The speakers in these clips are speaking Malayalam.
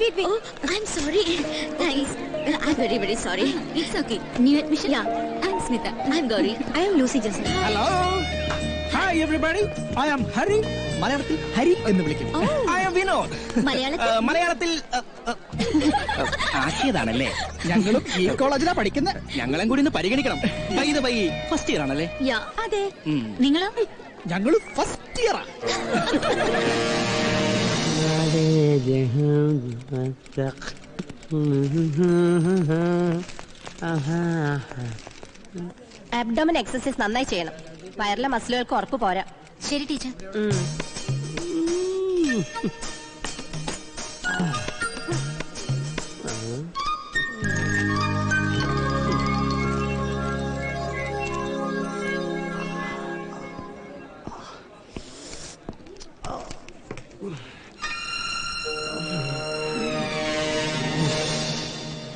wait. Oh, I'm sorry. Thanks. I'm very sorry. It's okay. New admission? Yeah. I'm Smita. I'm Gauri. I am Lucy Jason. Hello. Hi everybody. I am Hari. മലയാളത്തിൽ ഹരി എന്ന് വിളിക്കും. I am Vinod. മലയാളത്തിൽ ആക്കിയതാണല്ലേ. ഞങ്ങളും ഈ കോളേജിലാണ് പഠിക്കുന്നത്. ഞങ്ങളും കൂടി ഒന്ന് പരിഗണിക്കണം. ഫസ്റ്റ് ഇയർ ആണല്ലേ? അതെ. നിങ്ങളോ? ഞങ്ങളും ഫസ്റ്റ് ഇയറാ. അബ്ഡോമൻ എക്സസൈസ് നന്നായി ചെയ്യണം. വയറിലെ മസിലുകൾക്ക് ഉറപ്പ് പോരാ. ശരി ടീച്ചർ.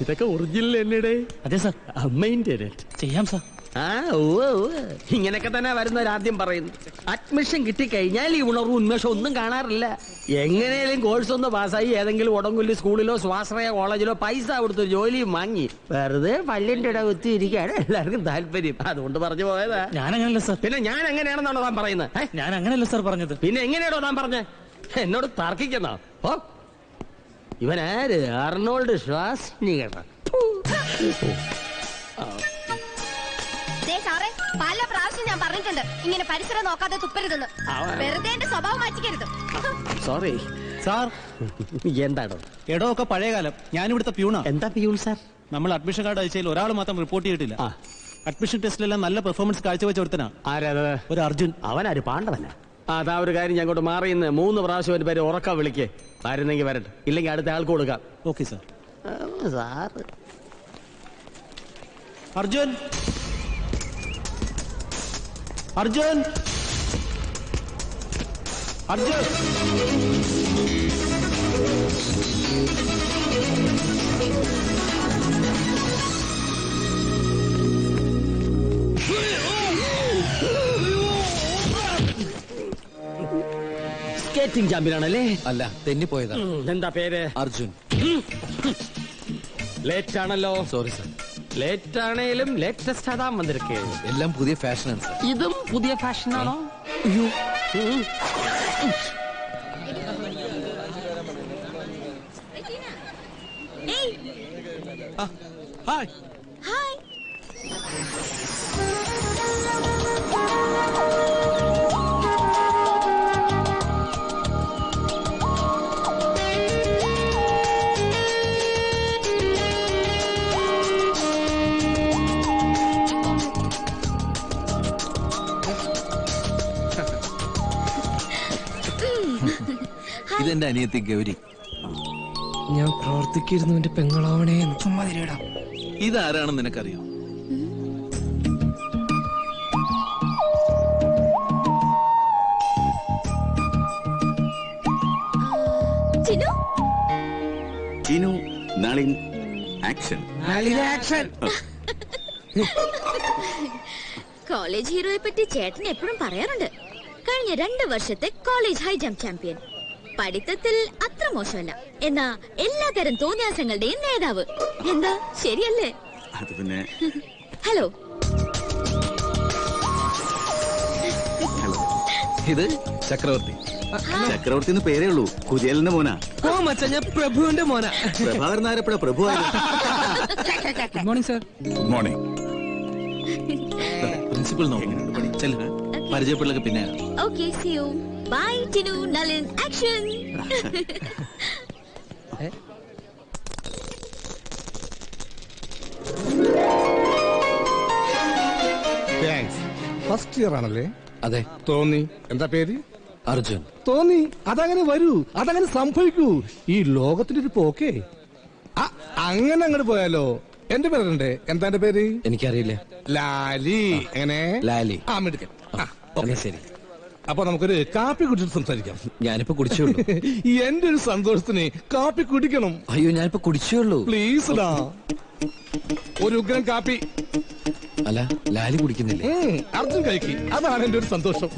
ഇതൊക്കെ ഒറിജിനൽ എന്നടേ? അതെ സാർ. അമ്മേന്റെ ചെയ്യാം സാർ. ഇങ്ങനെയൊക്കെ തന്നെ വരുന്നവരാദ്യം പറയുന്നു. അഡ്മിഷൻ കിട്ടിക്കഴിഞ്ഞാൽ ഈ ഉണർവും ഉന്മേഷം ഒന്നും കാണാറില്ല. എങ്ങനെയും കോഴ്സ് ഒന്ന് പാസ്സായി ഏതെങ്കിലും ഉടങ്കുല്ലി സ്കൂളിലോ സ്വാശ്രയ കോളേജിലോ പൈസ കൊടുത്ത് ജോലിയും വാങ്ങി വെറുതെ പല്ലിന്റെ ഇട കുത്തി ഇരിക്കാണ് എല്ലാവർക്കും താല്പര്യം. അതുകൊണ്ട് പറഞ്ഞു പോയതാ. ഞാനങ്ങനല്ല സാർ. പിന്നെ ഞാൻ എങ്ങനെയാണെന്നാണോ താൻ പറയുന്നത്? ഞാൻ അങ്ങനല്ല സാർ പറഞ്ഞത്. പിന്നെ എങ്ങനെയാണോ താൻ പറഞ്ഞ? എന്നോട് തർക്കിക്കുന്നോ? ഓ, ഇവനാര്? അർണോൾഡ് ശ്വാസ്നികർ. പല പ്രാവശ്യം ഞാൻ പറഞ്ഞിട്ടുണ്ട് ഇങ്ങനെ പരിസരം നോക്കാതെ തുപ്പരുതെന്ന്. വെറുതെ എന്റെ സ്വഭാവം മാറ്റിക്കരുത്. Sorry sir. എന്താണോ? എടോ ഒക്കെ പഴയ കാലം. ഞാനിവിടുത്തെ പ്യൂണാ. എന്താ പ്യൂൺ സാർ? നമ്മൾ അഡ്മിഷൻ കാർഡ് അയച്ചതിൽ ഒരാൾ മാത്രം റിപ്പോർട്ട് ചെയ്തിട്ടില്ല. അഡ്മിഷൻ ടെസ്റ്റിലെല്ലാം നല്ല പെർഫോമൻസ് കാഴ്ചവെച്ച ഒരുത്തനാ. ആരാ? ഒരു അർജുൻ. അവനാര്? പാണ്ഡവനാ? അതാ ഒരു കാര്യം, ഞാൻ അങ്ങോട്ട് മാറിയെന്ന് 3 പ്രാവശ്യം ഒരു പേര് ഉറക്കം വിളിക്കേ. ആരുന്നെങ്കിൽ വരട്ടെ, ഇല്ലെങ്കിൽ അടുത്ത ആൾക്ക് കൊടുക്കാം. Okay sir. Sir Arjun, Arjun, Arjun. Skating ചാമ്പ്യനാണല്ലേ? അല്ല, തെന്നിപ്പോയതാ. എന്താ പേര്? അർജുൻ. ലേറ്റ് ആണല്ലോ. Sorry sir. ലേറ്റ് ആണേലും ലേറ്റസ്റ്റ് ആതാ വന്നിരിക്കേ. എല്ലാം പുതിയ ഫാഷനാണ് സാർ. ഇതും പുതിയ ഫാഷനാണോ? ഹായ്. ഹായ്. ഇതെന്റെ അനിയത്തി ഗൗരി. ഞാൻ പ്രാർത്ഥിക്കായിരുന്നു എന്റെ പെങ്ങളാവണേ. ചുമ്മാ തിരിയടാ. ഇതാരാണെന്ന് നിനക്കറിയോ? ചിനു, നളിൻ, ആക്ഷൻ. കോളേജ് ഹീറോയെ പറ്റി ചേട്ടൻ എപ്പോഴും പറയാറുണ്ട്. കഴിഞ്ഞ 2 വർഷത്തെ കോളേജ് ഹൈ ജംപ് ചാമ്പ്യൻ. പഠിത്തത്തിൽ അത്ര മോശമല്ല, എന്നാ എല്ലാതരം തോന്നിയാസങ്ങളുടെയും നേതാവ്. എന്താ ശരിയല്ലേ? അത് പിന്നെ. ഹലോ. ഇത് ചക്രവർത്തി. ചക്രവർത്തി എന്ന് പേരേ ഉള്ളൂ, കുചേലന്റെ മോനാ. ഓ മച്ചാ, ഞാൻ പ്രഭുവിന്റെ മോനാ. പ്രഭാകരൻ നായരെപ്പോഴാ പ്രഭു ആയത്? Good morning sir. Good morning. Principal നോക്കുന്നു. പരിചയപ്പെടലൊക്കെ പിന്നെ. Okay, see you. Bye Tinu, Nalin, action. First year ആണല്ലേ? അതെ. തോന്നി. എന്താ പേര്? അർജുൻ. തോന്നി. അതങ്ങനെ വരൂ, അതങ്ങനെ സംഭവിക്കൂ. ഈ ലോകത്തിന്റെ ഒരു പോക്കേ. അങ്ങനെ അങ്ങോട്ട് പോയാലോ? എന്റെ പേരുണ്ട്. എന്താ എന്റെ പേര്? എനിക്കറിയില്ല. ലാലി. എങ്ങനെ? ലാലി. മിടുക്കൻ. ശരി. അപ്പൊ നമുക്കൊരു കാപ്പി കുടിച്ചിട്ട് സംസാരിക്കാം. ഞാനിപ്പോ കുടിച്ചോളൂ. എന്റെ ഒരു സന്തോഷത്തിന് കാപ്പി കുടിക്കണം. അയ്യോ, ഞാനിപ്പോ കുടിച്ചോളൂ. പ്ലീസ് ഡാ, ഒരു ഉഗ്രൻ കാപ്പി. അല്ല, ലാലി കുടിക്കുന്നില്ലേ? അർജുൻ കഴിക്കി. അതാണ് എന്റെ ഒരു സന്തോഷം.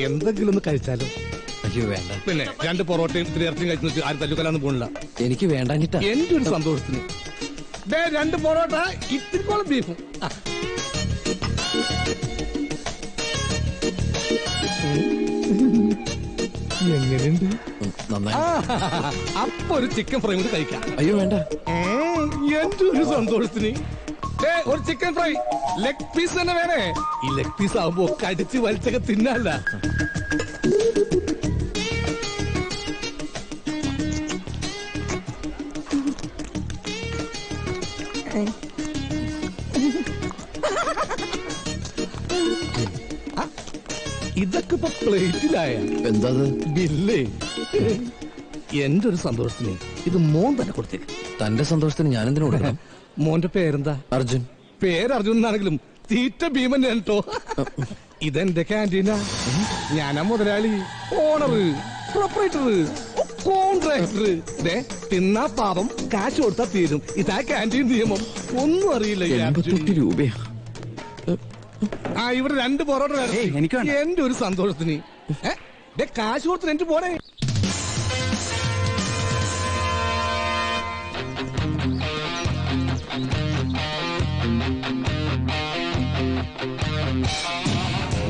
എന്തെങ്കിലും ഒന്ന് കഴിച്ചാലോ? അയ്യോ വേണ്ട. പിന്നെ 2 പൊറോട്ടയും 3 ഇറച്ചിയും കഴിച്ചു ആരും തല്ലുകൊല്ലാന്ന് പോണില്ല. എനിക്ക് വേണ്ടാഞ്ഞിട്ടാ. എന്റെ ഒരു സന്തോഷത്തിന് 2 പൊറോട്ട ഇത്തിരിക്കോളം ബീഫും. എങ്ങനെയുണ്ട്? നന്നായി. അപ്പൊ ഒരു ചിക്കൻ ഫ്രൈ കൂടി കഴിക്കാം. അയ്യോ വേണ്ട. എന്റെ ഒരു സന്തോഷത്തിന് ഒരു ചിക്കൻ ഫ്രൈ ലെഗ് പീസ് തന്നെ വേണേ. ഈ ലെഗ് പീസ് ആവുമ്പോ കടിച്ച് വലിച്ചൊക്കെ തിന്നല്ല. ഇതൊക്കെ ഇപ്പൊ പ്ലേറ്റിലായ എന്താ ബില്ലേ? എന്റെ ഒരു സന്തോഷത്തിന് ഇത് മോൻ തന്നെ കൊടുത്തേക്ക്. തന്റെ സന്തോഷത്തിന് ഞാൻ എന്തിനു കൊടുക്കണം? മോന്റെ പേരെന്താ? അർജുൻ. പേര് അർജുൻ എന്നാണെങ്കിലും തീറ്റ ഭീമൻ കേട്ടോ. ഇതെന്റെ ക്യാൻറ്റീനാ. ഞാനാ മുതലാളി, ഓണർ, പ്രൊപ്പറേറ്റർ, കോൺട്രാക്ടർ. തിന്നാ പാപം, കാശ് കൊടുത്താ തീരും. ഇതാ ക്യാൻറ്റീൻ നിയമം. ഒന്നും അറിയില്ല. 88 രൂപയാ. ഇവിടെ 2 പൊറോട്ട. എന്റെ ഒരു സന്തോഷത്തിന് കാശ് കൊടുത്തിട്ട് എനിക്ക് പോണേ.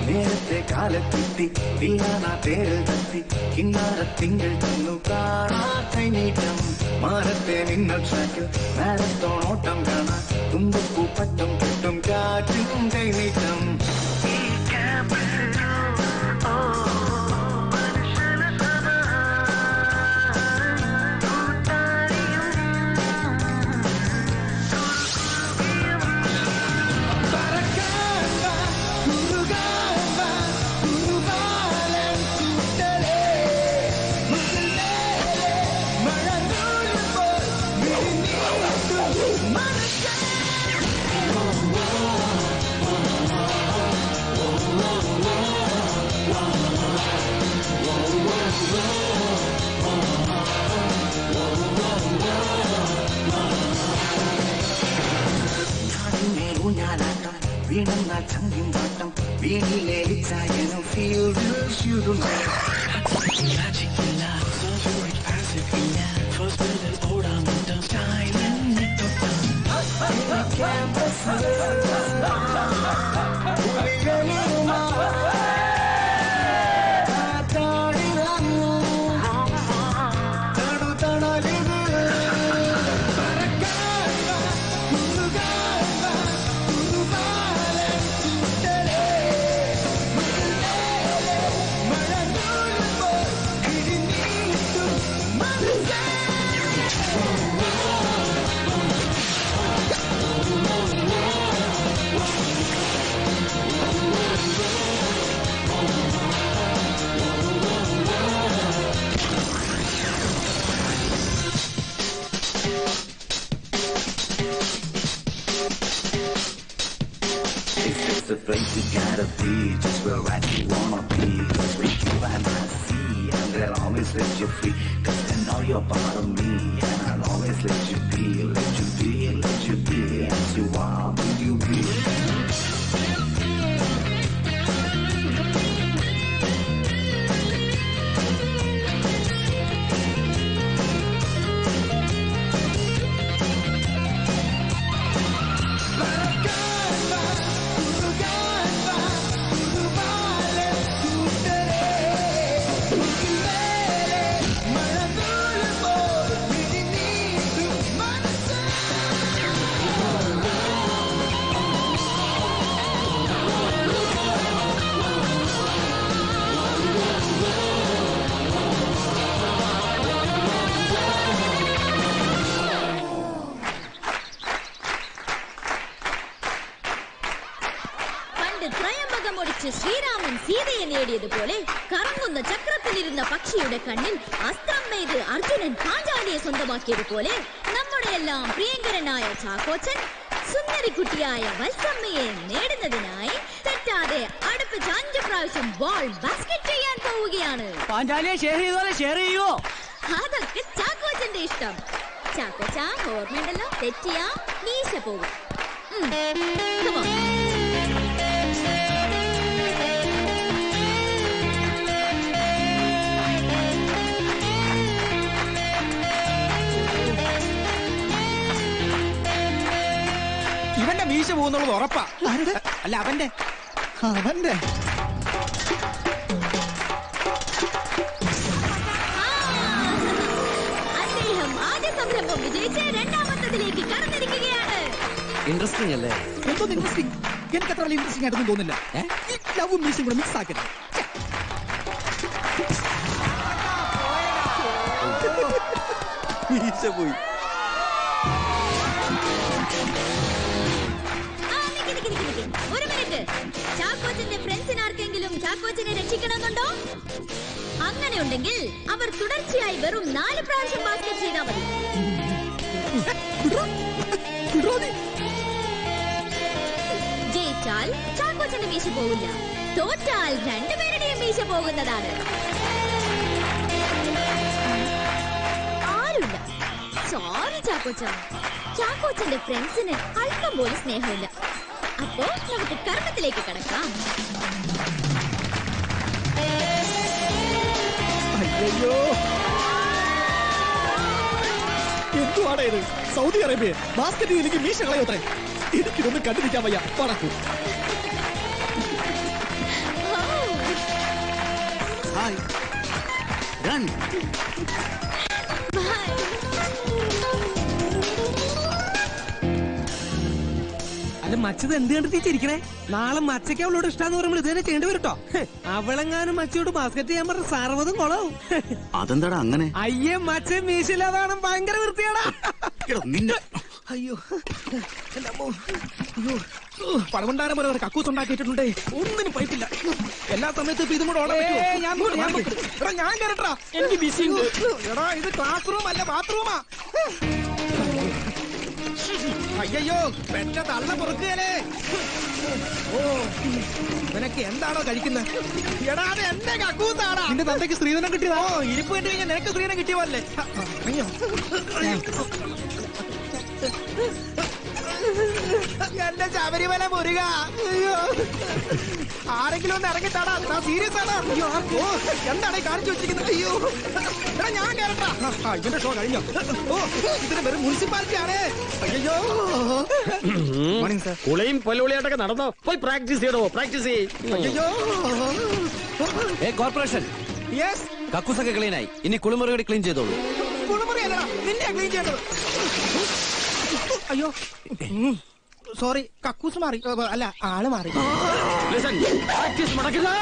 നേരത്തെ കാലത്തെത്തി പിന്നാന തേരിൽ തത്തി കിന്നാരത്തിങ്കൾ തന്നു കാണാ കൈനീട്ടം മാറത്തെ നിന്നൽ ട്രാക്കിൽ മാരത്തോൺ ഓട്ടം കാണാൻ തുമ്പപ്പൂ പട്ടും കെട്ടും കാറ്റും കൈനീട്ടം ഈ ക്യാമ്പസിൽ വീണെന്നാൽ ചങ്കിൻ പാട്ടം വീണിലെ ചായനും ഫീൽഡിൽ the place you gotta be, just where right you wanna be. Just where you and I see, and they'll always let you free. Cause they know you're part of me, and I'll always let you be, let you be, let you be. As you are, will you be? Sreeraman സീതയെ നേടിയതുപോലെ കറങ്ങുന്ന ചക്രത്തിലിരുന്ന പക്ഷിയുടെ കണ്ണിൽ അസ്ത്രം മെയ്ത് അർജുനൻ പാഞ്ചാലിയെ സ്വന്തമാക്കിയതുപോലെ നമ്മുടെ എല്ലാം പ്രിയങ്കരനായ ചാക്കോച്ചൻ സുന്ദരിക്കുട്ടിയായ വത്സമ്മയെ നേടുന്നതിനായി തെറ്റാതെ അടുപ്പിച്ച് 5 പ്രാവശ്യം ബോൾ ബാസ്കറ്റ് ചെയ്യാൻ പോവുകയാണ്. അതൊക്കെ ചാക്കോച്ചന്റെ ഇഷ്ടം. ചാക്കോച്ച ഓർമ്മയുണ്ടല്ലോ, തെറ്റിയാ മീശ പോകും. മീശ പോകുന്നുള്ളത് ഉറപ്പാ. അല്ല അവന്റെ അദ്ദേഹം ആദ്യ സംരംഭം വിജയിച്ച് രണ്ടാമത്തതിലേക്ക് കടന്നിരിക്കുകയാണ്. ഇൻട്രസ്റ്റിംഗ് അല്ലേ? എന്തോ ഇൻട്രസ്റ്റിംഗ്? എനിക്ക് അത്ര വലിയ ഇൻട്രസ്റ്റിംഗ് ആയിട്ടൊന്നും തോന്നില്ല. ലവും മീശയും കൂടെ മിക്സ് ആക്കട്ടെ. മീശ പോയി. ഒരു മിനിറ്റ്. ചാക്കോച്ചന്റെ ഫ്രണ്ട്സിന് ആർക്കെങ്കിലും ചാക്കോച്ചനെ രക്ഷിക്കണമെന്നുണ്ടോ? അങ്ങനെ ഉണ്ടെങ്കിൽ അവർ തുടർച്ചയായി വെറും 4 പ്രാവശ്യം ബാസ്കറ്റ് ചെയ്താൽ മതി. ജയിച്ചാൽ ചാക്കോച്ചന്റെ മീശ പോകില്ല, തോറ്റാൽ രണ്ടുപേരുടെയും മീശ പോകുന്നതാണ്. ആരുമില്ല. സോറി ചാക്കോച്ച. ചാക്കോച്ചന്റെ ഫ്രണ്ട്സിന് അല്പം പോലും സ്നേഹമില്ല. അപ്പോ നമുക്ക് കർമ്മത്തിലേക്ക് കടക്കാം. അയ്യോ, എന്തുവാണ് ഇത്? സൗദി അറേബ്യ ബാസ്കറ്റ് എനിക്ക് മീശ കളയോത്രേ. എനിക്കിതൊന്നും കണ്ടിരിക്കാൻ വയ്യ. പടക്കൂ. Hi run. അല്ല മച്ചത് എന്ത് കണ്ടിട്ട് ചിരിക്കണേ? നാളെ മച്ചയ്ക്ക് അവളോട് ഇഷ്ടാന്ന് പറയുമ്പോൾ ഇതന്നെ ചെയ്യേണ്ടി വരട്ടോ. അവളെങ്ങാനും മച്ചയോട് ബാസ്കറ്റ് ചെയ്യാൻ പറഞ്ഞ സർവ്വതും കൊളാവും. അതെന്താടാ അങ്ങനെ? അയ്യേ മച്ച മീശില്ലാതാണ് ഭയങ്കര വൃത്തിയാടാ. അയ്യോ, പഴമുണ്ടാകാൻ പോലെ ഒരു കക്കൂസ് ഉണ്ടാക്കിയിട്ടുണ്ടേ. ഒന്നിനും പൈപ്പില്ല. എല്ലാ സമയത്തും ഇപ്പൊ ഇതും കൂടെ ഓടാൻ പറ്റുമോ? ഞാൻ കേറട്ടാ. എനിക്ക് ബിസി ഉണ്ട്. എടാ ഇത് ക്ലാസ് റൂം അല്ല, ബാത്റൂമാ. അയ്യോ, പെറ്റ തള്ള പൊറുക്കുകയല്ലേ. ഓ, നിനക്ക് എന്താണോ കഴിക്കുന്നത്? എടാ അത് എന്റെ കക്കൂസാടാ. നിന്റെ തന്തയ്ക്ക് സ്ത്രീധനം കിട്ടിയതാ. ഓ, ഇരിപ്പ് കണ്ടു കഴിഞ്ഞാൽ നിനക്ക് സ്ത്രീധനം കിട്ടിയ പോലെ. എന്റെ ശബരിമല മുരുക. അയ്യോ, ആരെങ്കിലും ഒന്ന് ഇറങ്ങിത്താടാ. സീരിയസ് ആണോ? ഓ, എന്താണ് കാണിച്ചു വെച്ചിരിക്കുന്നത്? അയ്യോ, എടാ ഞാൻ കേറട്ടാ. ഇതിന്റെ ഷോ കഴിഞ്ഞോ? ഓ, ഇതിന് വെറും മുനിസിപ്പാലിറ്റി ആണ്. അയ്യോ, മോർണിംഗ് സാർ. കുളിയും പൊല്ലുളിയായിട്ടൊക്കെ നടന്നോ? പോയി പ്രാക്ടീസ് ചെയ്യണോ? പ്രാക്ടീസ് ചെയ്യ്. അയ്യോ, കോർപ്പറേഷൻ യെസ്. കക്കൂസൊക്കെ ക്ലീനായി. ഇനി കുളിമുറി ക്ലീൻ ചെയ്തോളൂ. കുളിമുറി അല്ലടാ, നിന്നെ ക്ലീൻ ചെയ്യേണ്ടത്. അയ്യോ, സോറി, കക്കൂസ് മാറി. അല്ല, ആള് മാറി. പ്രാക്ടീസ് മുടക്കരുത്.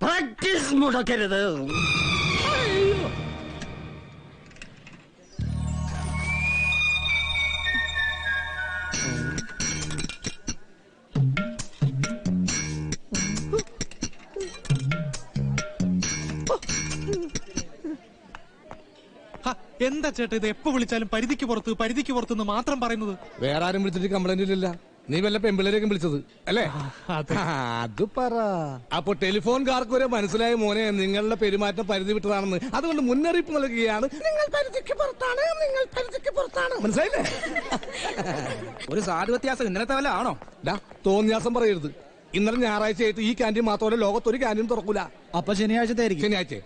പ്രാക്ടീസ് മുടക്കരുത്. എന്താ ചേട്ടാ ഇത്? എപ്പോ വിളിച്ചാലും പരിധിക്ക് പുറത്ത് മാത്രം പറയുന്നത്. വേറെ ആരും വിളിച്ചിട്ട് കംപ്ലൈന്റ് ഇല്ലല്ല. നീ വല്ല പെമ്പിളരെയൊക്കെ വിളിച്ചത് അല്ലേ? അത് പറ. അപ്പൊ ടെലിഫോൺകാർക്ക് വരെ മനസ്സിലായ മോനെ നിങ്ങളുടെ പെരുമാറ്റം പരിധി വിട്ടതാണെന്ന്. അതുകൊണ്ട് മുന്നറിയിപ്പ് നൽകുകയാണ്. നിങ്ങൾ പരിധിക്ക് പുറത്താണ്. മനസ്സിലായില്ലേ? ഒരു സാധു വ്യത്യാസം ഇന്നലത്തെ വല്ല ആണോ? തോന്നിയാസം പറയരുത്. ഇന്നലെ ഞായറാഴ്ചയായിട്ട് ഈ ക്യാൻറ്റീൻ മാത്രമല്ല ലോകത്തൊരു ക്യാൻറ്റീൻ തുറക്കൂല. അപ്പൊ ശനിയാഴ്ചത്തെ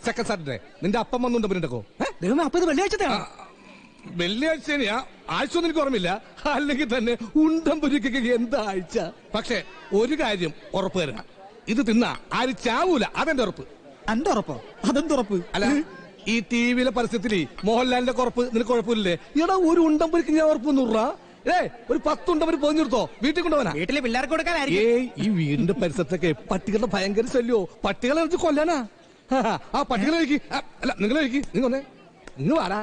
സെക്കൻഡ് സാറ്റർഡേ. നിന്റെ അപ്പം വന്നുണ്ട് പിന്നെക്കോ? ദൈവം, അപ്പൊ ഇത് വെള്ളിയാഴ്ചത്തെ വെള്ളിയാഴ്ച ശനിയാ? ആഴ്ച ഒന്നും എനിക്ക് ഓർമ്മയില്ല. അല്ലെങ്കിൽ തന്നെ ഉണ്ടംപുരിക്കൊക്കെ എന്താ ആഴ്ച? പക്ഷെ ഒരു കാര്യം ഉറപ്പ് തരാം, ഇത് തിന്നാ ആര് ചാവൂല. അതെന്റെ ഉറപ്പ്. എന്റെ ഉറപ്പോ? അതെന്തുറപ്പ്? അല്ല, ഈ ടിവിയിലെ പരസ്യത്തിൽ മോഹൻലാലിന്റെ കുറപ്പ് നിനക്ക് കുഴപ്പമില്ലേ? എടാ ഒരു ഉണ്ടംപുരിക്ക് ഞാൻ ഉറപ്പ് 100 രൂപ. ഒരു 10 ഉണ്ടംപുരി പൊതിഞ്ഞെടുത്തോ, വീട്ടിൽ കൊണ്ടുപോകാനാ. വീട്ടിലെ പിള്ളേർക്ക് കൊടുക്കാനായിരിക്കും. ഈ വീടിന്റെ പരിസരത്തൊക്കെ പട്ടികളുടെ ഭയങ്കര ശല്യോ. പട്ടികളെ വെച്ച് കൊല്ലാനാ. ആ പട്ടികളെ കഴിക്ക്. അല്ല, നിങ്ങളെ കഴിക്ക്. നിങ്ങൾ ഇങ്ങ് വാടാ.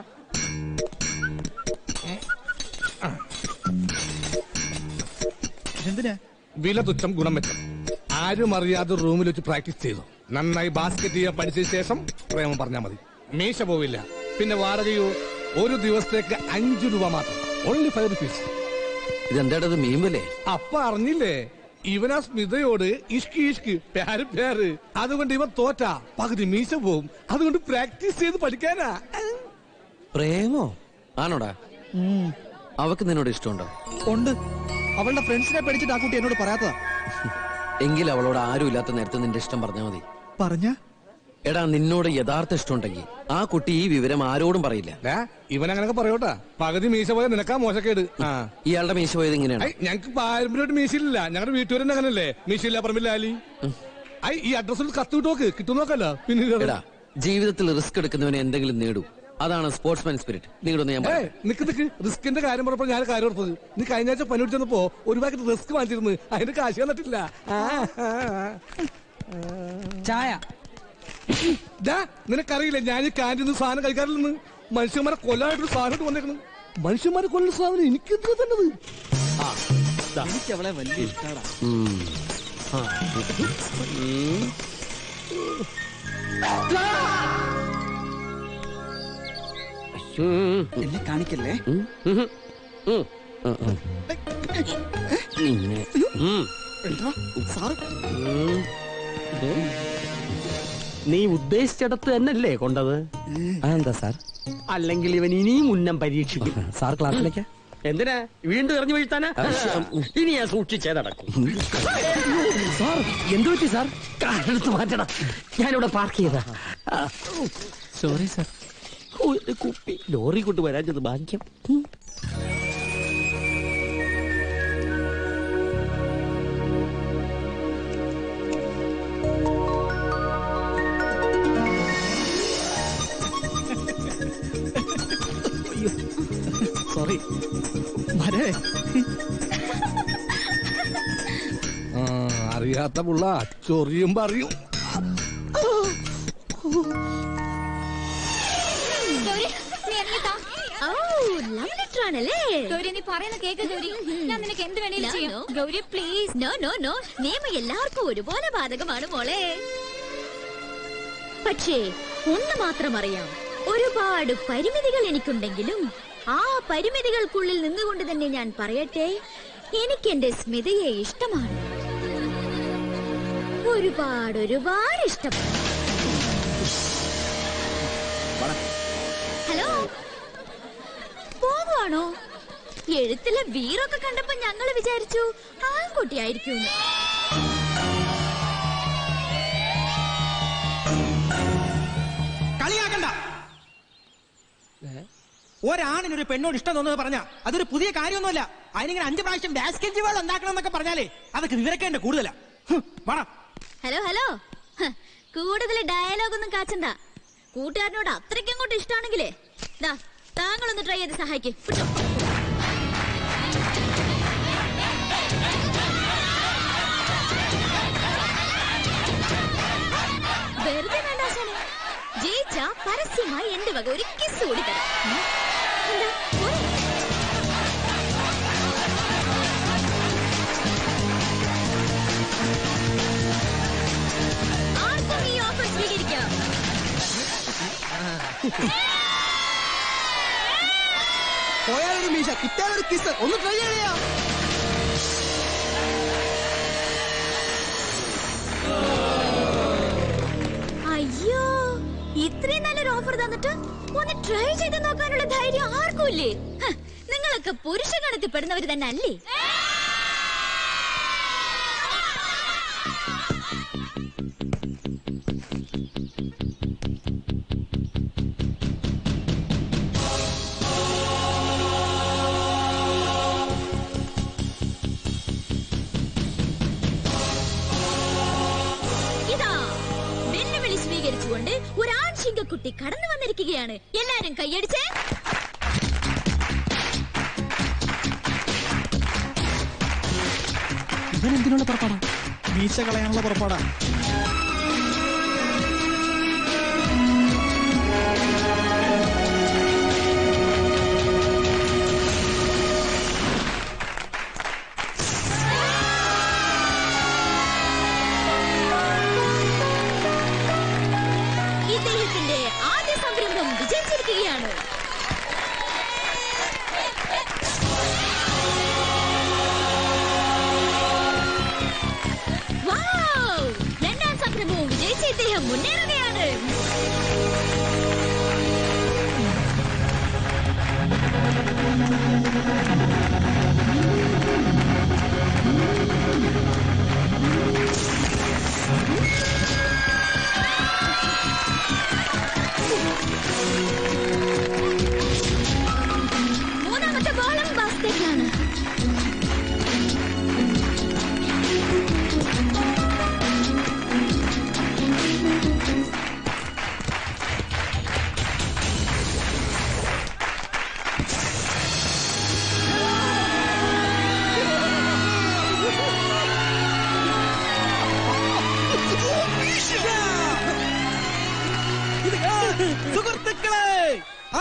എന്തിനാ? വില തുച്ഛം ഗുണം മെച്ചം. ആരും അറിയാതെ റൂമിൽ വെച്ച് പ്രാക്ടീസ് ചെയ്തു. നന്നായി ബാസ്കറ്റ് ചെയ്യാൻ പഠിച്ചതിന് ശേഷം പ്രേമം പറഞ്ഞാൽ മതി. മീശ പോവില്ല. പിന്നെ വാടകയോ ഒരു ദിവസത്തേക്ക് 5 രൂപ മാത്രം. Only 5 rupees. ഇതെന്താടത് മീമ്പല്ലേ? അപ്പ അറിഞ്ഞില്ലേ? ഇവനാ സ്മിതയോട് ഇഷ്ക് പ്യാര്. അതുകൊണ്ട് ഇവൻ തോറ്റാ പകുതി മീശ പോവും. അതുകൊണ്ട് പ്രാക്ടീസ് ചെയ്ത് പഠിക്കാനാ. പ്രേമോ ആണോടാ? അവക്ക് നിന്നോട് ഇഷ്ടമുണ്ടോ? ഉണ്ട്. അവളുടെ ഫ്രണ്ട്സിനെ പേടിച്ചിട്ട് ആ കുട്ടി എന്നോട് പറയാത്തതാ. എങ്കിൽ അവളോട് ആരും ഇല്ലാത്ത നേരത്തെ നിന്റെ ഇഷ്ടം പറഞ്ഞാ മതി. പറഞ്ഞ എടാ നിന്നോട് യഥാർത്ഥ ഇഷ്ടമുണ്ടെങ്കിൽ ആ കുട്ടി ഈ വിവരം ആരോടും പറയില്ല. ഇവൻ അങ്ങനൊക്കെ പറയോട്ടാ. പകുതി മീശ പോയ നിനക്കാ മോശക്കേട്. ഇയാളുടെ മീശ പോയത് ഇങ്ങനെയാണ്. ഞങ്ങക്ക് പാരമ്പര്യമായിട്ട് മീശയില്ല. ഞങ്ങളുടെ വീട്ടുകാരൻ അങ്ങനല്ലേ, മീശയില്ല പറമ്പില്ല ആലി. ഈ അഡ്രസ്സിൽ കത്ത് വിട്ടോക്ക്, കിട്ടും നോക്കല്ല. പിന്നെ ജീവിതത്തിൽ റിസ്ക് എടുക്കുന്നവനെ എന്തെങ്കിലും നേടൂ. അതാണ് സ്പോർട്സ്മാൻ സ്പിരിറ്റ്. നിങ്ങളൊന്ന് ഞാൻ നിക്ക് റിസ്കിന്റെ കാര്യം പറഞ്ഞപ്പോ ഞാൻ കാര്യം ഓർത്തത്. നീ കഴിഞ്ഞ ആഴ്ച പനി പിടിച്ചപ്പോ ഒരു പാക്കറ്റ് റിസ്ക് വാങ്ങിച്ചിരുന്നു. അതിന്റെ കാശ് തന്നിട്ടില്ല. ചായ നിനക്കറിയില്ല ഞാൻ ഈ ക്യാൻറ്റീന്ന് സാധനം കഴിക്കാറില്ലെന്ന്. മനുഷ്യന്മാരെ കൊല്ലാനായിട്ടൊരു സാധനം വന്നേക്കണം. മനുഷ്യന്മാരെ കൊല്ലുന്ന സാധനം എനിക്ക് എന്തിനാ തന്നത്? എനിക്ക് അവളെ വലിയ ഇഷ്ടമാണ്. എന്നെ കാണിക്കല്ലേ. നീ ഉദ്ദേശിച്ചിടത്ത് തന്നെയല്ലേ കൊണ്ടത്? എന്താ സാർ? അല്ലെങ്കിൽ ഇവൻ ഇനിയും ഉന്നം പരീക്ഷിക്കും. സാർ ക്ലാസ്സിലേക്കാ? എന്തിനാ വീണ്ടും എറിഞ്ഞു വീഴ്ത്താനാ? ഇനി ഞാൻ സൂക്ഷിച്ചേ നടക്കും. സാർ എന്തു പറ്റി സാർ? കാറെടുത്ത് മാറ്റണം. ഞാനിവിടെ പാർക്ക് ചെയ്താ. Sorry sir. കുപ്പി ലോറി കൊണ്ട് വരാഞ്ഞത് ഭാഗ്യം. സോറി. അറിയാത്ത പുള്ള ചൊറിയും പറയും. എല്ലാവർക്കും ഒരുപോലെ ബാധകമാണ് മോളെ. പക്ഷേ ഒന്ന് മാത്രം അറിയാം, ഒരുപാട് പരിമിതികൾ എനിക്കുണ്ടെങ്കിലും ആ പരിമിതികൾക്കുള്ളിൽ നിന്നുകൊണ്ട് തന്നെ ഞാൻ പറയട്ടെ, എനിക്ക് എന്റെ സ്മിതയെ ഇഷ്ടമാണ്. ഒരുപാട് ഇഷ്ടമാണ്. ഹലോ, പോകുവാണോ? എഴുത്തിലെ വീറൊക്കെ കണ്ടപ്പോ ഞങ്ങൾ വിചാരിച്ചു ആൺകുട്ടിയായിരിക്കും. കളിയാക്കണ്ട. ഒരാണിനൊരു പെണ്ണോട് ഇഷ്ടം തോന്നുന്നത് പറഞ്ഞാ അതൊരു പുതിയ കാര്യമൊന്നുമല്ല. അതിനിങ്ങനെ 5 പ്രാവശ്യം ബാസ്കറ്റ് ബോൾ ഉണ്ടാക്കണം എന്നൊക്കെ പറഞ്ഞാലേ അതൊക്കെ വിവരക്കേണ്ട കൂടുതലാ. ഹലോ, കൂടുതൽ ഡയലോഗൊന്നും കാച്ചണ്ട. കൂട്ടുകാരനോട് അത്രയ്ക്ക് അങ്ങോട്ട് ഇഷ്ടമാണെങ്കിലേ താങ്കളൊന്ന് ട്രൈ ചെയ്ത് സഹായിക്കും. വെറുതെ വേണ്ട ആശാനെ. ജയിച്ച പരസ്യമായി എന്റെ വക ഒരു കിസ് കൂടി തരാം. ആർക്കും ഈ ഓഫർ സ്വീകരിക്കാം. പോയാലൊരു മീശ, കിട്ടാനൊരു കിസ്. ഒന്ന് ട്രൈ ചെയ്യാ. അയ്യോ, ഇത്രയും നല്ലൊരു ഓഫർ തന്നിട്ട് ഒന്ന് ട്രൈ ചെയ്ത് നോക്കാനുള്ള ധൈര്യം ആർക്കും ഇല്ലേ? നിങ്ങളൊക്കെ പുരുഷ ഗണത്തിൽ പെടുന്നവര് തന്നെ അല്ലേ? സ്വീകരിച്ചുകൊണ്ട് ഒരു ആൺശിങ്കക്കുട്ടി കടന്നു വന്നിരിക്കുകയാണ്. എല്ലാരും കൈയടിച്ചേ. ഇവനെന്തിനുള്ള പുറപ്പാടാ? മീശ കളയാനുള്ള പുറപ്പാടാ. ഇദ്ദേഹത്തിന്റെ ആദ്യ സംരംഭം വിജയിച്ചിരിക്കുകയാണ്.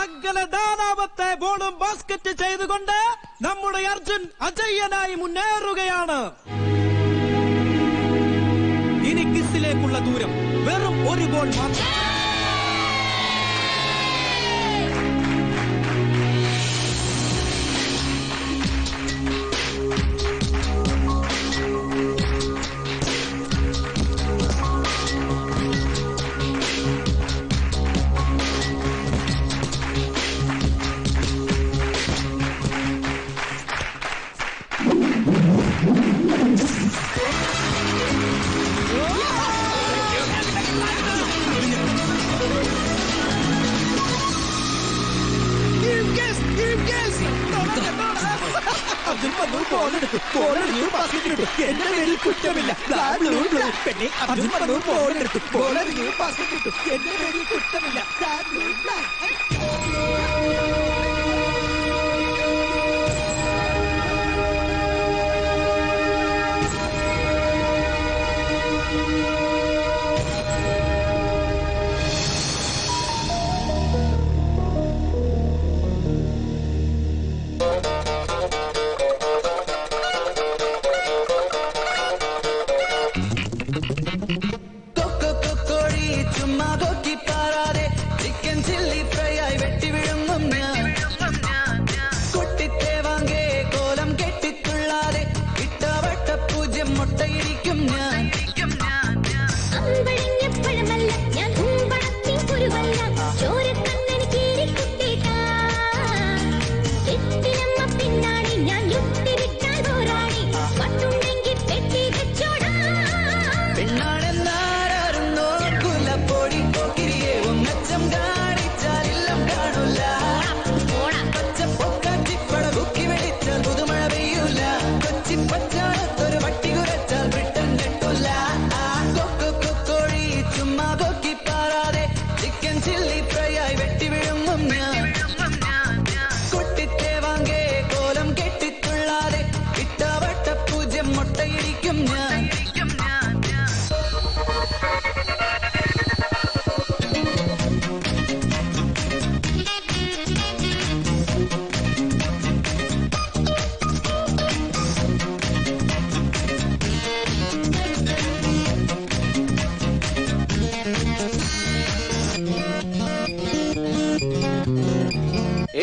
അങ്ങനെ 4ാമത്തെ ബോളും ബാസ്കറ്റ് ചെയ്തുകൊണ്ട് നമ്മുടെ അർജുൻ അജയ്യനായി മുന്നേറുകയാണ്. ഇനി കിസ്സിലേക്കുള്ള ദൂരം വെറും 1 ബോൾ മാത്രം. എന്റെ പേരിൽ കുറ്റമില്ല. പിന്നെ അർജുൻ വന്നു ബോളെടുത്തു. ബോളെറിഞ്ഞു ബാസ്കറ്റ് ഇട്ടു. എന്റെ പേരിൽ കുറ്റമില്ല.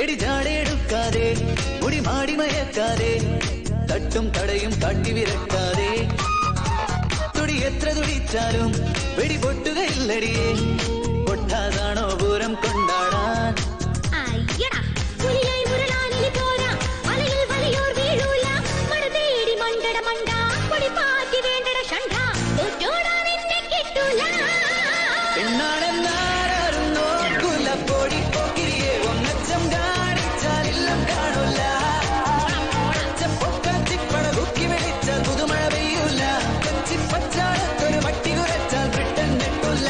എടിജാടെടുക്കാതെ മുടി മാടി മയക്കാതെ തട്ടും തടയും കാട്ടി വിരട്ടാതെ തുടി എത്ര തുടിച്ചാലും വെടി പൊട്ടുകയില്ലടിയേ. പൊട്ടാതാണോ പൂരം കൊണ്ടാടാൻ? പെണ്ണാണെന്നാരോ കുലപ്പൊടി പോക്കിരിയെ ഒന്നച്ചം കാണിച്ചാലില്ലം കാണൂല. പൊക്കാച്ചിപ്പട കുക്കി വെളിച്ചാൽ പുതുമഴ പെയ്യൂല. കൊച്ചി പച്ചാളത്തൊരു പട്ടി കുരച്ചാൽ ബ്രിട്ടൻ നെട്ടൂല.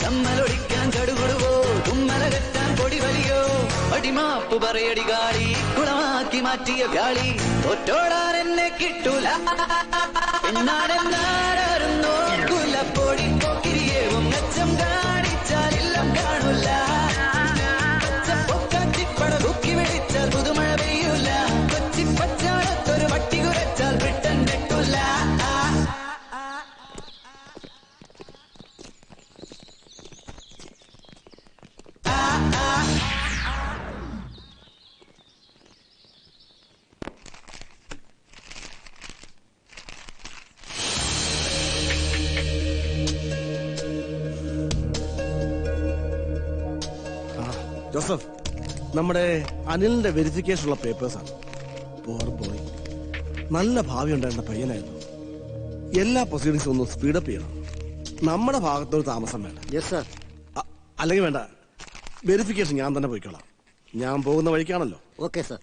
ചമ്മലൊടിക്കാൻ ചടുകുടുവോ തുമ്മല കെട്ടാൻ പൊടി വലിയോ അടിമാപ്പ് പറയടി കാളി കുളമാക്കി മാറ്റിയ വ്യാളി ഒറ്റോടാൻ എന്നെ കിട്ടൂല. എന്നാരെന്നാരോ കുലപ്പൊടി പോക്കിരിയെ ഒന്നച്ചം കാണിച്ചാലില്ലം കാണൂല. പൊക്കാച്ചിപ്പട കുക്കി വെളിച്ചാൽ പുതുമഴ പെയ്യൂല. കൊച്ചി പച്ചാളത്തൊരു പട്ടി കുരച്ചാൽ ബ്രിട്ടൻ നെട്ടൂല. ജോസഫ്, നമ്മുടെ അനിലിന്റെ വെരിഫിക്കേഷൻ ഉള്ള പേപ്പേഴ്സാണ്. പോർ ബോയ്. നല്ല ഭാവി ഉണ്ടായിരുന്ന പയ്യനായിരുന്നു. എല്ലാ പ്രൊസീഡിങ്സും ഒന്ന് സ്പീഡപ്പ് ചെയ്യണം. നമ്മുടെ ഭാഗത്തൊരു താമസം വേണ്ട. Yes sir. അല്ലെങ്കിൽ വേണ്ട, വെരിഫിക്കേഷൻ ഞാൻ തന്നെ പോയിക്കോളാം. ഞാൻ പോകുന്ന വഴിക്കാണല്ലോ. Okay sir.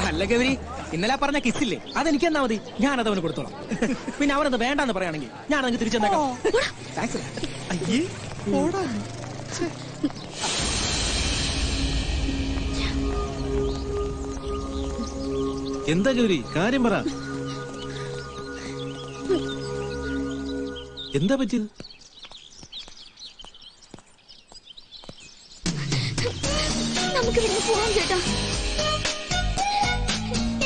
അല്ല ഗൗരി, ഇന്നലെ പറഞ്ഞ കിസ്സില്ലേ അതെനിക്ക് എന്നാ മതി, ഞാനത് അവന് കൊടുത്തോളാം. പിന്നെ അവനത് വേണ്ടെന്ന് പറയുകയാണെങ്കിൽ ഞാൻ അങ്ങ് തിരിച്ചെന്നേക്കാം. അയ്യേ പോടാ. എന്താ ഗൗരി, കാര്യം പറ. എന്താ പറ്റിയത്? നമുക്ക് ഇവിടെ പോവാം ചേട്ടാ.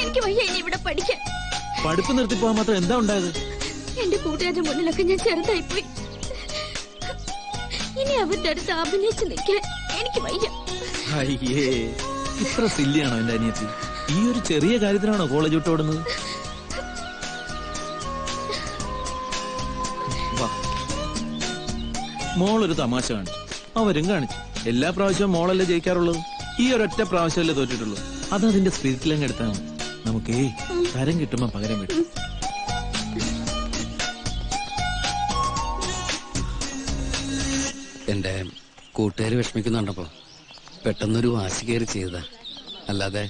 എനിക്ക് വയ്യ ഇനി ഇവിടെ പഠിക്കാൻ. പഠിപ്പ് നിർത്തി പോകാൻ മാത്രം എന്താ ഉണ്ടായത്? എന്റെ കൂട്ടുകാരുടെ മുന്നിലൊക്കെ ഞാൻ ചെറുതായിപ്പോയി. ഇനി അവരുടെ അടുത്ത് അഭിനയിച്ച് നിൽക്കാൻ എനിക്ക് വയ്യ. അയ്യേ, ഇത്ര സില്ലിയാണോ എന്റെ അനിയത്തി? ഈ ഒരു ചെറിയ കാര്യത്തിനാണോ കോളേജ് വിട്ടോടുന്നത്? മോളൊരു തമാശ കാണിച്ചു, അവരും കാണിച്ചു. എല്ലാ പ്രാവശ്യവും മോളല്ലേ ജയിക്കാറുള്ളത്, ഈ ഒരൊറ്റ പ്രാവശ്യമല്ലേ തോറ്റിട്ടുള്ളൂ. അത് അതിന്റെ സ്പിരിറ്റിലങ്ങ് എടുത്താൽ മതി. നമുക്കേ തരം കിട്ടുമ്പോ പകരം കിട്ടും. എന്റെ കൂട്ടുകാർ വിഷമിക്കുന്നുണ്ടപ്പോ പെട്ടെന്നൊരു വാശി കയറി ചെയ്തതാ, അല്ലാതെ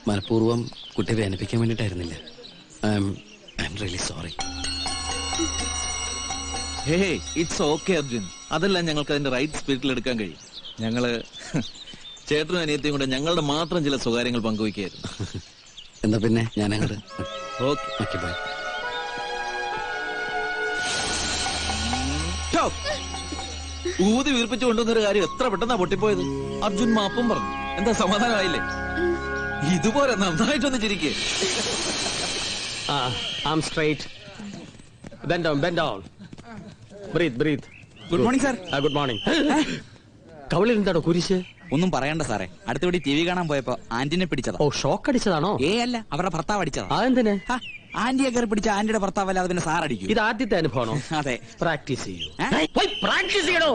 മനഃപൂർവ്വം കുട്ടിയെ വേദനിപ്പിക്കാൻ വേണ്ടിട്ടായിരുന്നില്ല. I am really sorry. Hey, it's okay Arjun. അതെല്ലാം ഞങ്ങൾക്ക് അതിന്റെ റൈറ്റ് സ്പിരിറ്റിൽ എടുക്കാൻ കഴിയും. ഞങ്ങള് ചേട്ടനും അനിയത്തിയും കൂടെ ഞങ്ങളുടെ മാത്രം ചില സ്വകാര്യങ്ങൾ പങ്കുവയ്ക്കായിരുന്നു. എന്താ പിന്നെ ഞാൻ അങ്ങോട്ട്. Okay bye. ഊതി വീർപ്പിച്ചു കൊണ്ടുവന്നൊരു കാര്യം എത്ര പെട്ടെന്നാ പൊട്ടിപ്പോയത്. അർജുൻ മാപ്പും പറഞ്ഞു. എന്താ സമാധാനമായില്ലേ? ഇതുപോലെ നന്നായിട്ടൊന്ന് ചിരിക്കേ. I'm straight. Bend down, bend down. Breathe. Good morning sir. Good morning. കവളിൽ എന്താണോ കുരിശ്? ഒന്നും പറയണ്ട സാറേ, അടുത്തപടി ടി വി കാണാൻ പോയപ്പോ ആന്റിനെ പിടിച്ചതാ. ഓ, ഷോക്ക് അടിച്ചതാണോ? അല്ല, അവരുടെ ഭർത്താവ് അടിച്ചതാ. അതെന്തിന്? ആന്റിയെ കയറി പിടിച്ച ആന്റിയുടെ ഭർത്താവ് അല്ലാതെ പിന്നെ സാർ അടിക്കും. ഇത് ആദ്യത്തെ അനുഭവമാണോ? അതെ. പ്രാക്ടീസ് ചെയ്യൂ. പ്രാക്ടീസ് ചെയ്യണോ?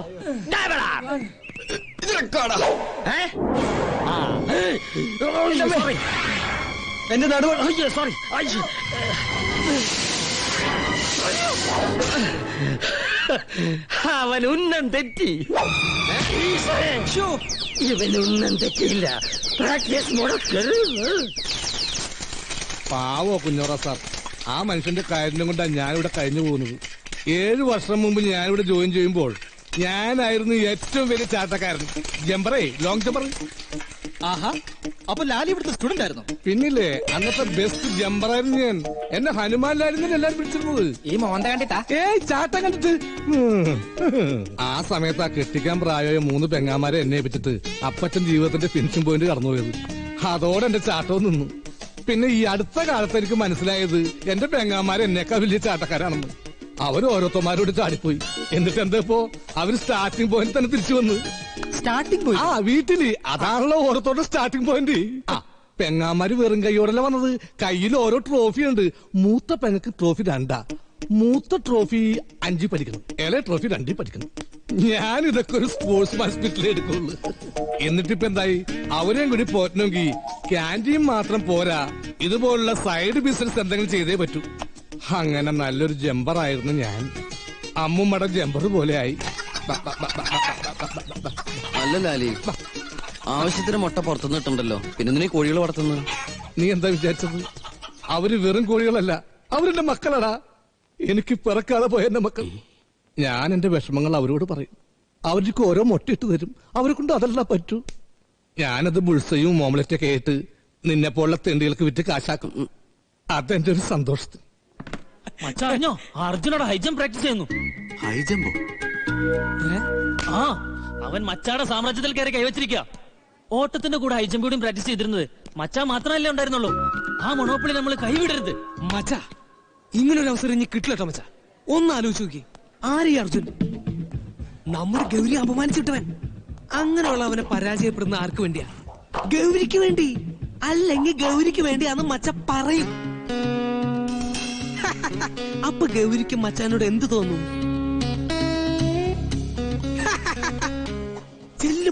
എന്റെ നടുവ്. സോറി. അവൻ ഉന്നം തെറ്റി. ഇവൻ ഉന്നം തെറ്റിയില്ല. പ്രാക്ടീസ് മുടക്കരുത്. പാവോ കുഞ്ഞോറ സാർ, ആ മനുഷ്യന്റെ കാര്യം കൊണ്ടാണ് ഞാനിവിടെ കഴിഞ്ഞു പോകുന്നത്. 7 വർഷം മുമ്പ് ഞാനിവിടെ ജോയിൻ ചെയ്യുമ്പോൾ ഞാനായിരുന്നു ഏറ്റവും വലിയ ചാട്ടക്കാരൻ. ജമ്പറേ, ലോങ് ജമ്പർ. ആഹാ, അപ്പൊ ലാലി ഇവിടുത്തെ സ്റ്റുഡന്റ് ആയിരുന്നു? പിന്നില്ലേ, അന്നത്തെ ബെസ്റ്റ് ജമ്പറായിരുന്നു ഞാൻ. എന്നെ ഹനുമാൻ ലാലിന്ന് എല്ലാരും വിളിച്ചിരുന്നത്. ഈ മോന്ത കണ്ടിട്ടാ? ചാട്ടം കണ്ടിട്ട്. ആ സമയത്ത് ആ കെട്ടിക്കാൻ പ്രായമായ 3 പെങ്ങാമാരെ എന്നെ ഏൽപ്പിച്ചിട്ട് അപ്പച്ചൻ ജീവിതത്തിന്റെ ഫിനിഷിംഗ് പോയിന്റ് കടന്നുപോയത്. അതോടെ എന്റെ ചാട്ടവും നിന്നു. പിന്നെ ഈ അടുത്ത കാലത്ത് എനിക്ക് മനസ്സിലായത് എന്റെ പെങ്ങാമാരെ എന്നേക്കാൾ വലിയ ചാട്ടക്കാരാണെന്ന്. അവര് ഓരോരുത്തന്മാരോട് ചാടിപ്പോയി. എന്നിട്ട് എന്താ ഇപ്പോ അവര് സ്റ്റാർട്ടിംഗ് പോയിന്റ് തന്നെ തിരിച്ചു വന്ന്. Starting point? ആ, വീട്ടില്. അതാണല്ലോ ഓരോരുത്തരുടെ സ്റ്റാർട്ടിംഗ് പോയിന്റ്. പെങ്ങാമാര് വെറും കൈയോടല്ല വന്നത്. കയ്യിൽ ഓരോ ട്രോഫി ഉണ്ട്. മൂത്ത പെങ്ങക്ക് ട്രോഫി 2. മൂത്ത ട്രോഫി 5 പഠിക്കണം, ഇളയ ട്രോഫി 2 പഠിക്കണം. ഞാൻ ഇതൊക്കെ ഒരു സ്പോർട്സ് ഹോസ്പിറ്റലിൽ എടുക്കുള്ളൂ. എന്നിട്ടിപ്പോ എന്തായി? അവരെയും കൂടി പോറ്റണമെങ്കിൽ ക്യാൻറ്റീൻ മാത്രം പോരാ, ഇതുപോലുള്ള സൈഡ് ബിസിനസ് എന്തെങ്കിലും ചെയ്തേ പറ്റൂ. അങ്ങനെ നല്ലൊരു ജമ്പറായിരുന്നു ഞാൻ. അമ്മുമ്മയുടെ ജമ്പർ പോലെ ആയി. അല്ല ലാലി, ആവശ്യത്തിന് മുട്ട പുറത്തുനിന്ന് ഇട്ടുണ്ടല്ലോ, പിന്നെ നീ കോഴികൾ വളർത്തുന്നത്? നീ എന്താ വിചാരിച്ചത്? അവര് വെറും കോഴികളല്ല, അവരെന്റെ മക്കളടാ. എനിക്ക് പിറക്കാതെ പോയ എന്റെ മക്കൾ. ഞാൻ എന്റെ വിഷമങ്ങൾ അവരോട് പറയും. അവർക്ക് ഓരോ മുട്ടയിട്ട് തരും. അവരെ കൊണ്ട് അതെല്ലാം പറ്റൂ. ഞാനത് ബുൾസയും ഓംലറ്റൊക്കെ ആയിട്ട് നിന്നെ പോലുള്ള തെണ്ടികൾക്ക് വിറ്റ് കാശാക്കും. അതെന്റെ ഒരു സന്തോഷത്തിന്. മച്ചറിഞ്ഞോ, അർജുനോട് ഹൈജം പ്രാക്ടീസ് ചെയ്യുന്നു. ഹൈജമ്പോ? ആ, അവൻ മച്ചാടെ സാമ്രാജ്യത്തിൽ കയറി കൈവച്ചിരിക്കുക. ഓട്ടത്തിന്റെ കൂടെ ഹൈജമ്പ് കൂടിയും പ്രാക്ടീസ് ചെയ്തിരുന്നത് മച്ചാ മാത്രമല്ലേ ഉണ്ടായിരുന്നുള്ളൂ. ആ മൊണോപ്പൊളി നമ്മൾ കൈവിടരുത്. മച്ചാ, ഇങ്ങനൊരു അവസരം ഇനി കിട്ടില്ലട്ടോ മച്ചാ. ഒന്ന് ആലോചിച്ച് നോക്കി, ആരീ അർജുൻ? നമ്മുടെ ഗൗരി അപമാനിച്ചിട്ടവൻ. അങ്ങനെയുള്ള അവനെ പരാജയപ്പെടുന്ന ആർക്ക് വേണ്ടിയാ? ഗൗരിക്ക് വേണ്ടി. അല്ലെങ്കിൽ ഗൗരിക്ക് വേണ്ടിയാന്ന് മച്ച പറയും. അപ്പൊ ഗൗരിക്ക് മച്ചാനോട് എന്ത് തോന്നും?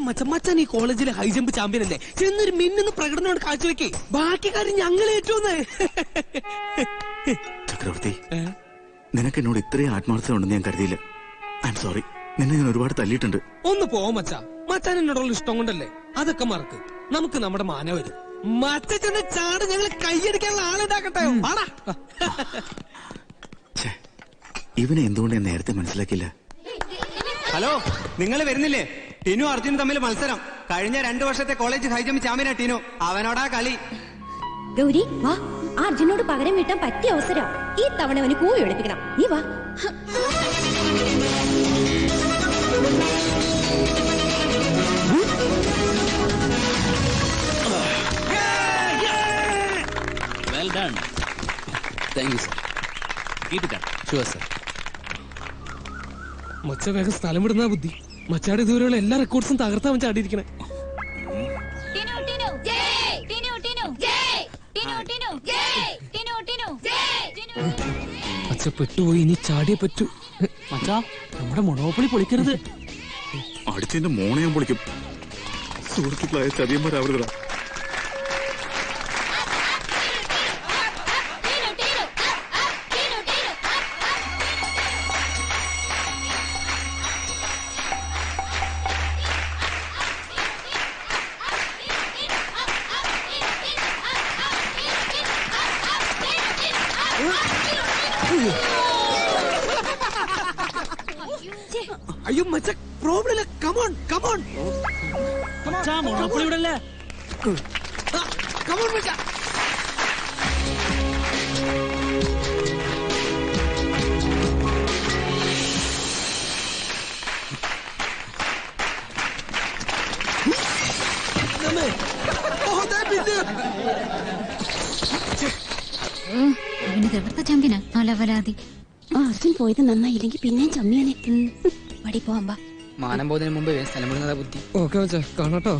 മച്ചൻ ഈ കോളേജിലെ ഹൈ ജമ്പ് ചാമ്പ്യൻ അല്ലേ? ചെന്നൊരു മിന്നുന്ന പ്രകടനമാണ് കാഴ്ചവെക്കേ. ബാക്കി കാര്യം ഞങ്ങൾ ഏറ്റോന്ന്. ചക്രവർത്തി, നിനക്ക് എന്നോട് ഇത്രയും ആത്മാർത്ഥത ഉണ്ടെന്ന് ഞാൻ കരുതിയില്ല. I am sorry. നിന്നെ ഞാൻ ഒരുപാട് തല്ലിയിട്ടുണ്ട്. ഒന്ന് പോ മച്ചാൻ എന്നോടുള്ള ഇഷ്ടം കൊണ്ടല്ലേ. അതൊക്കെ മറക്ക്. നമുക്ക് നമ്മുടെ മാന വരും. മച്ച ചെന്ന് ചാട്, ഞങ്ങൾ കൈയടിക്കാനുള്ള ആളുണ്ടാക്കട്ടെ. ഇവനെ എന്തുകൊണ്ട് ഞാൻ നേരത്തെ മനസ്സിലാക്കില്ല? ഹലോ, നിങ്ങൾ വരുന്നില്ലേ? ടിനു അർജുനും തമ്മിൽ മത്സരം. കഴിഞ്ഞ 2 വർഷത്തെ കോളേജ് ഹൈജമ്പ് ചാമ്പ്യനാ ടിനു. അവനോടാ കളി. ഗൗരി വാ, ആ അർജുനോട് പകരം വീട്ടാൻ പറ്റിയ അവസരം. ഈ തവണ അവന് കൂവി ഒളിപ്പിക്കണം. നീ വാ. Well done. Thank you, sir. Keep it up. Sure, sir. മച്ച വേഗം സ്ഥലം വിടുന്ന ബുദ്ധി. മച്ചാട് ഇതുവരെയുള്ള എല്ലാ റെക്കോർഡ്സും തകർത്താൻ ചാടിയിരിക്കണേ. മച്ച പെട്ടുപോയി, ഇനി ചാടിയേ പറ്റൂ. മച്ചാ, നമ്മുടെ മൊണോപ്പൊളി പൊളിക്കരുത്. അടിച്ചെന്റെ മോണെ ഞാൻ പൊളിക്കും. സുഹൃത്തുക്കളായ ചതിയന്മാരാവരുതാ. അയ്യോ മച്ച, പ്രോബ്ലം ഇല്ല. കമോൺ കമോൺ മച്ചാ, മൊണോപ്പൊളി ഇവിടെ അല്ലേ? കമോൺ മച്ച. ചാമ്പ്യനാ അലവലാതി. അർജുൻ പോയത് നന്നായില്ലെങ്കിൽ പിന്നെയും ചമ്മിയാനെ. വടി പോവാൻ. മാനം പോകുന്നതിന് മുമ്പ് സ്ഥലം വിടുന്നതാ ബുദ്ധി. ഓക്കെ മച്ച, കാണാട്ടോ.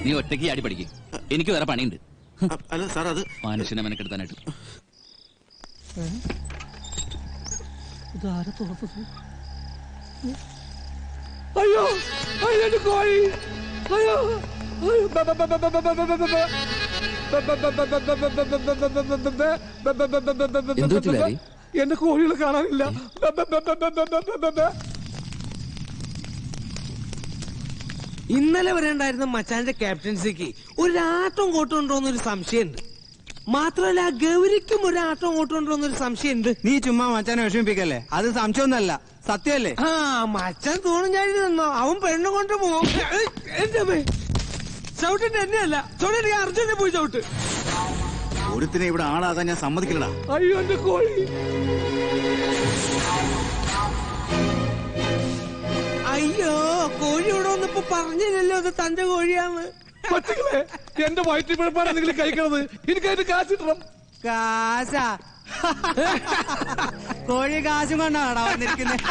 നീ ഒറ്റയ്ക്ക് ആടി പഠിക്കും. എനിക്ക് വേറെ പണിയുണ്ട്. അല്ല സാർ, അത് മനുഷ്യനെ മെനക്കെടുത്താനായിട്ട്. അയ്യോ അയ്യോ കോഴി. അയ്യോ എന്റെ കോഴികളെ കാണാനില്ല. ഇന്നലെ വരെ ഉണ്ടായിരുന്ന മച്ചാന്റെ ക്യാപ്റ്റൻസിക്ക് ഒരാട്ടം കോട്ടുണ്ടോന്നൊരു സംശയമുണ്ട്. മാത്രമല്ല ഗൗരിക്കും ഒരാട്ടം കോട്ടുണ്ടോന്നൊരു സംശയമുണ്ട്. നീ ചുമ്മാ മച്ചാനെ വിഷമിപ്പിക്കല്ലേ. അത് സംശയമൊന്നല്ല, സത്യമല്ലേ? ആ മച്ചാൻ തോന്നുന്നു. അവൻ പെണ്ണു കൊണ്ട് പോകും. എന്റെ ചവിട്ടിന്റെ എന്നെയല്ല, ചവിട്ടി അർജുനെ പോയി ചവിട്ട്. ഒരുത്തിനെ ഇവിടെ ആളാകാൻ ഞാൻ സമ്മതിക്കില്ലടാ. അയ്യോ എന്റെ കോഴി. അയ്യോ കോഴി ഇവിടെ വന്നപ്പോ പറഞ്ഞില്ലല്ലോ അത് തന്റെ കോഴിയാന്ന്. പറ്റുകളെ, എന്റെ വയറ്റിൽ പിഴപ്പാണ് നിങ്ങൾ കഴിക്കണത്. എനിക്ക് അതിന്റെ കാശ് കിട്ടണം. കാശാ? കോഴി കാശും കൊണ്ടാടാ വന്നിരിക്കുന്നത്.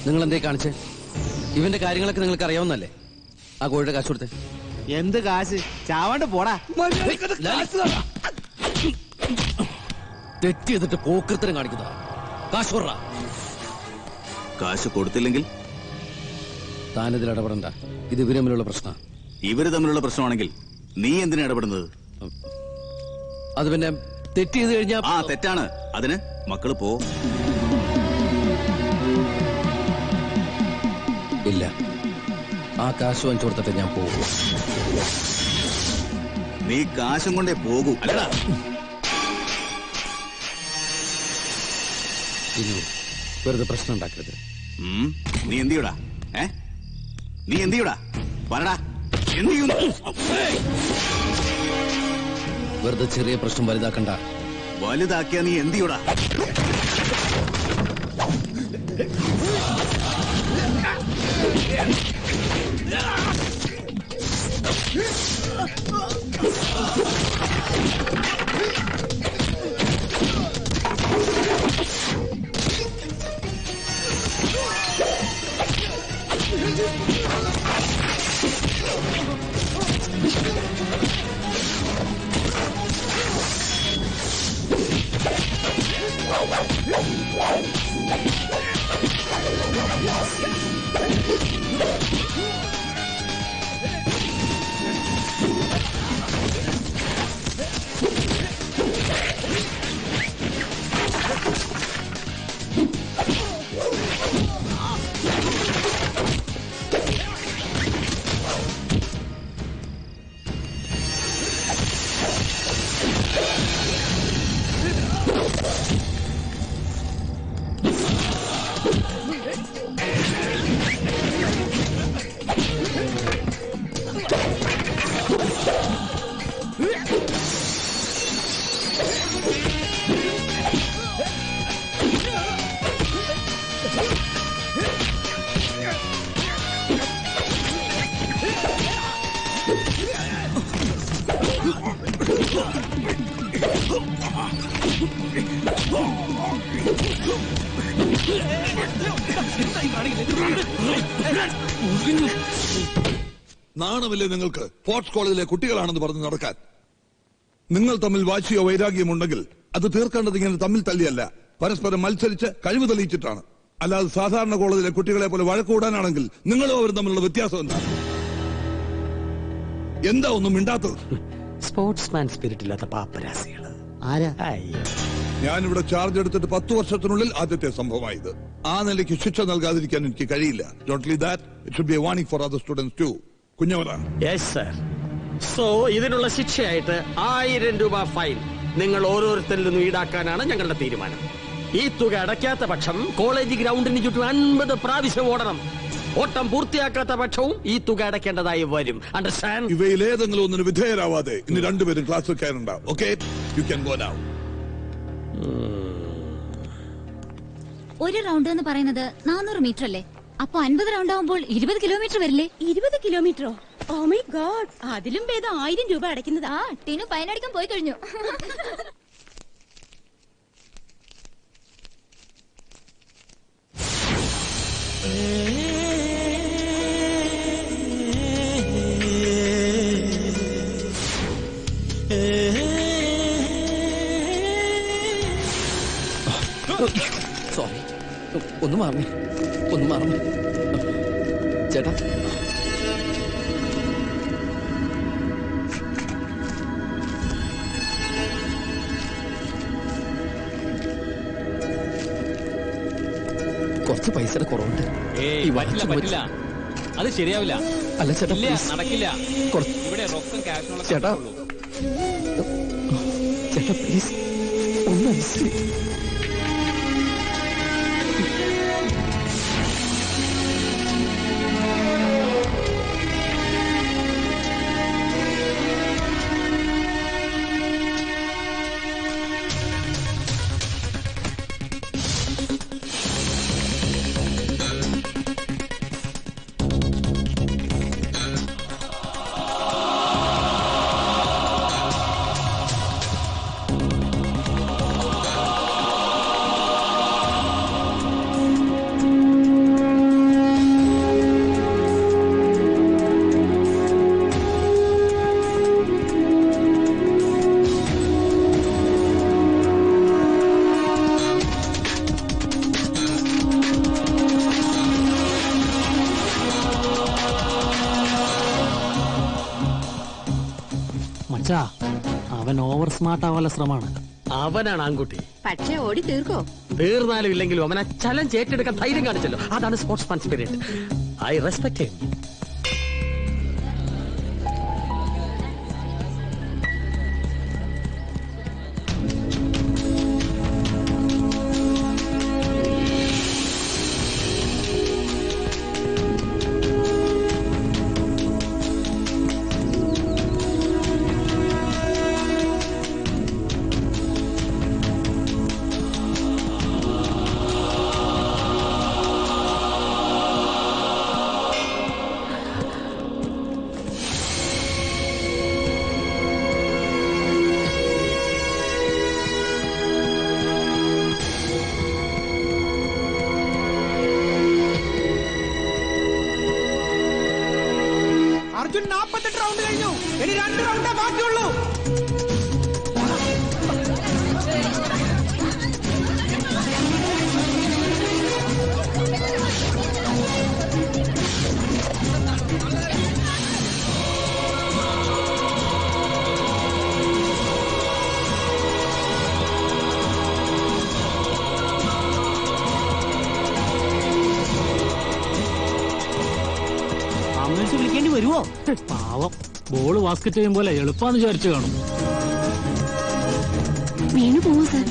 നിങ്ങൾ എന്തേ കാണിച്ചേ? ഇവന്റെ കാര്യങ്ങളൊക്കെ നിങ്ങൾക്ക് അറിയാവുന്നല്ലേ? ആ കോഴിയുടെ കാശ് കൊടുത്തേ. എന്ത് കാശ്? ചാവാണ്ട് പോടാ. തെറ്റ് ചെയ്തിട്ട് പോക്കൃത്തരം കാണിക്കുന്ന കാശ് കൊടുറാ. കാശ് കൊടുത്തില്ലെങ്കിൽ താനിതിൽ ഇടപെടണ്ട. ഇത് ഇവര് തമ്മിലുള്ള പ്രശ്നം. ഇവര് തമ്മിലുള്ള പ്രശ്നമാണെങ്കിൽ നീ എന്തിനാ ഇടപെടുന്നത്? അത് പിന്നെ തെറ്റ് ചെയ്ത് കഴിഞ്ഞാൽ ആ തെറ്റാണ്. അതിന് മക്കള് പോ. ഇല്ല, ആ കാശ് വാങ്ങിച്ചു കൊടുത്തിട്ട് ഞാൻ പോകും. നീ കാശും കൊണ്ടേ പോകൂ. അല്ലടാ, ഇനി വെറുതെ പ്രശ്നം ഉണ്ടാക്കരുത്. നീ എന്ത് ചെയ്യൂടാ? നീ എന്ത് ചെയ്യൂടാ? പറടാ, എന്ത് ചെയ്യുന്നു? വെറുതെ ചെറിയ പ്രശ്നം വലുതാക്കണ്ട. വലുതാക്കിയാ നീ എന്ത് ചെയ്യൂടാ? നാണമില്ലേ നിങ്ങൾക്ക്? സ്പോർട്സ് കോളേജിലെ കുട്ടികളാണെന്ന് പറഞ്ഞ് നടക്കാൻ. നിങ്ങൾ തമ്മിൽ വാശിയോ വൈരാഗ്യമുണ്ടെങ്കിൽ അത് തീർക്കേണ്ടത് ഇങ്ങനെ തമ്മിൽ തല്ലിയല്ല, പരസ്പരം മത്സരിച്ച് കഴിവ് തെളിയിച്ചിട്ടാണ്. അല്ലാതെ സാധാരണ കോളേജിലെ കുട്ടികളെ പോലെ വഴക്കൂടാനാണെങ്കിൽ നിങ്ങളും അവരും തമ്മിലുള്ള വ്യത്യാസം എന്താ ഒന്നും മിണ്ടാത്തത്? സ്പോർട്സ്മാൻ സ്പിരിറ്റ് ഇല്ലാത്ത പാപ്പരാസികള്. ഞാനിവിടെ ചാർജ് എടുത്തിട്ട് 10 വർഷത്തിനുള്ളിൽ ആദ്യത്തെ സംഭവമായത്. ആ നിലയ്ക്ക് ശിക്ഷ നൽകാതിരിക്കാൻ എനിക്ക് കഴിയില്ല. Not only that, it should be a warning for other students too. കുഞ്ഞവരാണ്. Yes sir. So ഇതിനുള്ള ശിക്ഷയായിട്ട് 1000 രൂപ ഫൈൻ നിങ്ങൾ ഓരോരുത്തരിൽ നിന്നും ഈടാക്കാനാണ് ഞങ്ങളുടെ തീരുമാനം. ഈ തുക അടയ്ക്കാത്ത പക്ഷം കോളേജ് ഗ്രൗണ്ടിന് ചുറ്റും 50 പ്രാവശ്യം ഓടണം. ഓട്ടം പൂർത്തിയാക്കാത്ത പക്ഷവും ഈ തുക അടയ്ക്കേണ്ടതായി വരും. അണ്ടർസ്റ്റാൻഡ്? ഇവയിൽ ഏതെങ്കിലും ഒന്നിന് വിധേയരാവാതെ ഇനി രണ്ടുപേരും ക്ലാസ് വെക്കാനുണ്ടാവും. Okay, you can go now. ഒരു റൗണ്ട് എന്ന് പറയുന്നത് 400 മീറ്റർ അല്ലേ? അപ്പൊ 50 റൗണ്ട് ആവുമ്പോൾ 20 കിലോമീറ്റർ വരില്ലേ? 20 കിലോമീറ്ററോ? ഓ മൈ ഗോഡ്, അതിലും ഭേദം 1000 രൂപ അടയ്ക്കുന്നതാ. ടീനു ഫൈനടിക്കാൻ പോയി കഴിഞ്ഞു. സോറി, ഒന്ന് മാറണേ, ഒന്ന് മാറണേ ചേട്ടാ. കുറച്ച് പൈസയുടെ കുറവുണ്ട്. പറ്റില്ല, അത് ശരിയാവില്ല. അല്ല ചേട്ടാ, നടക്കില്ല. ഇവിടെ റൊക്കം ക്യാഷുള്ള ചേട്ടാ, ചേട്ടാ പ്ലീസ് ഒന്ന് അനുസരിച്ച്. അവൻ ഓവർ സ്മാർട്ട് ആവാനുള്ള ശ്രമമാണ്. അവനാണ് ആൺകുട്ടി. പക്ഷേ ഓടി തീർക്കോ? തീർന്നാലും ഇല്ലെങ്കിലും അവനെ ചലഞ്ച് ഏറ്റെടുക്കാൻ ധൈര്യം കാണിച്ചല്ലോ. അതാണ് sportsman spirit. I respect him. Arjun 48 round കഴിഞ്ഞു. ഇനി 2 റൗണ്ടേ ബാക്കിയുള്ളൂ. വിളിക്കേണ്ടി വരുമോ? പാവം, ബോള് ബാസ്കറ്റ് ചെയ്യും പോലെ എളുപ്പാന്ന് വിചാരിച്ചു കാണും. വീണു പോവോ സാർ?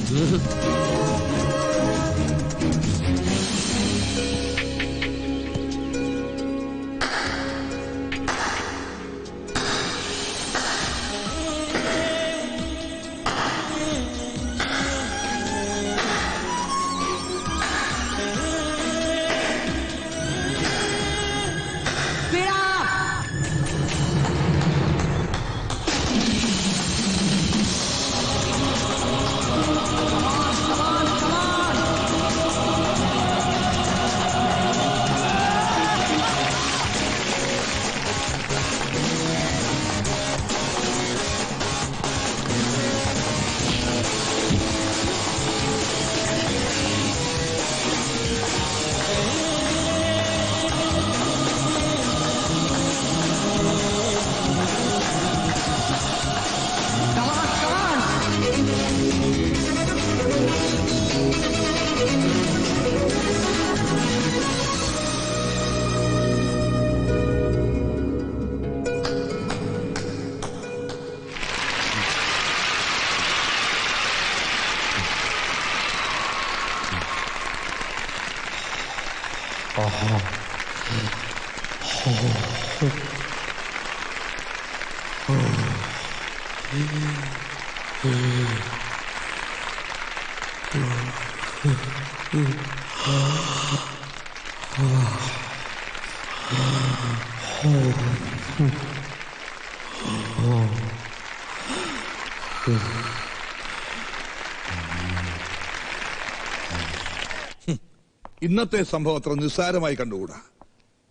ഇന്നത്തെ സംഭവം അത്ര നിസ്സാരമായി കണ്ടുകൂടാ.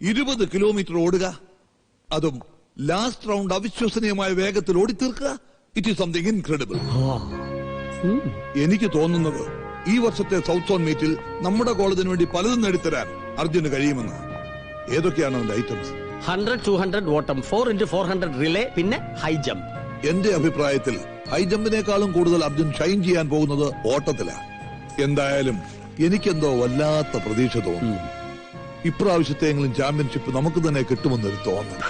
20 കിലോമീറ്റർ ഓടുക, അതും ലാസ്റ്റ് റൗണ്ട് അവിശ്വസനീയമായ വേഗത്തിൽ ഓടിത്തീർക്കുക. It is something incredible. എനിക്ക് തോന്നുന്നത് ഈ വർഷത്തെ സൗത്ത് സോൺ മീറ്റിൽ നമ്മുടെ കോളേജിന് വേണ്ടി പലതും നേടിത്തരാൻ അർജുന് കഴിയുമെന്ന്. ഏതൊക്കെയാണ് അവന്റെ ഐറ്റംസ്? 100, 200 ഓട്ടം, 4x400 റിലേ, പിന്നെ ഹൈ ജമ്പ്. എന്റെ അഭിപ്രായത്തിൽ ഹൈ ജമ്പിനേക്കാളും കൂടുതൽ അർജുൻ ഷൈൻ ചെയ്യാൻ പോകുന്നത് ഓട്ടത്തിലാണ്. എന്തായാലും എനിക്കെന്തോ വല്ലാത്ത പ്രതീക്ഷ തോന്നുന്നു. ഇപ്രാവശ്യത്തെങ്കിലും ചാമ്പ്യൻഷിപ്പ് നമുക്ക് തന്നെ കിട്ടുമെന്നൊരു തോന്നൽ.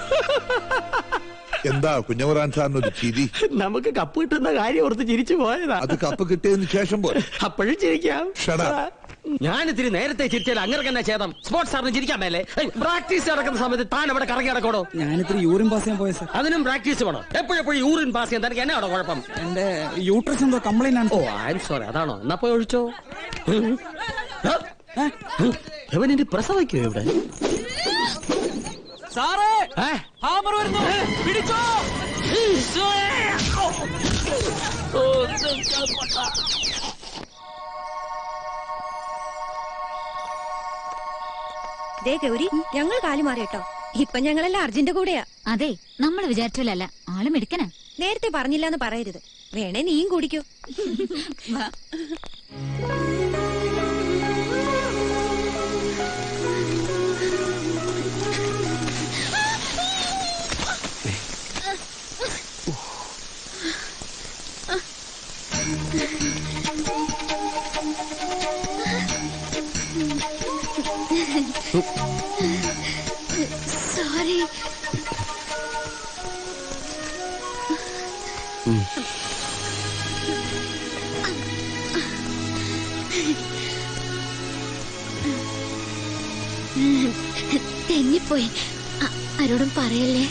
എന്താ കുഞ്ഞവറാൻ സാറിനൊരു ചിരി? നമുക്ക് കപ്പ് കിട്ടുന്ന കാര്യം ഓർത്ത് ചിരിച്ചു പോയതാ. അത് കപ്പ് കിട്ടിയതിന് ശേഷം പോലെ അപ്പോഴും ചിരിക്കാം. ഞാൻ ഇത്തിരി നേരത്തെ ചിരിച്ചാൽ അങ്ങനെ തന്നെ ചേതം. സ്പോർട്സ് സാറിന് ചിരിക്കാൻ മേലെ. പ്രാക്ടീസ് നടക്കുന്ന സമയത്ത് താൻ അവിടെ കറങ്ങി നടക്കണോ? ഞാനിത്തിരി യൂറിൻ പാസ് ചെയ്യാൻ പോയ സാർ. അതിനും പ്രാക്ടീസ് വേണം. എപ്പോഴെപ്പോഴും യൂറിൻ പാസ് ചെയ്യാൻ തനിക്ക് എന്നാ കുഴപ്പം? എന്റെ യൂട്രസ് എന്തോ കംപ്ലൈന്റ് ആണ്. ഓ ഐ എം സോറി. അതാണോ? എന്നാ പോയി ഒഴിച്ചോ. ഇവനിന്റെ പ്രസവിക്കോ ഇവിടെ? സാറേ, ഹാമർ വരുന്നു, പിടിച്ചോ. ദേ ഗൗരി, ഞങ്ങൾ കാലു മാറി കേട്ടോ. ഇപ്പൊ ഞങ്ങളെല്ലാം അർജുന്റെ കൂടെയാ. അതെ, നമ്മൾ വിചാരിച്ചല്ല. ആള് മിടുക്കനാ. നേരത്തെ പറഞ്ഞില്ലെന്ന് പറയരുത്. വേണേ നീയും കുടിക്കൂ. സോറി. തെന്നിപ്പോയി. ആരോടും പറയല്ലേ.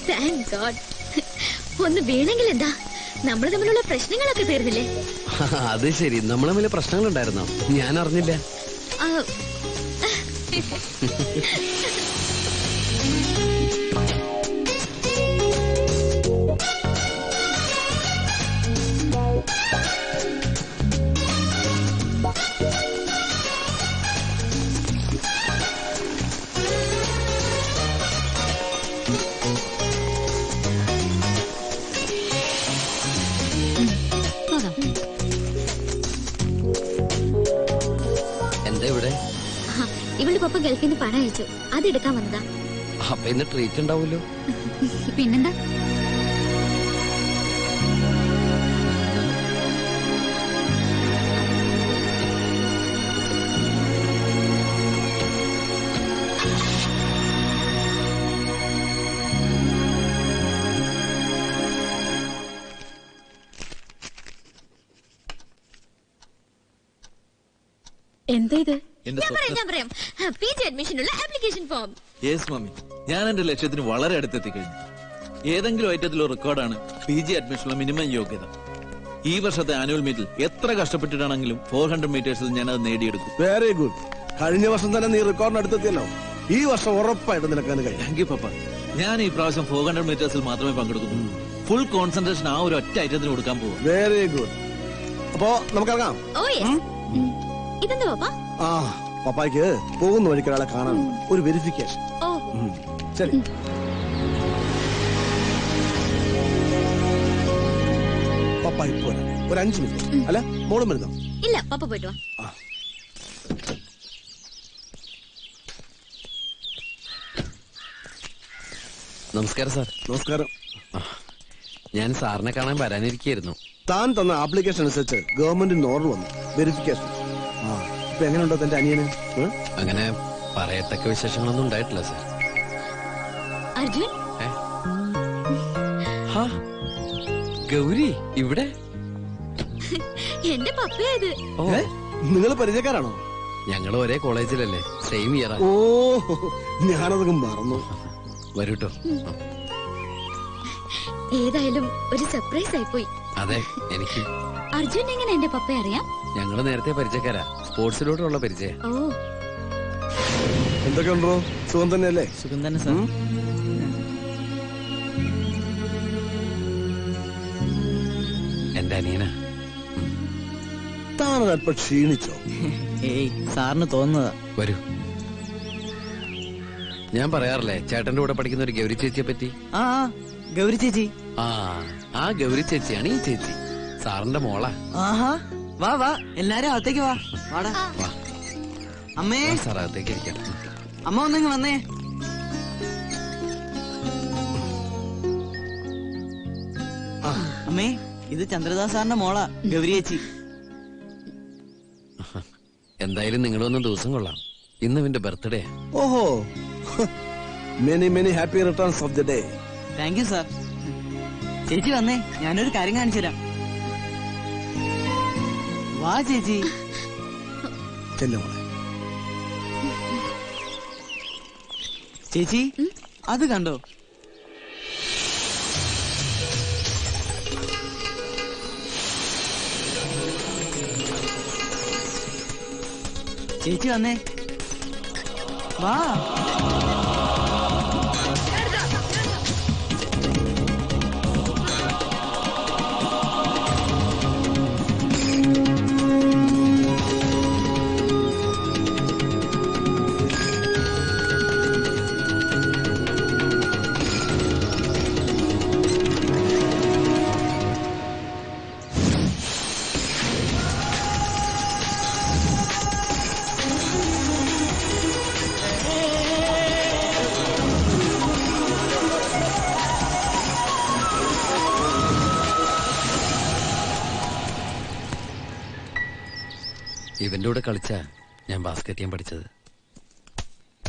Thank God. ഒന്ന് വീണെങ്കിൽ എന്താ, നമ്മൾ തമ്മിലുള്ള പ്രശ്നങ്ങളൊക്കെ തീർന്നില്ലേ? അത് ശരി, നമ്മൾ തമ്മിൽ പ്രശ്നങ്ങളുണ്ടായിരുന്നോ? ഞാൻ അറിഞ്ഞില്ല. എന്താ ഇവിടെ? ഇവളുടെ പപ്പ ഗൾഫിൽ നിന്ന് പണം അയച്ചു, അത് എടുക്കാൻ വന്നതാ. അപ്പൊ ഇന്ന് ട്രീറ്റ് ഉണ്ടാവുമല്ലോ. പിന്നെന്താ? എന്താ ഇത്? ഞാൻ പറയാം. PG അഡ്മിഷനുള്ള ആപ്ലിക്കേഷൻ ഫോം. യെസ് മമ്മി, ഞാൻ എന്റെ ലക്ഷ്യത്തിന് വളരെ അടുത്തെത്തി കഴിഞ്ഞു. ഏതെങ്കിലും ഐറ്റത്തിലോ റെക്കോർഡാണ് PG അഡ്മിഷനുള്ള മിനിമം യോഗ്യത. ഈ വർഷത്തെ ആനുവൽ മീറ്റിൽ എത്ര കഷ്ടപ്പെട്ടിട്ടാണെങ്കിലും 400 മീറ്റേഴ്സിൽ ഞാൻ അത് നേടിയെടുക്കും. Very good. കഴിഞ്ഞ വർഷം തന്നെ നീ റെക്കോർഡിന് അടുത്തെത്തിയല്ലോ. ഈ വർഷം ഉറപ്പായിട്ട് നിനക്ക് കഴിയും. താങ്ക് യു പപ്പ. ഞാൻ ഈ പ്രാവശ്യം 400 മീറ്റേഴ്സിൽ മാത്രമേ പങ്കെടുക്കുന്നു. ഫുൾ കോൺസെൻട്രേഷൻ ആ ഒരു ഒറ്റ ഐറ്റത്തിന് കൊടുക്കാൻ പോകും. Very good. അപ്പോ നമുക്കിറങ്ങാം. ഇതെന്താ പപ്പ? ആ, പപ്പായ്ക്ക് പോകുന്ന വഴിക്ക് ഒരാളെ കാണാൻ, ഒരു വെരിഫിക്കേഷൻ. ശരി. പപ്പ ഇപ്പോ ഒരു 5 മിനിറ്റ്. അല്ല, മോളും വരുന്നോ? ഇല്ല, പപ്പ പോയിട്ട് വാ. നമസ്കാരം സാർ. നമസ്കാരം. ഞാൻ സാറിനെ കാണാൻ വരാനിരിക്കായിരുന്നു. താൻ തന്ന ആപ്ലിക്കേഷൻ അനുസരിച്ച് ഗവൺമെന്റിന് ഓർഡർ വന്നു, വെരിഫിക്കേഷൻ. ഇപ്പൊ എങ്ങനെയുണ്ടോ തന്റെ അനിയന്? അങ്ങനെ പറയത്തക്ക വിശേഷങ്ങളൊന്നും ഉണ്ടായിട്ടില്ല സാർ. അർജുൻ, ഗൗരി ഇവിടെ? എന്റെ പപ്പയത്. നിങ്ങൾ പരിചയക്കാരാണോ? ഞങ്ങൾ ഒരേ കോളേജിലല്ലേ, സെയിം ഇയറാ. ഓ, ഞാനതൊക്കെ മറന്നു. വരൂട്ടോ. ഏതായാലും ഒരു സർപ്രൈസ് ആയിപ്പോയി. അതെ, എനിക്ക്. അർജുൻ എങ്ങനെ എന്റെ പപ്പ അറിയാം? ഞങ്ങള് നേരത്തെ പരിചയക്കാരാ, സ്പോർട്സിലോട്ടുള്ള പരിചയം. ഓ, എന്തൊക്കെ ഉണ്ടോ? സുഖം തന്നെയല്ലേ? സുഖം തന്നെ സാർ. എന്റെ അനിയന. താനൊരല്പം ക്ഷീണിച്ചോ? ഏയ്, സാറിന് തോന്നുന്നതാ. വരൂ. ഞാൻ പറയാറില്ലേ ചേട്ടന്റെ കൂടെ പഠിക്കുന്ന ഒരു ഗൗരി ചേച്ചിയെ പറ്റി? ആ, ഗൗരി ചേച്ചി. ആ ഗൗരി ചേച്ചിയാണ് ഈ ചേച്ചി, സാറിന്റെ മോളാ. ആഹാ, വാ വാ, എല്ലാരും അകത്തേക്ക് വാ. വാടാ. വാ അമ്മേ. സാർ അകത്തേക്ക് ഇരിക്കാം. അമ്മ ഒന്നിങ്ങ് വന്നേ. അമ്മേ, ഇത് ചന്ദ്രദാസ് സാറിന്റെ മോളാ, ഗൗരി ചേച്ചി. എന്തായാലും നിങ്ങളൊന്നും ദിവസം കൊള്ളാം. ഇന്ന് ഇവന്റെ ബർത്ത്ഡേ. ഓഹോ, many happy returns of the day. Thank you sir. ചേച്ചി വന്നേ, ഞാനൊരു കാര്യം കാണിച്ചു തരാം. വാ ചേച്ചി. ചേച്ചി, അത് കണ്ടോ? ചേച്ചി വന്നേ, വാ. ഇവന്റെ കൂടെ കളിച്ചാ ഞാൻ ബാസ്കറ്റ് ചെയ്യാൻ പഠിച്ചത്.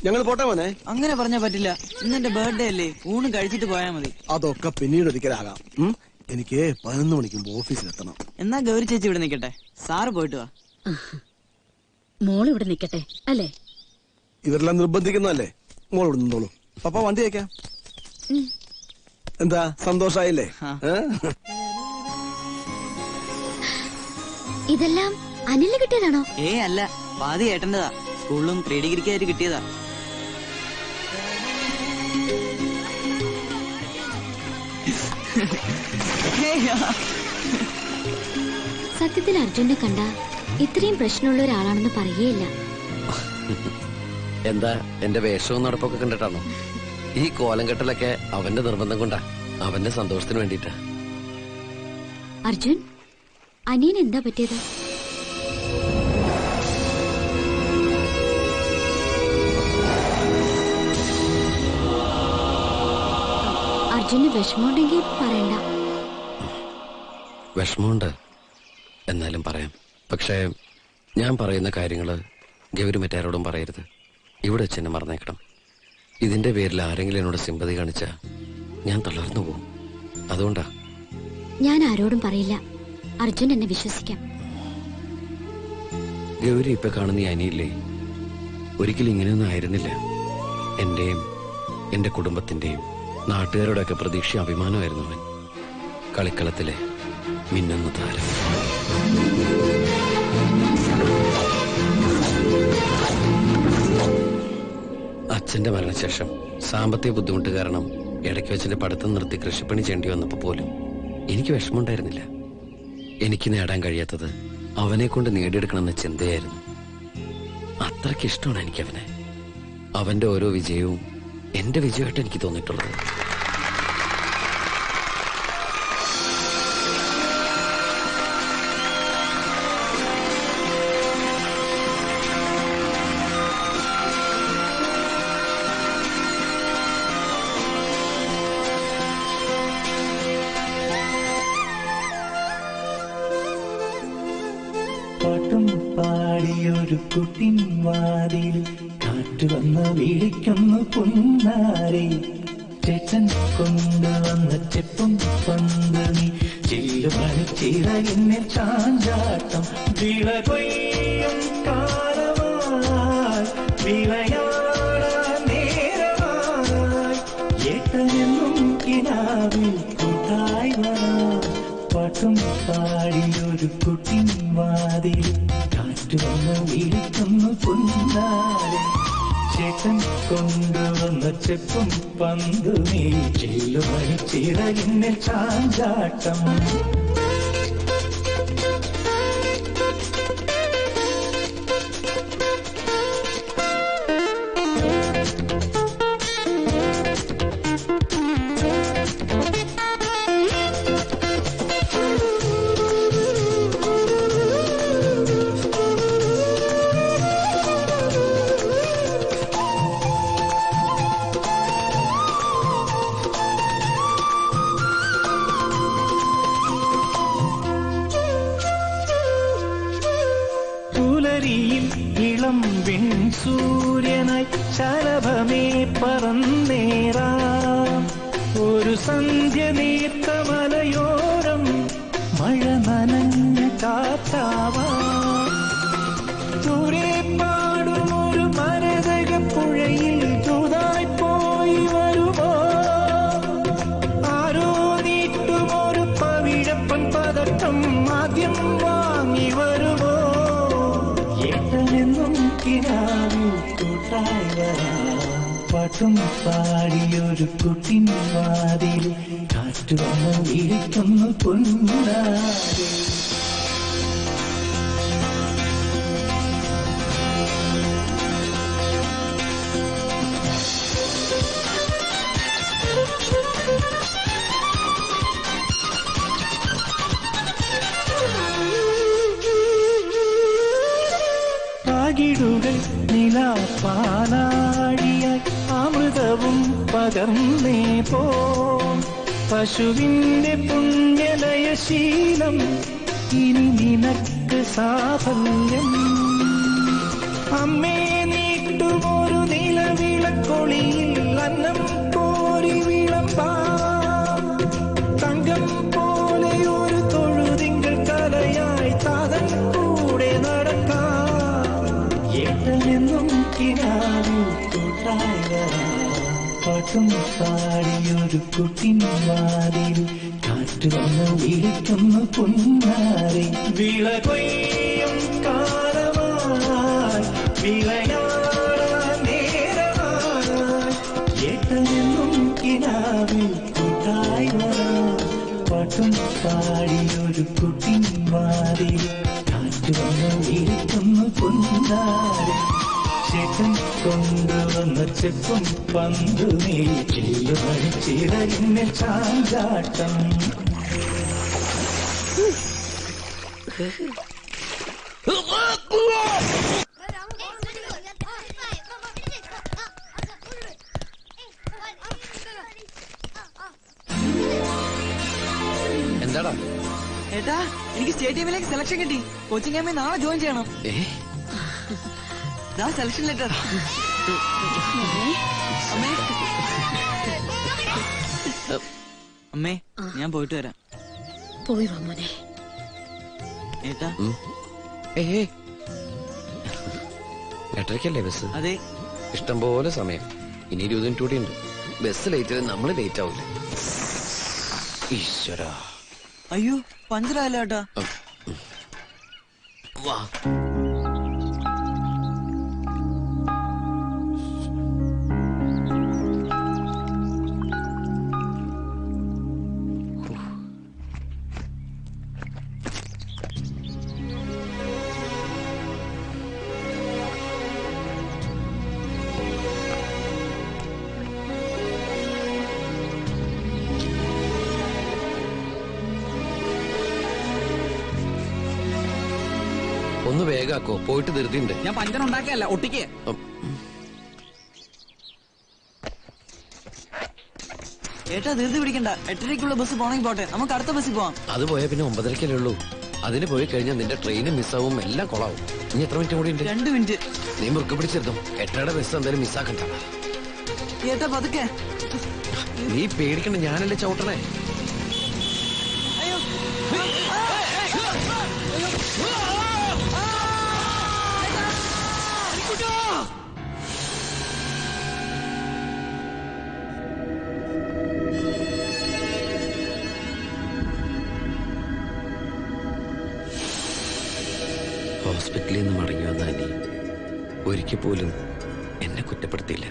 ഞങ്ങൾ പോട്ടെ മോനെ. അങ്ങനെ പറഞ്ഞാ പറ്റില്ല, ഇന്ന് എന്റെ ബർത്ത്ഡേ അല്ലേ, ഊണ് കഴിച്ചിട്ട് പോയാ മതി. അതൊക്കെ പിന്നീട് ഒരിക്കലാകാം. എനിക്ക് 11 മണിക്കുമ്പോ ഓഫീസിലെത്തണം. എന്നാ ഗൗരി ചേച്ചി ഇവിടെ നിക്കട്ടെ, സാറ് പോയിട്ട് വാ. മോൾ ഇവിടെ നിക്കട്ടെ അല്ലേ? ഇവരെല്ലാം നിർബന്ധിക്കുന്നതല്ലേ. മോൾ ഇവിടെ നിന്നോളൂ. പപ്പ വണ്ടി അയക്കാം. എന്താ സന്തോഷായില്ലേ? ഇതെല്ലാം അനിലിന് കിട്ടിയതാണോ? അല്ല, പാതി ഏട്ടന്റെതാ. സ്കൂളിലും പ്രീ ഡിഗ്രിക്കായിട്ട് കിട്ടിയതാ. സത്യത്തിൽ അർജുനെ കണ്ട ഇത്രയും പ്രശ്നമുള്ള ഒരാളാണെന്ന് പറയുകയില്ല. എന്താ എന്റെ വേഷവും നടപ്പൊക്കെ കണ്ടിട്ടാണോ? ഈ കോലം കെട്ടലൊക്കെ അവന്റെ നിർബന്ധം കൊണ്ടാ, അവന്റെ സന്തോഷത്തിന് വേണ്ടിട്ടാ. അർജുൻ, അനിയൻ എന്താ പറ്റിയത്? അർജുന് വിഷമമുണ്ടെങ്കിൽ പറയണ്ട. വിഷമമുണ്ട്, എന്നാലും പറയാം. പക്ഷേ ഞാൻ പറയുന്ന കാര്യങ്ങള് ഗൗരി മറ്റാരോടും പറയരുത്. ഇവിടെ വെച്ച് എന്നെ മറന്നേക്കണം. ഇതിന്റെ പേരിൽ ആരെങ്കിലും എന്നോട് സിമ്പതി കാണിച്ചാ ഞാൻ തളർന്നു പോകും. അതുകൊണ്ടാ. ഞാൻ ആരോടും പറയില്ല. അർജുൻ എന്നെ വിശ്വസിക്കാം. ഗൗരി ഇപ്പൊ കാണുന്ന ഈ അനിയില്ലേ, ഒരിക്കലും ഇങ്ങനെയൊന്നും ആയിരുന്നില്ല. എന്റെയും എന്റെ കുടുംബത്തിന്റെയും നാട്ടുകാരോടൊക്കെ പ്രതീക്ഷ അഭിമാനമായിരുന്നു അവൻ. കളിക്കളത്തിലെ മിന്നുന്ന താരം. അച്ഛന്റെ മരണശേഷം സാമ്പത്തിക ബുദ്ധിമുട്ട് കാരണം ഇടയ്ക്ക് വെച്ചെന്റെ പഠിത്തം നിർത്തി കൃഷിപ്പണി ചെയ്യേണ്ടി വന്നപ്പോ പോലും എനിക്ക് വിഷമമുണ്ടായിരുന്നില്ല. എനിക്ക് നേടാൻ കഴിയാത്തത് അവനെ കൊണ്ട് നേടിയെടുക്കണമെന്ന ചിന്തയായിരുന്നു. അത്രയ്ക്ക് ഇഷ്ടമാണ് എനിക്ക് അവനെ. അവന്റെ ഓരോ വിജയവും എന്റെ വിജയമായിട്ട് എനിക്ക് തോന്നിയിട്ടുള്ളത്. പാട്ടും പാടിയൊരു കുട്ടിൻ വാതിൽ കാറ്റു വന്ന് വിളിക്കുന്നു പൊന്നാരെ. ചേച്ചൻ കൊണ്ടുവന്ന ചെപ്പും പന്ത് നീ ചില്ല ചെല്ലുമണിച്ചിറകിന്നെ ചാഞ്ചാട്ടം വിളകൊയ്യും കാലമായി വിളയാടാൻ നേരമായി ഏട്ടനെന്നും കിനാവിൽ കൂട്ടായി വരാം പാട്ടും പാടിയൊരു കുട്ടിൻ വാതിൽ കാറ്റുവന്ന് വിളിക്കുന്നു പൊന്നാരെ ചേട്ടൻ കൊണ്ടുവന്ന ചെപ്പും പന്തുമേ ചെല്ലുമണിച്ചിറകിന്നെ ചാഞ്ചാട്ടം ഇളം വെൺ സൂര്യനായി ശലഭമേ പറന്നേറാം ഒരു സന്ധ്യ നീർത്ത മലയോരം മഴ നനഞ്ഞ കാറ്റാവാം ദൂരെ പാടും ഒരു മരതക പുഴയിൽ ദൂതായി പോയി വരുമോ ആരോ നീട്ടും ഒരു പവിഴപ്പൻ പതക്കം ആദ്യം വാങ്ങി വരുമോ ഏട്ടനെന്നും കിനാവിൽ കൂട്ടായി വരാം പാട്ടും പാടിയൊരു കുട്ടിൻ വാതിൽ കാറ്റുവന്ന് വിളിക്കുന്നു പൊന്നാരെ ിടുകൾ നിലാപ്പാലാഴിയായി അമൃതവും പകർന്നേ പോ പശുവിന്റെ പുണ്യലയശീലം ഇനി നിനക്ക് സാഫല്യം അമ്മേ നീട്ടുമൊരു നിലവിളക്കൊളിയിൽ അന്നം കോരി വിളമ്പാം തങ്കം പോലെ ഒരു തൊഴുതിങ്കൾ കലയായി താതൻ കൂടെ നടക്കാം ഏട്ടനെന്നും കിനാവിൽ കൂട്ടായി വരാം പാട്ടും പാടിയൊരു കുട്ടിൻ വാതിൽ കാറ്റുവന്ന് വിളിക്കുന്നു പൊന്നാരെ വിളകൊയ്യും കാലമായി വിളയാടാൻ നേരമായി ഏട്ടനെന്നും കിനാവിൽ കൂട്ടായി വരാം പാട്ടും പാടിയൊരു കുട്ടിൻ വാതിൽ കാറ്റുവന്ന് വിളിക്കുന്നു പൊന്നാരെ ചേട്ടൻ കൊണ്ടുവന്ന ചെപ്പും പന്തുമേ ചെല്ലുമണിച്ചിറകിന്നെ ചാഞ്ചാട്ടം എന്താടാ ഏട്ടാ എനിക്ക് സ്റ്റേറ്റ് ടീമിലേക്ക് സെലക്ഷൻ കിട്ടി കോച്ചിങ് ക്യാമ്പിൽ നാളെ ജോയിൻ ചെയ്യണം സെലക്ഷൻ ലെറ്റർ അമ്മേ ഞാൻ പോയിട്ട് വരാം പോയി വാ മോനെ ഏട്ടാ എട്ടരയ്ക്കല്ലേ ബസ് അതെ ഇഷ്ടം പോലെ സമയം ഇനി 20 മിനിറ്റ് കൂടി ഉണ്ട് ബസ് ലേറ്റ് ആയി നമ്മള് ലേറ്റ് ആവില്ല ഈശ്വര അയ്യോ പഞ്ചറായല്ലോ ഏട്ടാ വാ ഒന്ന് വേഗാക്കോ പോയിട്ട് ധൃതിയുണ്ട് ഞാൻ പഞ്ചർ ഉണ്ടാക്കിയല്ല ഒട്ടിക്കേ ഏട്ടാ ധൃതി പിടിക്കണ്ട 8:30-ക്കുള്ള ബസ് പോണെങ്കിൽ പോട്ടെ നമുക്ക് അടുത്ത ബസ്സിൽ പോവാം അത് പോയാ പിന്നെ 9:30-ക്കല്ലേ ഉള്ളൂ അതിന് പോയി കഴിഞ്ഞാൽ നിന്റെ ട്രെയിനും മിസ്സാവും എല്ലാം കൊളാവും ഇനി എത്ര മിനിറ്റ് കൂടി ഉണ്ട് 2 മിനിറ്റ് നീ മുറുക്കെ പിടിച്ചെടുത്തോ 8:30 ബസ് എന്തായാലും മിസ്സാക്കണ്ട ഏട്ടാ പതുക്കെ നീ പേടിക്കണ്ട ഞാനല്ലേ ചവിട്ടണേ അയ്യോ ഹോസ്പിറ്റലിൽ നിന്ന് മടങ്ങി വന്ന അനി ഒരിക്കൽ പോലും എന്നെ കുറ്റപ്പെടുത്തിയില്ല.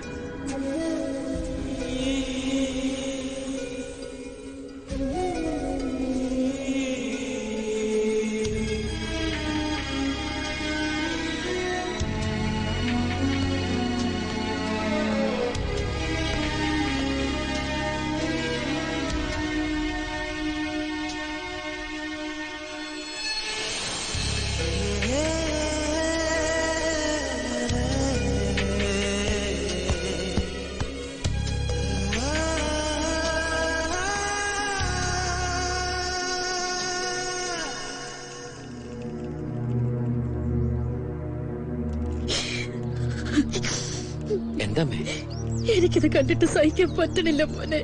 എനിക്കിത് കണ്ടിട്ട് സഹിക്കാൻ പറ്റണില്ല മോനെ.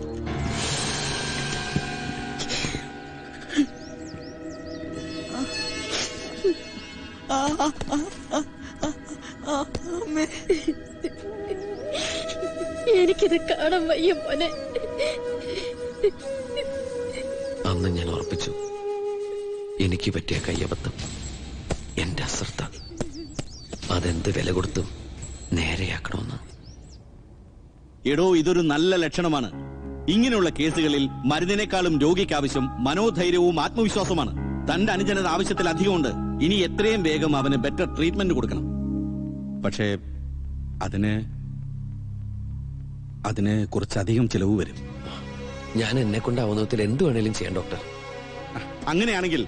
എനിക്കിത് കാണാൻ വയ്യ മോനെ. അന്ന് ഞാൻ ഉറപ്പിച്ചു, എനിക്ക് പറ്റിയ കയ്യബദ്ധം, എന്റെ അശ്രദ്ധ, അതെന്ത് വില കൊടുത്തും നേരെയാക്കണമെന്ന്. എടോ, ഇതൊരു നല്ല ലക്ഷണമാണ്. ഇങ്ങനെയുള്ള കേസുകളിൽ മരുന്നിനേക്കാളും രോഗിക്ക് ആവശ്യം മനോധൈര്യവും ആത്മവിശ്വാസമാണ്. തന്റെ അനുജനത് ആവശ്യത്തിലധികമുണ്ട്. ഇനി എത്രയും വേഗം അവന് ബെറ്റർ ട്രീറ്റ്മെന്റ് കൊടുക്കണം. പക്ഷേ അതിന് കുറച്ചധികം ചിലവ് വരും. ഞാൻ എന്നെ കൊണ്ടാവുന്ന വിധത്തിൽ എന്ത് വേണേലും ചെയ്യാം ഡോക്ടർ. അങ്ങനെയാണെങ്കിൽ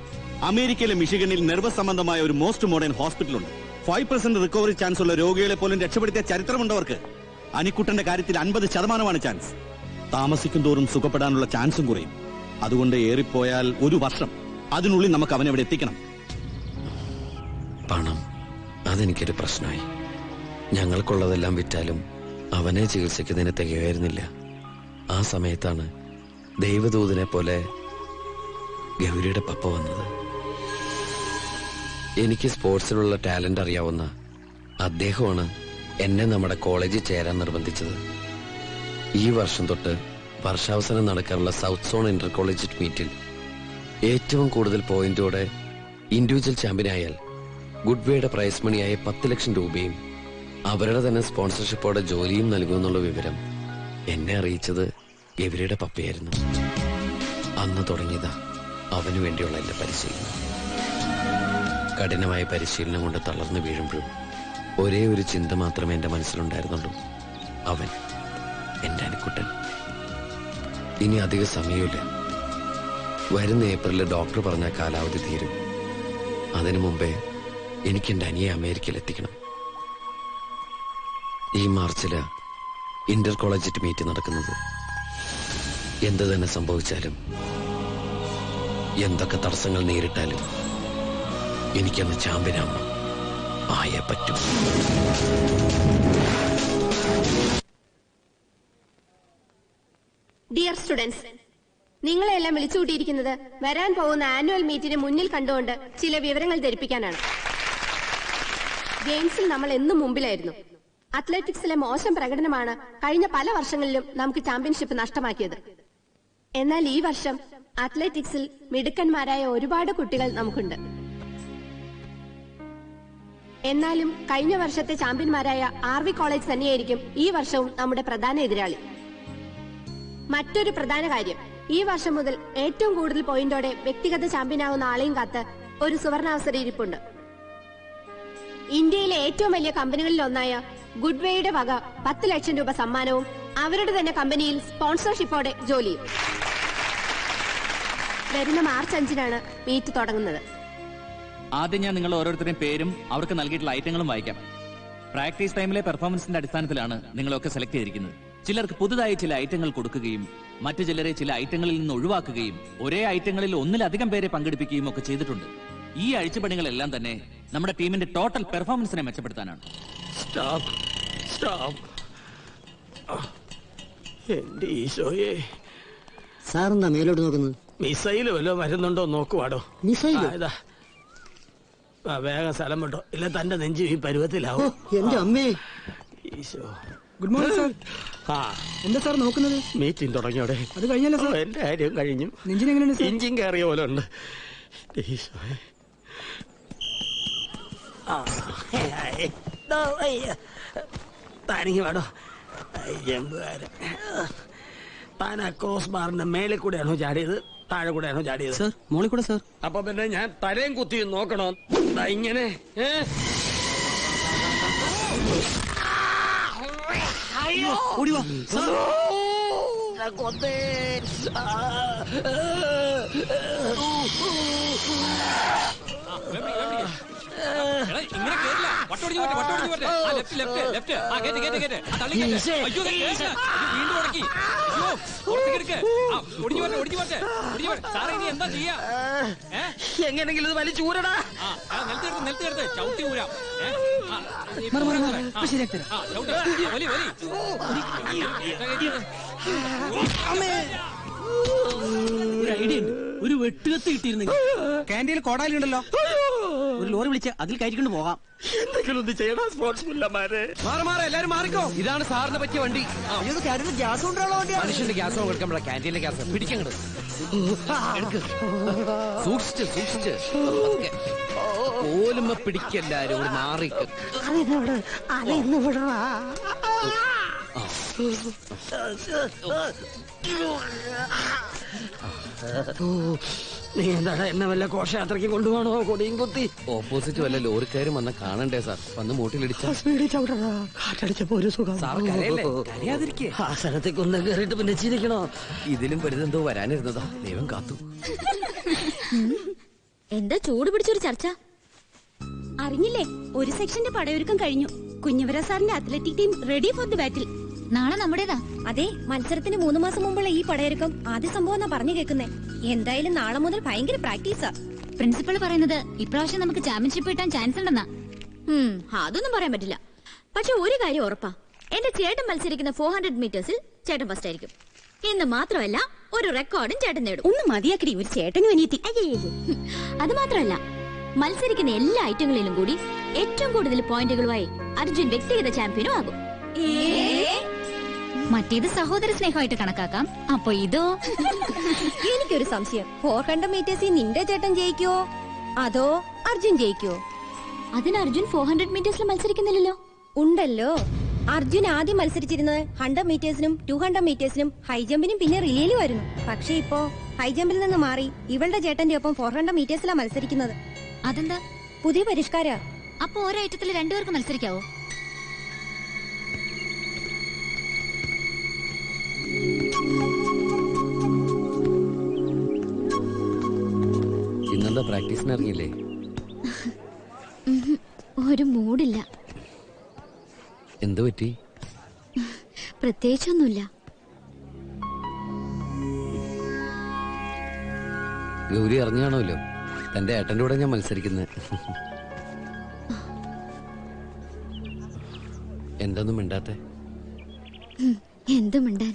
അമേരിക്കയിലെ മിഷിഗണിൽ നെർവസ് സംബന്ധമായ ഒരു മോസ്റ്റ് മോഡേൺ ഹോസ്പിറ്റലുണ്ട്. 5% റിക്കവറി ചാൻസ് ഉള്ള രോഗികളെ പോലും രക്ഷപ്പെടുത്തിയ ചരിത്രമുണ്ടവർക്ക്. അനിക്കുട്ടന്റെ കാര്യത്തിൽ 50% ചാൻസ്. താമസിക്കും തോറും സുഖപ്പെടാനുള്ള ചാൻസും കുറയും. അതുകൊണ്ട് ഏറിപ്പോയാൽ 1 വർഷം, അതിനുള്ളിൽ നമുക്ക് അവനെ അവിടെ എത്തിക്കണം. പണം അതെനിക്കൊരു പ്രശ്നമായി. ഞങ്ങൾക്കുള്ളതെല്ലാം വിറ്റാലും അവനെ ചികിത്സിക്കുന്നതിന് തികയായിരുന്നില്ല. ആ സമയത്താണ് ദൈവദൂതനെ പോലെ ഗൗരിയുടെ പപ്പ വന്നത്. എനിക്ക് സ്പോർട്സിലുള്ള ടാലന്റ് അറിയാവുന്ന അദ്ദേഹമാണ് എന്നെ നമ്മുടെ കോളേജിൽ ചേരാൻ നിർബന്ധിച്ചത്. ഈ വർഷം തൊട്ട് വർഷാവസാനം നടക്കാറുള്ള സൗത്ത് സോൺ ഇന്റർ കോളേജ് മീറ്റിൽ ഏറ്റവും കൂടുതൽ പോയിന്റോടെ ഇൻഡിവിജ്വൽ ചാമ്പ്യനായാൽ ഗുഡ്വേയുടെ പ്രൈസ് മണിയായ 10 ലക്ഷം രൂപയും അവരുടെ തന്നെ സ്പോൺസർഷിപ്പോടെ ജോലിയും നൽകുമെന്നുള്ള വിവരം എന്നെ അറിയിച്ചത് ഗൗരിയുടെ പപ്പയായിരുന്നു. അന്ന് തുടങ്ങിയതാ അവനു വേണ്ടിയുള്ള എന്റെ പരിശീലനം. കഠിനമായ പരിശീലനം കൊണ്ട് തളർന്നു വീഴുമ്പോഴും ഒരേ ഒരു ചിന്ത മാത്രമേ എന്റെ മനസ്സിലുണ്ടായിരുന്നുള്ളൂ, അവൻ, എന്റെ അനിക്കുട്ടൻ. ഇനി അധിക സമയമില്ല. വരുന്ന ഏപ്രിലിൽ ഡോക്ടർ പറഞ്ഞ കാലാവധി തീരും. അതിനു മുമ്പേ എനിക്ക് എന്റെ അനിയെ അമേരിക്കയിൽ എത്തിക്കണം. ഈ മാർച്ചില് ഇന്റർ കോളേജ് മീറ്റ് നടക്കുന്നത്. എന്ത് തന്നെ സംഭവിച്ചാലും, എന്തൊക്കെ തടസ്സങ്ങൾ നേരിട്ടാലും എനിക്കന്ന് ചാമ്പ്യനാവണം. ആയേ പറ്റൂ. ഡിയർ സ്റ്റുഡൻസ്, നിങ്ങളെല്ലാം വിളിച്ചുകൂട്ടിയിരിക്കുന്നത് വരാൻ പോകുന്ന ആനുവൽ മീറ്റിന് മുന്നിൽ കണ്ടുകൊണ്ട് ചില വിവരങ്ങൾ ധരിപ്പിക്കാനാണ്. ഗെയിംസിൽ നമ്മൾ എന്നും മുമ്പിലായിരുന്നു. അത്ലറ്റിക്സിലെ മോശം പ്രകടനമാണ് കഴിഞ്ഞ പല വർഷങ്ങളിലും നമുക്ക് ചാമ്പ്യൻഷിപ്പ് നഷ്ടമാക്കിയത്. എന്നാൽ ഈ വർഷം അത്ലറ്റിക്സിൽ മിടുക്കന്മാരായ ഒരുപാട് കുട്ടികൾ നമുക്കുണ്ട്. എന്നാലും കഴിഞ്ഞ വർഷത്തെ ചാമ്പ്യന്മാരായ RV കോളേജ് തന്നെയായിരിക്കും ഈ വർഷവും നമ്മുടെ പ്രധാന എതിരാളി. മറ്റൊരു പ്രധാന കാര്യം, ഈ വർഷം മുതൽ ഏറ്റവും കൂടുതൽ പോയിന്റോടെ വ്യക്തിഗത ചാമ്പ്യനാകുന്ന ആളെയും കാത്ത് ഒരു സുവർണാവസരം ഇരിപ്പുണ്ട്. ഇന്ത്യയിലെ ഏറ്റവും വലിയ കമ്പനികളിൽ ഒന്നായ ഗുഡ്വേയുടെ വക 10 ലക്ഷം രൂപ സമ്മാനവും അവരുടെ തന്നെ കമ്പനിയിൽ സ്പോൺസർഷിപ്പോടെ ജോലിയും. വരുന്ന മാർച്ച് 5-നാണ് മീറ്റ് തുടങ്ങുന്നത്. ആദ്യം ഞാൻ നിങ്ങൾ ഓരോരുത്തരുടെയും പേരും അവർക്ക് നൽകിയിട്ടുള്ള ഐറ്റങ്ങളും വായിക്കാം. പ്രാക്ടീസ് ടൈമിലെ പെർഫോമൻസിന്റെ അടിസ്ഥാനത്തിലാണ് നിങ്ങളൊക്കെ സെലക്ട് ചെയ്തിരിക്കുന്നത്. ചിലർക്ക് പുതുതായി ചില ഐറ്റങ്ങൾ കൊടുക്കുകയും മറ്റു ചിലരെ ചില ഐറ്റങ്ങളിൽ നിന്ന് ഒഴിവാക്കുകയും ഒരേ ഐറ്റങ്ങളിൽ ഒന്നിലധികം പേരെ പങ്കെടുപ്പിക്കുകയും ഒക്കെ ചെയ്തിട്ടുണ്ട്. ഈ അഴിച്ചുപണികളെല്ലാം തന്നെ നമ്മുടെ ടീമിന്റെ ടോട്ടൽ പെർഫോമൻസിനെ മെച്ചപ്പെടുത്താനാണ്. എന്റെ ഈശോയെ, സാറെന്താ മേലോട്ട് നോക്കുന്നത്? മിസൈല് വല്ലോ മരുന്നുണ്ടോ നോക്കുവാടോ. മിസൈലോ? വേഗം സ്ഥലം വിട്ടോ, ഇല്ല തന്റെ നെഞ്ചു ഈ പരുവത്തിലാവും. എന്റെ അമ്മേ. ഈശോ. Good morning sir. എന്താ സാർ നോക്കുന്നത്? മീറ്റിംഗ് തുടങ്ങിയോടെ? അത് കഴിഞ്ഞല്ലോ സാർ. എന്റെ കാര്യം കഴിഞ്ഞു. നെഞ്ചിന് എങ്ങനെയുണ്ട് സാർ? ഇഞ്ചിൻ കയറിയ പോലെ ഉണ്ട്. താനിങ്ങി വേണോ? ജമ്പുകാരൻ താൻ ആ ക്രോസ് ബാറിന്റെ മേലെ കൂടെയാണോ ചാടിയത്, താഴെ കൂടെയാണോ ചാടിയത്? സാർ മോളിൽ കൂടെ സാർ. അപ്പൊ പിന്നെ ഞാൻ തലയും കുത്തി നോക്കണോ? ഇങ്ങനെ ഓടിവാ കൊത്തേ. ഇങ്ങനെ കേറില്ല. വട്ടോടിഞ്ഞു പോട്ടെ, വട്ടോടിഞ്ഞു പോട്ടെ. ആ ലെഫ്റ്റ് ലെഫ്റ്റ് ലെഫ്റ്റ്. ആ കേറ്റ് കേറ്റ് കേറ്റ്. ആ തള്ളി കേറ്റ്. അയ്യോ വീണ്ടും ഉടക്കി. അയ്യോ പുറത്തേക്ക് എടുക്ക്. ആ ഒടിഞ്ഞു പോട്ടെ, ഒടിഞ്ഞു പോട്ടെ, ഒടിഞ്ഞു പോട്ടെ. സാറേ ഇനി എന്താ ചെയ്യാ? എങ്ങനെങ്കിലും ഇത് വലിച്ചൂരടാ. നിലത്തെടുത്ത് നിലത്തെടുത്ത് ചവിട്ടി ഊരാം. ശരിയാക്കി തരാം. വലി വലി. ഒരു ഐഡിയ ഉണ്ട്. ഒരു വെട്ടുകത്ത് കിട്ടിയിരുന്നെങ്കിൽ. ക്യാൻറ്റീനിൽ കോടാലുണ്ടല്ലോ, ഒരു ലോറി വിളിച്ച് അതിൽ കയറ്റിക്കൊണ്ട് പോകാം. എന്തെങ്കിലും ഒന്ന് ചെയ്യണം സ്പോർട്സ്മാൻമാരെ. മാറി എല്ലാരും മാറിക്കോ. ഇതാണ് സാറിന് പറ്റിയ വണ്ടി. ഗ്യാസ് കൊണ്ടുള്ള വണ്ടിയാണ്. മനുഷ്യന്റെ ഗ്യാസ് കൊടുക്കുമ്പോഴാ ക്യാൻറ്റീനിലെ ഗ്യാസ് പിടിക്കങ്ങട്. സൂക്ഷിച്ച് സൂക്ഷിച്ച് ഓലുമ പിടിക്കല്ലാരും ഒരു മാറിക്ക്. നീ എന്താണ് എന്നെ വല്ല ഘോഷയാത്രയ്ക്ക് കൊണ്ടുപോകണോ? കൊടിയും കുത്തി ഓപ്പോസിറ്റ് വല്ല ലോറിക്കാരും വന്ന് കാണണ്ടേ സാർ? വന്ന് മൂട്ടിലിടിച്ച സ്പീഡിൽ ചവിടണ. കാറ്റടിച്ചപ്പോ ഒരു സുഖം. സാർ കരയാതിരിക്കേ. ആ സ്ഥലത്തേക്ക് ഒന്ന് കയറിയിട്ട് പിന്നെ ചിരിക്കണോ? ഇതിലും വലുതെന്തോ വരാനിരുന്നതാ. ദൈവം കാത്തു. എന്താ ചൂട് പിടിച്ചൊരു ചർച്ച? അറിഞ്ഞില്ലേ, ഒരു സെക്ഷന്റെ പടയൊരുക്കം കഴിഞ്ഞു. കുഞ്ഞവര സാറിന്റെ athletic team ready for the battle. നാളെ നമ്മുടേതാ. അതെ, മത്സരത്തിന് 3 മാസം മുമ്പുള്ള ഈ പടയൊരുക്കം ആദ്യ സംഭവം എന്നാ പറഞ്ഞു കേൾക്കുന്നേ. എന്തായാലും നാളെ മുതൽ ഭയങ്കര പ്രാക്ടീസാ. പ്രിൻസിപ്പൾ പറയുന്നത് ഇപ്രാവശ്യം നമുക്ക് ചാമ്പ്യൻഷിപ്പ് കിട്ടാൻ ചാൻസ് ഉണ്ടെന്നാ. അതൊന്നും പറയാൻ പറ്റില്ല. പക്ഷെ ഒരു കാര്യം ഉറപ്പാ, എന്റെ ചേട്ടൻ മത്സരിക്കുന്ന 400 മീറ്റേഴ്സിൽ ചേട്ടൻ ഫസ്റ്റ് ആയിരിക്കും. എന്ന് മാത്രമല്ല, ഒരു റെക്കോർഡും ചേട്ടൻ നേടും. ഒന്ന് മതിയാക്കടി, ഒരു ചേട്ടനും അനിയത്തി. അത് മാത്രമല്ല, മത്സരിക്കുന്ന എല്ലാ ഐറ്റങ്ങളിലും കൂടി ഏറ്റവും കൂടുതൽ പോയിന്റുകളുമായി അർജുൻ വ്യക്തിഗത ചാമ്പ്യനും ആകും. മറ്റേത് സഹോദര സ്നേഹമായിട്ട് കണക്കാക്കാം. അപ്പൊ ഇതോ? എനിക്കൊരു സംശയം, 400 മീറ്റേഴ്സിൽ നിന്റെ ചേട്ടൻ ജയിക്കോ അതോ അർജുൻ ജയിക്കോ? അതിന് അർജുൻ 400 മീറ്റേഴ്സിൽ മത്സരിക്കുന്നില്ലല്ലോ. ഉണ്ടല്ലോ. അർജുൻ ആദ്യം മത്സരിച്ചിരുന്നത് 100 മീറ്റേഴ്സിനും 200 മീറ്റേഴ്സിനും ഹൈജമ്പിനും പിന്നെ റിലേയിലും ആയിരുന്നു. പക്ഷെ ഇപ്പോ ഹൈജമ്പിൽ നിന്ന് മാറി ഇവളുടെ ചേട്ടന്റെ ഒപ്പം 400 മീറ്റേഴ്സിലാണ് മത്സരിക്കുന്നത്. അതെന്താ? പുതിയ പരിഷ്കാര. അപ്പൊ ഒരൈറ്റത്തിൽ രണ്ടുപേർക്ക് മത്സരിക്കാവോ? ഇന്നെന്താ പ്രാക്ടീസിന് ഇറങ്ങിയില്ലേ? ഒരു മൂഡില്ല. എന്തു പറ്റി? പ്രത്യേകിച്ചൊന്നുമില്ല. ഗൗരി അറിഞ്ഞാണല്ലോ തന്റെ ഏട്ടന്റെ കൂടെ ഞാൻ മത്സരിക്കുന്നത്. എന്തൊന്നും മിണ്ടാത്തെ? എന്തും മിണ്ടാൻ.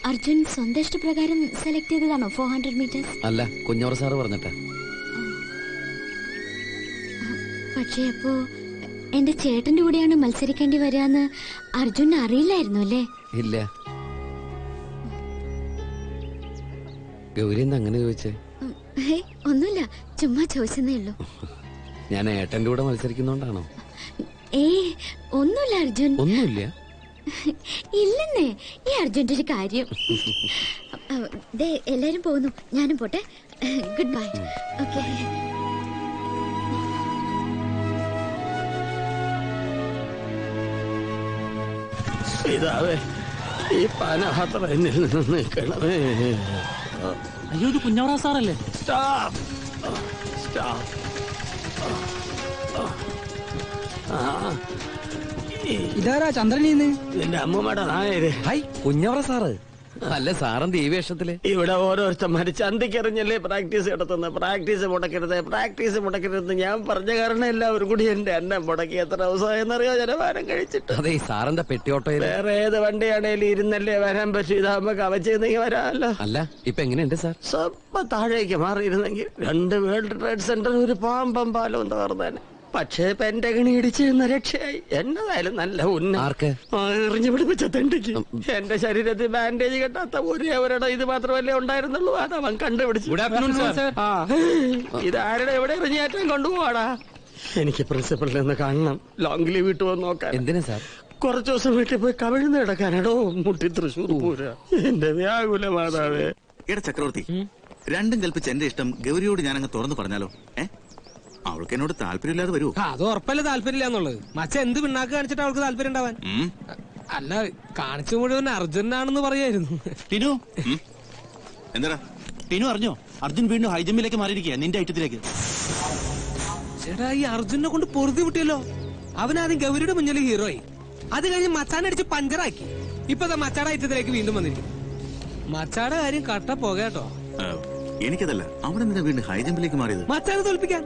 അർജുൻ സ്വന്തം ഇഷ്ടപ്രകാരം സെലക്ട് ചെയ്തതാണോ 400 മീറ്റേഴ്സ്? അല്ല, കുഞ്ഞോറ സാറ് പറഞ്ഞിട്ടാ. പക്ഷേ അപ്പോ എന്റെ ചേട്ടന്റെ കൂടെയാണ് മത്സരിക്കേണ്ടി വരാന്ന് അർജുൻ അറിയില്ലായിരുന്നു അല്ലേ? ഇല്ല. ഗൗരി എന്താ അങ്ങനെ ചോദിച്ചേ? ഒന്നുമില്ല, ചുമ്മാ ചോദിച്ചെന്നേ ഉള്ളൂ. ഞാൻ ഏട്ടന്റെ കൂടെ മത്സരിക്കുന്നോണ്ടാണോ? ഒന്നുമില്ല അർജുൻ. ഒന്നുമില്ല. ഇല്ലെന്നേ, ഈ അർജുന്റെ ഒരു കാര്യം. എല്ലാരും പോകുന്നു, ഞാനും പോട്ടെ. Good bye. ഓക്കെ. ഇതാവേ ഈ പാനപാത്ര എന്നിൽ നിന്ന് നിൽക്കണമേ. അയ്യോ, ഇത് കുഞ്ഞവറ സാറല്ലേ? Stop stop. ഇതാരാ ചന്ദ്രനീന്ന്? നിന്റെ അമ്മൂമ്മയുടെ നായര്. High, കുഞ്ഞവറ sir. അല്ല സാറെന്ത് ഈ വേഷത്തില്? ഇവിടെ ഓരോരുത്തന്മാര് ചന്തിക്കെറിഞ്ഞല്ലേ പ്രാക്ടീസ് നടത്തുന്നത്. പ്രാക്ടീസ് മുടക്കരുത് ഞാൻ പറഞ്ഞ കാരണം എല്ലാവരും കൂടി എന്റെ അന്നം മുടക്കി. എത്ര ദിവസമായെന്നറിയോ ജലപാനം കഴിച്ചിട്ട്. അതെ സാറെന്താ പെട്ടിയോട്ടോയിൽ? വേറെ ഏത് വണ്ടിയാണേലും ഇരുന്നല്ലേ വരാൻ പറ്റും. ഇതാകുമ്പോ കവച്ചെന്നെങ്കിൽ വരാമല്ലോ. അല്ല ഇപ്പൊ എങ്ങനെയുണ്ട് സാർ? സ്വപ്പം താഴേക്ക് മാറിയിരുന്നെങ്കിൽ 2 വേൾഡ് ട്രേഡ് സെന്റർ, ഒരു പാമ്പം പാലവും തകർന്നേനെ. പക്ഷേ പെന്റഗണി ഇടിച്ച് രക്ഷയായി. എന്നതായാലും നല്ല എറിഞ്ഞു പിടിപ്പിച്ച തെണ്ടിക്ക് എന്റെ ശരീരത്തിൽ ബാൻഡേജ് കെട്ടാത്ത ഒരിടം ഇത് മാത്രമല്ലേ ഉണ്ടായിരുന്നുള്ളൂ. അതവൻ കണ്ടുപിടിച്ചു. ഇത് ആരുടെ എവിടെ എറിഞ്ഞാറ്റം കൊണ്ടുപോവാടാ? എനിക്ക് പ്രിൻസിപ്പലിനെ ഒന്ന് കാണണം. ലോങ് ലീവ് വിട്ടു വന്ന് നോക്കാൻ. എന്തിനാ സാർ? കുറച്ചു ദിവസം വീട്ടിൽ പോയി കവിഴ്ന്ന് കിടക്കാനാടോ. മുട്ടി തൃശ്ശൂർ പൂര. എന്റെ വ്യാകുല മാതാവേ. എടാ ചക്രവർത്തി, രണ്ടും കൽപ്പിച്ച് എന്റെ ഇഷ്ടം ഗൗരിയോട് ഞാനങ്ങ് തുറന്നു പറഞ്ഞാലോ? അവൾക്ക് എന്നോട് താല്പര്യമില്ലാതെ വരുമോ? അത് ഉറപ്പല്ലേ താല്പര്യമില്ല എന്നുള്ളത്. മച്ച എന്ത് പിണ്ണാക്ക് കാണിച്ചിട്ട് അവൾക്ക് താല്പര്യം ഉണ്ടാവാൻ? അല്ല, കാണിച്ചു മുഴുവൻ അർജുനാണെന്ന് പറയായിരുന്നു. ടിനു എന്താ ടിനു അറിഞ്ഞോ? അർജുൻ വീണ്ടും ഹൈജമ്പിലേക്ക് മാറിയിരിക്കുക നിന്റെ ഐറ്റത്തിലേക്ക്. ചേട്ടാ, ഈ അർജുനെ കൊണ്ട് പൊറുതി വിട്ടിയല്ലോ. അവനാദ്യം ഗൗരിയുടെ മുന്നിൽ ഹീറോയി, അത് കഴിഞ്ഞ് മച്ചാനടിച്ച് പഞ്ചറാക്കി. ഇപ്പൊ മച്ചാടെ ഐറ്റത്തിലേക്ക് വീണ്ടും വന്നിരിക്കും. മച്ചാടെ കാര്യം കട്ട പോകേട്ടോ. എനിക്കതല്ല, അവിടെ നിന്ന് വീണ്ടും ഹൈജമ്പിലേക്ക് മാറിയത് മച്ചാനെ തോൽപ്പിക്കാൻ.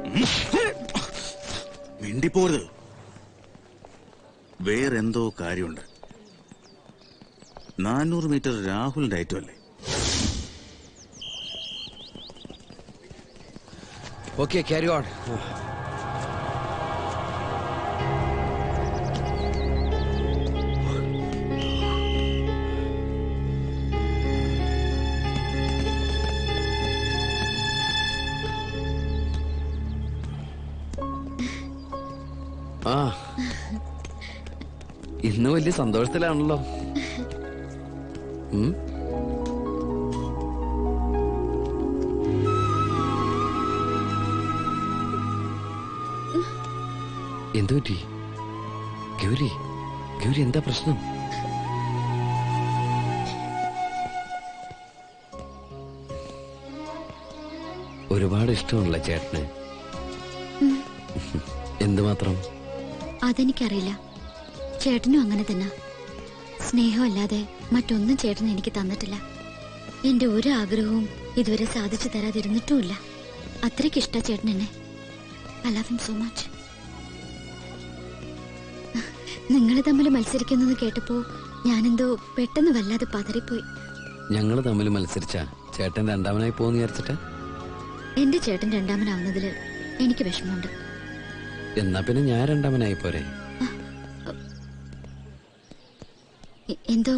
മിണ്ടിപ്പോരുത്. വേറെന്തോ കാര്യമുണ്ട്. 400 മീറ്റർ രാഹുലിന്റെ ഐറ്റം അല്ലേ? Okay, carry on. ഇന്ന് വലിയ സന്തോഷത്തിലാണല്ലോ. എന്തു പറ്റി ഗൗരി? ഗൗരി എന്താ പ്രശ്നം? ഒരുപാട് ഇഷ്ടമുള്ള ചേട്ടന്. എന്തുമാത്രം? അതെനിക്കറിയില്ല. ചേട്ടനും അങ്ങനെ തന്നെ. സ്നേഹമല്ലാതെ മറ്റൊന്നും ചേട്ടൻ എനിക്ക് തന്നിട്ടില്ല. എന്റെ ഒരു ആഗ്രഹവും ഇതുവരെ സാധിച്ചു തരാതിരുന്നിട്ടുമില്ല. അത്രയ്ക്ക് ഇഷ്ട ചേട്ടൻ എന്നെ. I love him so much. നിങ്ങൾ തമ്മിൽ മത്സരിക്കുന്നത് കേട്ടപ്പോ ഞാനെന്തോ പെട്ടെന്ന് വല്ലാതെ പതറിപ്പോയി. ഞങ്ങൾ തമ്മിൽ മത്സരിച്ച ചേട്ടൻ രണ്ടാമനായി പോന്ന് വിചാരിച്ചിട്ട്? എന്റെ ചേട്ടൻ രണ്ടാമനാവുന്നതില് എനിക്ക് വിഷമമുണ്ട്. എന്നാ പിന്നെ ഞാൻ രണ്ടാമനായി പോരെ? എന്തോ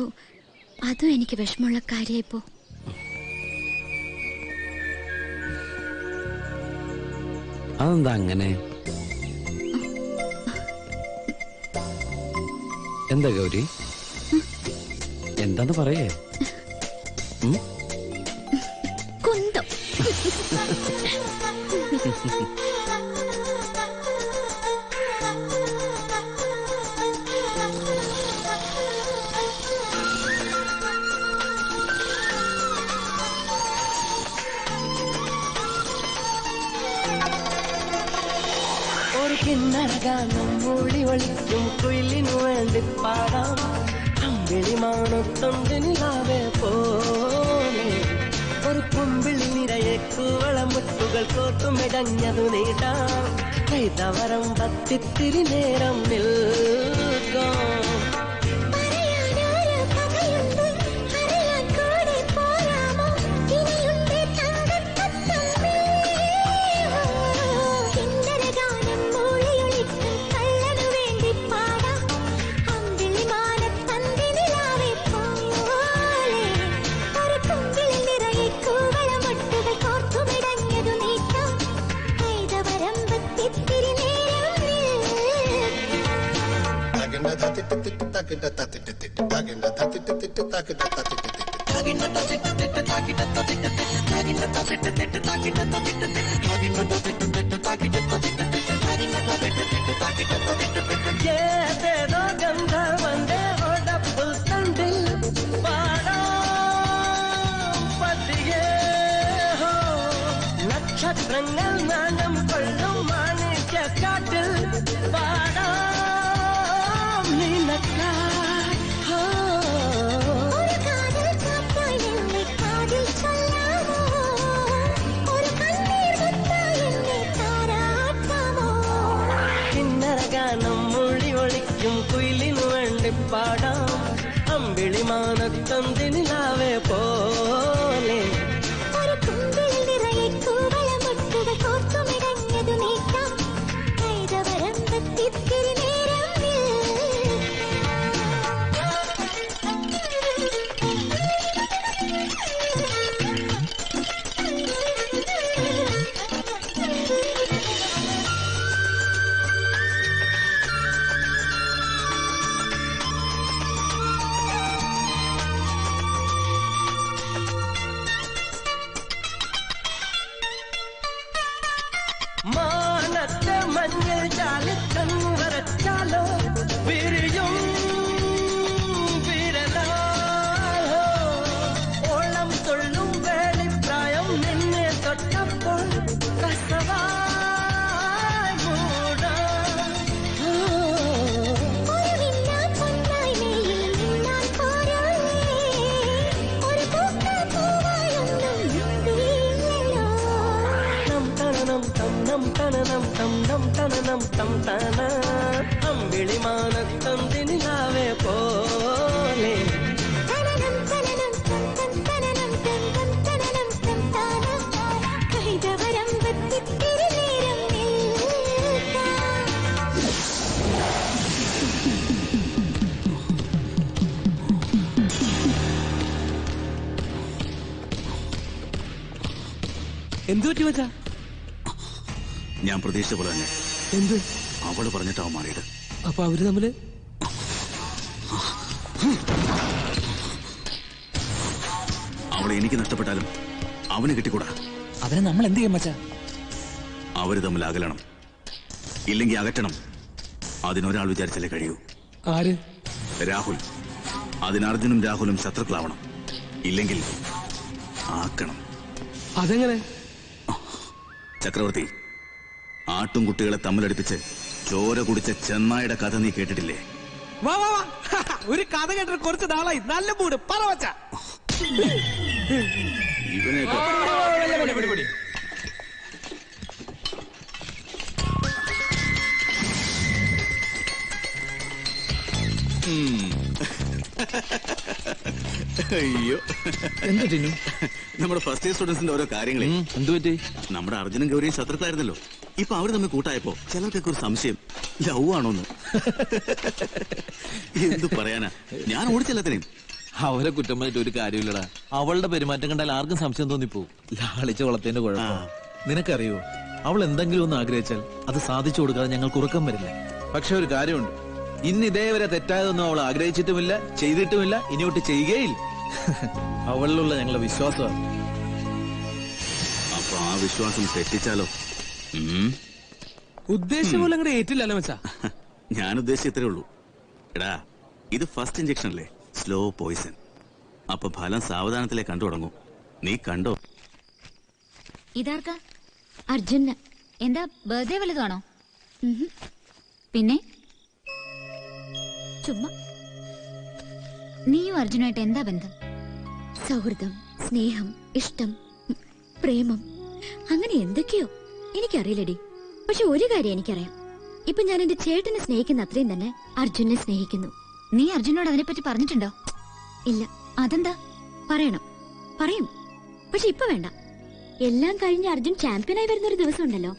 അതും എനിക്ക് വിഷമമുള്ള കാര്യായിപ്പോ. അതെന്താ അങ്ങനെ? എന്താ ഗൗരി? എന്താന്ന് പറയേ? കുന്തം. ഒരു കിന്നരഗാനം മൂളി ഒളിക്കും കുയിലിനു വേണ്ടി പാടാം. അമ്പിളിമാണൊത്തൊണ്ടിനിലാവേ പോലെ ഒരു കുമ്പിളി നിറയെ കൂവളമുട്ടുകൾ കോട്ടുമിടഞ്ഞതു നീട്ടാം. കൈതവരം പത്തിത്തിരി നേരം നിൽക്കാം. ഏതേതോ ഗന്ധർവന്റെ ഒടപ്പുൽ തണ്ടിൽ പാടാം പതിയേ. നക്ഷത്രങ്ങൾ നാണം കൊള്ളും മാണിക്യക്കാട്ടിൽ പാടാം നിനക്കായി. ഒരു കാതൽ കാറ്റായി പാടാം അമ്പിളിമാനത്തന്തിനിലാവേ പോലെ ഒരു കുമ്പിൽ നിറയെ കൂവളമുട്ടുകൾ കോർത്തുമിടഞ്ഞതു നീക്കാം കൈതവരമ്പത്തിത്തിരി നേരം മാനത്തെ മഞ്ഞൾ ചാലിക്കൺ വരച്ചാലോ വിരിയും വിരലാലോ ഓളം തൊള്ളും വേളിപ്രായം നിന്നെ തൊട്ടപ്പോൾ കസവായി മൂടാം ഒരു മിന്നാൻ പൊന്നായി മേലിൽ നിന്നാൻ പോരാളേ ഒരു പൂക്കൾ പൂവായൊന്നും ഇന്ത്യയില്ലല്ലോ നം തനനം തം നം തനനം തം തന അമ്പിളിമാനത്തന്തിനിലാവേ പോലെ തനനം തനനം തം തം തനനം തം തം തനനം തം താന കൈതവരമ്പത്തിത്തിരി നേരം നിൽക്കാം എന്തു പറ്റി മച്ചാ? ഞാൻ പ്രതീക്ഷിച്ച പോലെ തന്നെ എന്ത്? അവള് പറഞ്ഞിട്ടാവും മാറിയത്. അപ്പൊ അവര് തമ്മില് അവളെ എനിക്ക് നഷ്ടപ്പെട്ടാലും അവന് കിട്ടിക്കൂടാ. അതിന് നമ്മൾ എന്ത് ചെയ്യും മച്ചാ? അവര് തമ്മിൽ അകലണം, ഇല്ലെങ്കിൽ അകറ്റണം. അതിനൊരാൾ വിചാരിച്ചാലേ കഴിയൂ. ആര്? രാഹുൽ. അതിന് അർജുനും രാഹുലും ശത്രുക്കളാവണം, ഇല്ലെങ്കിൽ ആക്കണം. അതെങ്ങനെ? ചക്രവർത്തി, ആട്ടും കുട്ടികളെ തമ്മിലടിപ്പിച്ച് ചോര കുടിച്ച ചെന്നായുടെ കഥ നീ കേട്ടിട്ടില്ലേ? വാ വാ വാ ഒരു കഥ കേട്ടിട്ട് കുറച്ച് നാളായി. നല്ല മൂട് പറ വച്ചാ. ഇവനെയൊക്കെ അയ്യോ, എന്താ ടിന്നു? നമ്മുടെ ഫസ്റ്റ് ഇയർ സ്റ്റുഡൻസിന്റെ ഓരോ കാര്യങ്ങളെ. എന്തു പറ്റി? നമ്മുടെ അർജുനും ഗൗരിയും ശത്രുക്കളായിരുന്നല്ലോ. ഇപ്പൊ അവര് തമ്മിൽ കൂട്ടായപ്പോ ചിലർക്കൊക്കെ ഒരു സംശയം, ലവ് ആണോന്ന്. എന്തു പറയാനാ, ഞാൻ ഓടിച്ചെല്ലാത്തിനെയും. അവരെ കുറ്റം പറഞ്ഞിട്ട് ഒരു കാര്യമില്ലടാ. അവളുടെ പെരുമാറ്റം കണ്ടാൽ ആർക്കും സംശയം തോന്നിപ്പോ. ലാളിച്ച വളത്തിന്റെ കുഴപ്പം നിനക്കറിയോ? അവൾ എന്തെങ്കിലും ഒന്ന് ആഗ്രഹിച്ചാൽ അത് സാധിച്ചു കൊടുക്കാതെ ഞങ്ങൾക്ക് ഉറക്കം വരില്ല. പക്ഷെ ഒരു കാര്യമുണ്ട്, ഇന്ന് ഇതേവരെ തെറ്റായതൊന്നും അവൾ ആഗ്രഹിച്ചിട്ടുമില്ല, ചെയ്തിട്ടുമില്ല, ഇനിയോട്ട് ചെയ്യുകയില്ല. അവളിലുള്ള ഞങ്ങളുടെ വിശ്വാസമാണ്. അപ്പൊ ആ വിശ്വാസം തെറ്റിച്ചാലോ? ഉദ്ദേശം പോലെ അങ്ങോട്ട് ഏറ്റില്ലല്ലോ മച്ചാ. ഞാൻ ഉദ്ദേശിച്ച ഇത്രേ ഉള്ളൂ. എടാ, ഇത് ഫസ്റ്റ് ഇഞ്ചക്ഷൻ അല്ലേ, സ്ലോ പോയിസൺ. അപ്പൊ ഫലം സാവധാനത്തിലേ കണ്ടു തുടങ്ങും. നീ കണ്ടോ? ഇതാർക്കാ? അർജുന്. എന്താ ബർത്ത്ഡേ വലുതാണോ? പിന്നെ ചുമ്മാ. നീയും അർജുനായിട്ട് എന്താ ബന്ധം? സൗഹൃദം, സ്നേഹം, ഇഷ്ടം, പ്രേമം, അങ്ങനെ എന്തൊക്കെയോ. എനിക്കറിയില്ലടി. പക്ഷെ ഒരു കാര്യം എനിക്കറിയാം. ഇപ്പൊ ഞാൻ എന്റെ ചേട്ടനെ സ്നേഹിക്കുന്ന അത്രയും തന്നെ അർജുനെ സ്നേഹിക്കുന്നു. നീ അർജുനോട് അതിനെപ്പറ്റി പറഞ്ഞിട്ടുണ്ടോ? ഇല്ല. അതെന്താ? പറയണം. പറയും. പക്ഷെ ഇപ്പൊ വേണ്ട. എല്ലാം കഴിഞ്ഞ് അർജുൻ ചാമ്പ്യനായി വരുന്ന ഒരു ദിവസം ഉണ്ടല്ലോ,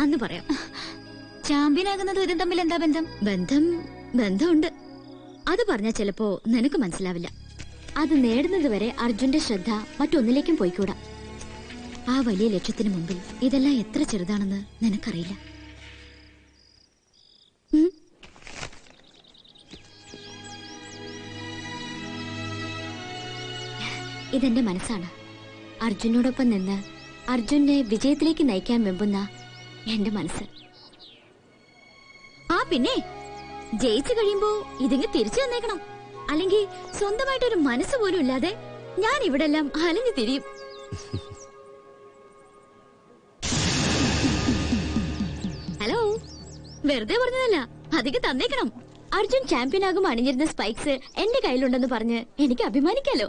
അന്ന് പറയാം. ചാമ്പ്യനാകുന്നത് ഇതും തമ്മിൽ എന്താ ബന്ധം? ബന്ധമുണ്ട്. അത് പറഞ്ഞാൽ ചിലപ്പോ നിനക്ക് മനസ്സിലാവില്ല. അത് നേടുന്നത് വരെ അർജുന്റെ ശ്രദ്ധ മറ്റൊന്നിലേക്കും പോയിക്കൂടാ. ആ വലിയ ലക്ഷ്യത്തിന് മുമ്പിൽ ഇതെല്ലാം എത്ര ചെറുതാണെന്ന് നിനക്കറിയില്ല. ഇതെന്റെ മനസ്സാണ്. അർജുനോടൊപ്പം നിന്ന് അർജുനെ വിജയത്തിലേക്ക് നയിക്കാൻ വെമ്പുന്ന എന്റെ മനസ്സ്. ആ പിന്നെ ജയിച്ചു കഴിയുമ്പോ ഇതിങ്ങ് തിരിച്ചു തന്നേക്കണം. അല്ലെങ്കിൽ സ്വന്തമായിട്ടൊരു മനസ്സ് പോലും ഇല്ലാതെ ഞാൻ ഇവിടെ എല്ലാം അലഞ്ഞു തിരിയും. ഹലോ, വെറുതെ പറഞ്ഞതല്ല, അധികം തന്നേക്കണം. അർജുൻ ചാമ്പ്യനാകും അണിഞ്ഞിരുന്ന സ്പൈക്സ് എന്റെ കയ്യിലുണ്ടെന്ന് പറഞ്ഞ് എനിക്ക് അഭിമാനിക്കാലോ.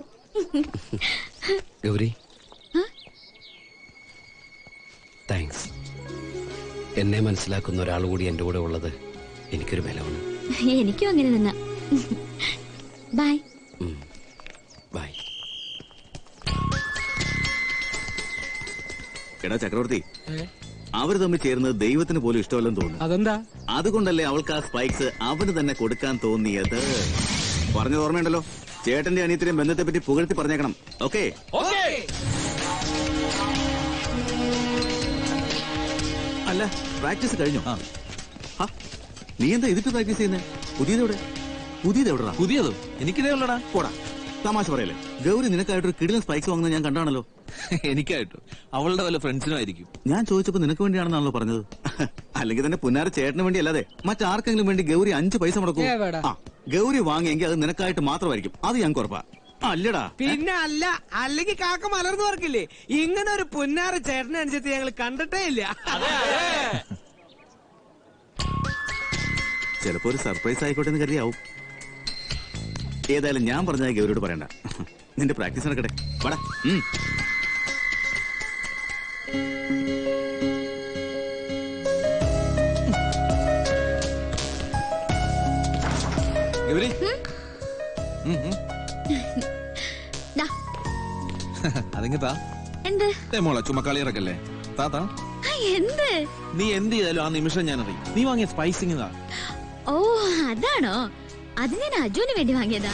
ഗൗരി, താങ്ക്സ്. എന്നെ മനസ്സിലാക്കുന്ന ഒരാൾ കൂടി എന്റെ കൂടെ ഉള്ളത് എനിക്കൊരു ബലമാണ്. എനിക്കും അങ്ങനെ നിന്ന ബൈ. ബൈ. എടാ ചക്രവർത്തി, അവര് തമ്മിൽ ചേർന്നത് ദൈവത്തിന് പോലും ഇഷ്ടമല്ലെന്ന് തോന്നുന്നു. അതെന്താ? അതുകൊണ്ടല്ലേ അവൾക്ക് ആ സ്പൈക്സ് അവന് തന്നെ കൊടുക്കാൻ തോന്നിയത്. പറഞ്ഞത് ഓർമ്മയുണ്ടല്ലോ, ചേട്ടന്റെ അനിയത്തിനെയും ബന്ധത്തെ പറ്റി പുകഴ്ത്തി പറഞ്ഞേക്കണം. ഓക്കെ? അല്ല, പ്രാക്ടീസ് കഴിഞ്ഞോ? നീ എന്താ ഇതിട്ട് പ്രാക്ടീസ് ചെയ്യുന്നത്? പുതിയതെവിടാ? പുതിയതോ? എനിക്കിതേ ഉള്ളടാ. പോടാ, തമാശ പറയല്ലേ. ഗൗരി നിനക്കായിട്ടൊരു കിടിലൻ സ്പൈക്സ് വാങ്ങുന്നത് ഞാൻ കണ്ടാണല്ലോ. എനിക്കായിട്ടോ? അവളുടെ വല്ല ഫ്രണ്ട്സിനും ആയിരിക്കും. ഞാൻ ചോദിച്ചപ്പോ നിനക്ക് വേണ്ടിയാണെന്നാണല്ലോ പറഞ്ഞത്. അല്ലെങ്കിൽ തന്നെ പുന്നാര ചേട്ടന് വേണ്ടി അല്ലാതെ മറ്റാർക്കെങ്കിലും വേണ്ടി ഗൗരി 5 പൈസ മുടക്കും. ഗൗരി വാങ്ങിയെങ്കിൽ അത് നിനക്കായിട്ട് മാത്രമായിരിക്കും. അത് ഞാൻ കുറപ്പാ. അല്ലടാ. പിന്നെ അല്ല, അല്ലെങ്കിൽ കാക്ക മലർന്നു പറക്കില്ലേ. ഇങ്ങനെ ഒരു പുന്നാര ചേട്ടനെ അനുസരിച്ച് ഞങ്ങൾ കണ്ടിട്ടേ ഇല്ല. ചിലപ്പോ ഒരു സർപ്രൈസ് ആയിക്കോട്ടെ എന്ന് കരുതിയാവും. ഏതായാലും ഞാൻ പറഞ്ഞാൽ ഗൗരിയോട് പറയണ്ട. നിന്റെ പ്രാക്ടീസ് നടക്കട്ടെ. വാടാ. ഗൗരി, അതിങ്ങത്താ മോളെ ചുമക്കളിയിറക്കല്ലേ. താത്താ, എന്ത് നീ എന്ത് ചെയ്താലും ആ നിമിഷം ഞാൻ അറിയും. നീ വാങ്ങിയ സ്പൈസിങ്ങാ. ഓ അതാണോ? അത് ഞാൻ അജുവിന് വേണ്ടി വാങ്ങിയതാ.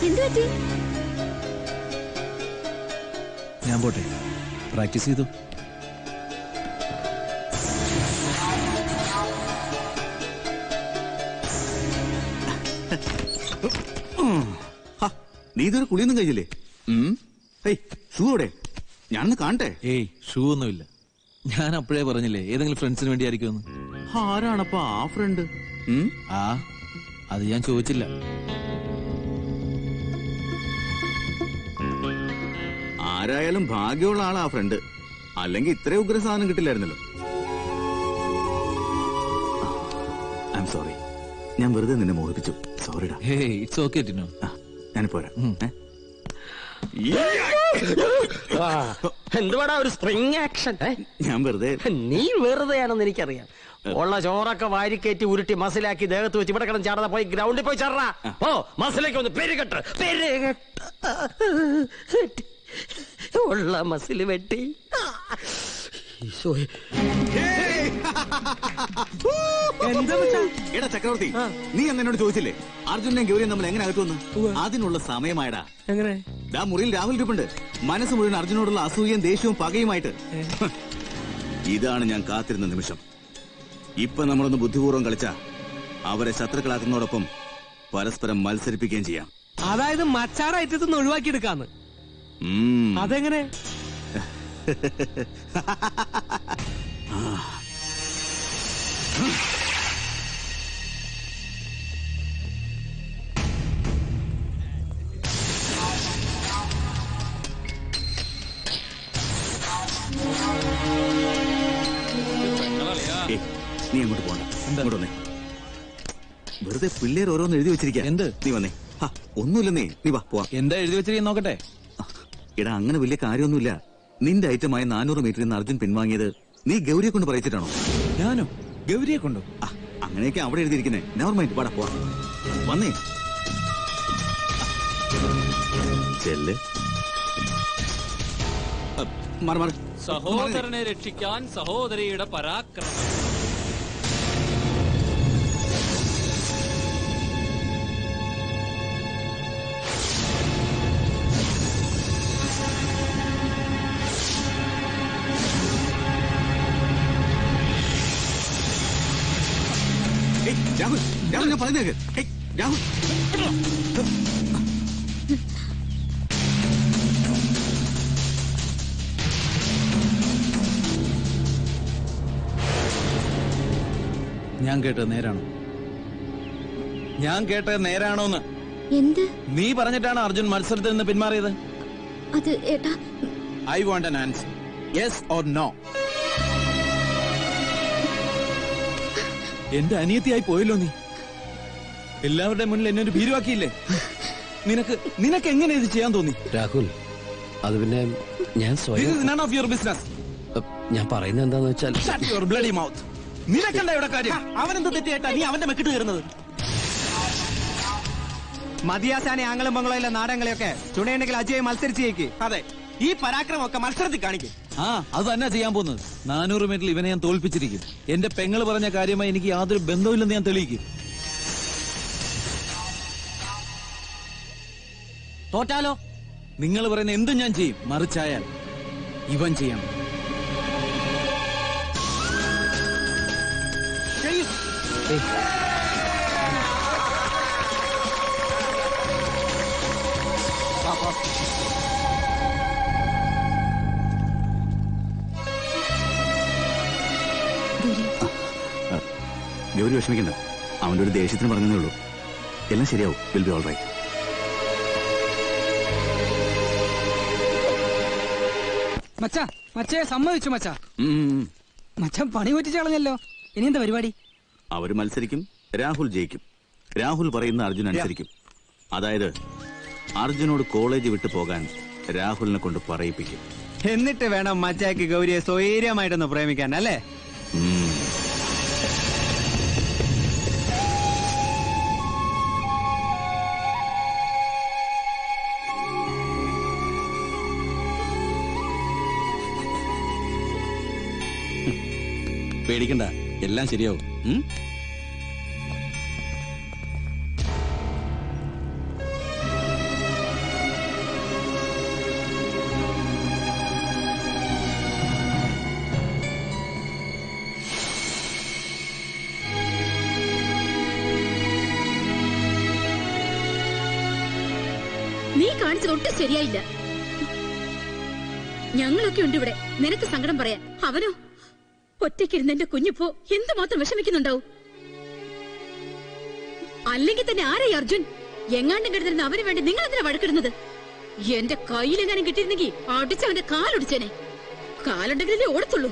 എന്ത് പറ്റി? ഞാൻ പോട്ടെ, പ്രാക്ടീസ് ചെയ്തു. നീ ഇതൊരു കുളിയൊന്നും കഴിഞ്ഞില്ലേ? ഷൂ അവിടെ ഞാനൊന്ന് കാണട്ടെ. ഏയ്, ഷൂ ഒന്നുമില്ല. ഞാൻ അപ്പോഴേ പറഞ്ഞില്ലേ ഏതെങ്കിലും ഫ്രണ്ട്സിന് വേണ്ടി ആയിരിക്കുമെന്ന്. ആരാണപ്പാ ആ ഫ്രണ്ട്? അത് ഞാൻ ചോദിച്ചില്ല. ആരായാലും ഭാഗ്യമുള്ള ആളാ ആ ഫ്രണ്ട്. അല്ലെങ്കിൽ ഇത്രയും ഉഗ്ര സാധനം കിട്ടില്ലായിരുന്നല്ലോ. ഐ എം സോറി, ഞാൻ വെറുതെ നിന്നെ മോഹിപ്പിച്ചു. സോറിടാ. It's okay Tino. ഞാനിപ്പോരാ. എന്തുവാടാ ഒരു സ്പ്രിങ് ആക്ഷൻ? ഞാൻ വെറുതെ. നീ വെറുതെയാണെന്ന് എനിക്കറിയാം. ഉള്ള ചോറൊക്കെ വാരിക്കയറ്റി ഉരുട്ടി മസിലാക്കി ദേഹത്ത് വെച്ച് ഇവിടെ കിടന്ന് ചാടാതെ പോയി ഗ്രൗണ്ടിൽ പോയി ചാടാ. ഓ മസിലേക്ക് ഒന്ന് പെരുകെട്ട് ഉള്ള മസിൽ വെട്ടി. എടാ ചക്രവർത്തി, നീ എന്നോട് ചോദിച്ചില്ലേ അർജുനും ഗൗരിയും നമ്മൾ എങ്ങനെ അകത്തുവന്ന്? അതിനുള്ള സമയമായടാ. എങ്ങനെ? മുറിയിൽ രാഹുൽ ഇരിപ്പുണ്ട്. മനസ്സ് മുഴുവൻ അർജുനോടുള്ള അസൂയയും ദേഷ്യവും പകയുമായിട്ട്. ഇതാണ് ഞാൻ കാത്തിരുന്ന നിമിഷം. ഇപ്പൊ നമ്മളൊന്ന് ബുദ്ധിപൂർവ്വം കളിച്ച അവരെ ശത്രുക്കളാക്കുന്നതോടൊപ്പം പരസ്പരം മത്സരിപ്പിക്കുകയും ചെയ്യാം. അതായത് മച്ചാട ഐറ്റത്തുനിന്ന് ഒഴിവാക്കിയെടുക്കാന്ന്. അതെങ്ങനെ? നീ അങ്ങോട്ട് പോണ്ട. അങ്ങോട്ട് വന്നേ. വെറുതെ പിള്ളേർ ഓരോന്ന് എഴുതി വെച്ചിരിക്കുക. എന്ത്? നീ വന്നേ. ഒന്നുമില്ലെന്നേ, നീ വാ പോവാ. എന്താ എഴുതി വെച്ചിരിക്കുന്ന നോക്കട്ടെ. എടാ, അങ്ങനെ വലിയ കാര്യമൊന്നുമില്ല. നിന്റെ ഐറ്റമായ 400 മീറ്ററിൽ നിന്ന് അർജുൻ പിൻവാങ്ങിയത് നീ ഗൗരിയെ കൊണ്ട് പറയിച്ചിട്ടാണോ? ഞാനോ? ഗൗരിയെ കൊണ്ടോ? അങ്ങനെയൊക്കെ അവിടെ എഴുതിയിരിക്കുന്നേ. നെവർ മൈൻഡ്, പാടാ പോവാ. വന്നേ. ചെല്ല്. സഹോദരനെ രക്ഷിക്കാൻ സഹോദരിയുടെ പരാക്രമം. രാഹുൽ, രാഹുൽ, ഞാൻ പറയുന്നേക്ക്. രാഹുൽ, ഞാൻ കേട്ടത് നേരാണോ? ഞാൻ കേട്ടത് നേരാണോന്ന്? എന്ത്? നീ പറഞ്ഞിട്ടാണ് അർജുൻ മത്സരത്തിൽ നിന്ന് പിന്മാറിയത്? അത് ഏട്ടാ, I want an answer. Yes or no? എന്റെ അനിയത്തിയായി പോയല്ലോ നീ. എല്ലാവരുടെ മുന്നിൽ എന്നെ ഒരു ഭീരുവാക്കിയില്ലേ? നിനക്ക് എങ്ങനെ ഇത് ചെയ്യാൻ തോന്നി? രാഹുൽ, അത് പിന്നെ ഞാൻ സ്വയം. None of your business. ഞാൻ പറയുന്നത് എന്താന്ന് വെച്ചാൽ നിനക്കണ്ട ഇവിടെ കാര്യം. അവനെന്ത് തെറ്റിയായിട്ടാ നീ അവന്റെ മെക്കിട്ട് കയറുന്നത്? മതിയാസാനെ ആംഗളം ബംഗളയിലെ നാടകങ്ങളെയൊക്കെ ചുണയുണ്ടെങ്കിൽ അജയ് മത്സരിച്ചേക്ക്. അതെ, ഈ പരാക്രമമൊക്കെ മത്സരത്തിൽ കാണിക്കും. അത് തന്നെ ചെയ്യാൻ പോകുന്നത്. 400 മീറ്ററിൽ ഇവനെ ഞാൻ തോൽപ്പിച്ചിരിക്കും. എന്റെ പെങ്ങൾ പറഞ്ഞ കാര്യമായി എനിക്ക് യാതൊരു ബന്ധവുമില്ലെന്ന് ഞാൻ തെളിയിക്കും. തോറ്റാലോ? നിങ്ങൾ പറയുന്ന എന്തും ഞാൻ ചെയ്യും. മറിച്ചായാൽ ഇവൻ ചെയ്യണം. ഗൗരി വിഷമിക്കണ്ട. അവന്റെ ഒരു ദേഷ്യത്തിന് പറഞ്ഞതേ ഉള്ളൂ. എല്ലാം ശരിയാവും. Will be all right. മച്ചേ സമ്മതിച്ചു മച്ചാ. മച്ചാൻ പണി പറ്റിച്ച് കളഞ്ഞല്ലോ. ഇനി എന്താ പരിപാടി? അവര് മത്സരിക്കും, രാഹുൽ ജയിക്കും. രാഹുൽ പറയുന്ന അർജുൻ അനുസരിക്കും. അതായത് അർജുനോട് കോളേജ് വിട്ടു പോകാൻ രാഹുലിനെ കൊണ്ട് പറയിപ്പിക്കും. എന്നിട്ട് വേണം മച്ചാക്ക് ഗൗരിയെ സ്വൈര്യമായിട്ടൊന്ന് പ്രേമിക്കാൻ, അല്ലേ? പേടിക്കണ്ട, എല്ലാം ശരിയാവും. നീ കാണിച്ചത് ഒട്ടും ശരിയായില്ല. ഞങ്ങളൊക്കെ ഉണ്ട് ഇവിടെ നിനക്ക് സങ്കടം പറയാൻ. അവനോ ഒറ്റയ്ക്കിരുന്ന് എന്റെ കുഞ്ഞിപ്പോ എന്തുമാത്രം വിഷമിക്കുന്നുണ്ടാവും. അല്ലെങ്കിൽ തന്നെ ആരായി അർജുൻ? എങ്ങാണ്ടും കിടന്നിരുന്ന അവന് വേണ്ടി നിങ്ങൾ എന്തിനാ വഴക്കിടുന്നത്? എന്റെ കയ്യിലെങ്ങാനും കിട്ടിയിരുന്നെങ്കിൽ അടിച്ചവന്റെ കാലൊടിച്ചേനെ. കാലുണ്ടെങ്കിലേ ഓടത്തുള്ളൂ.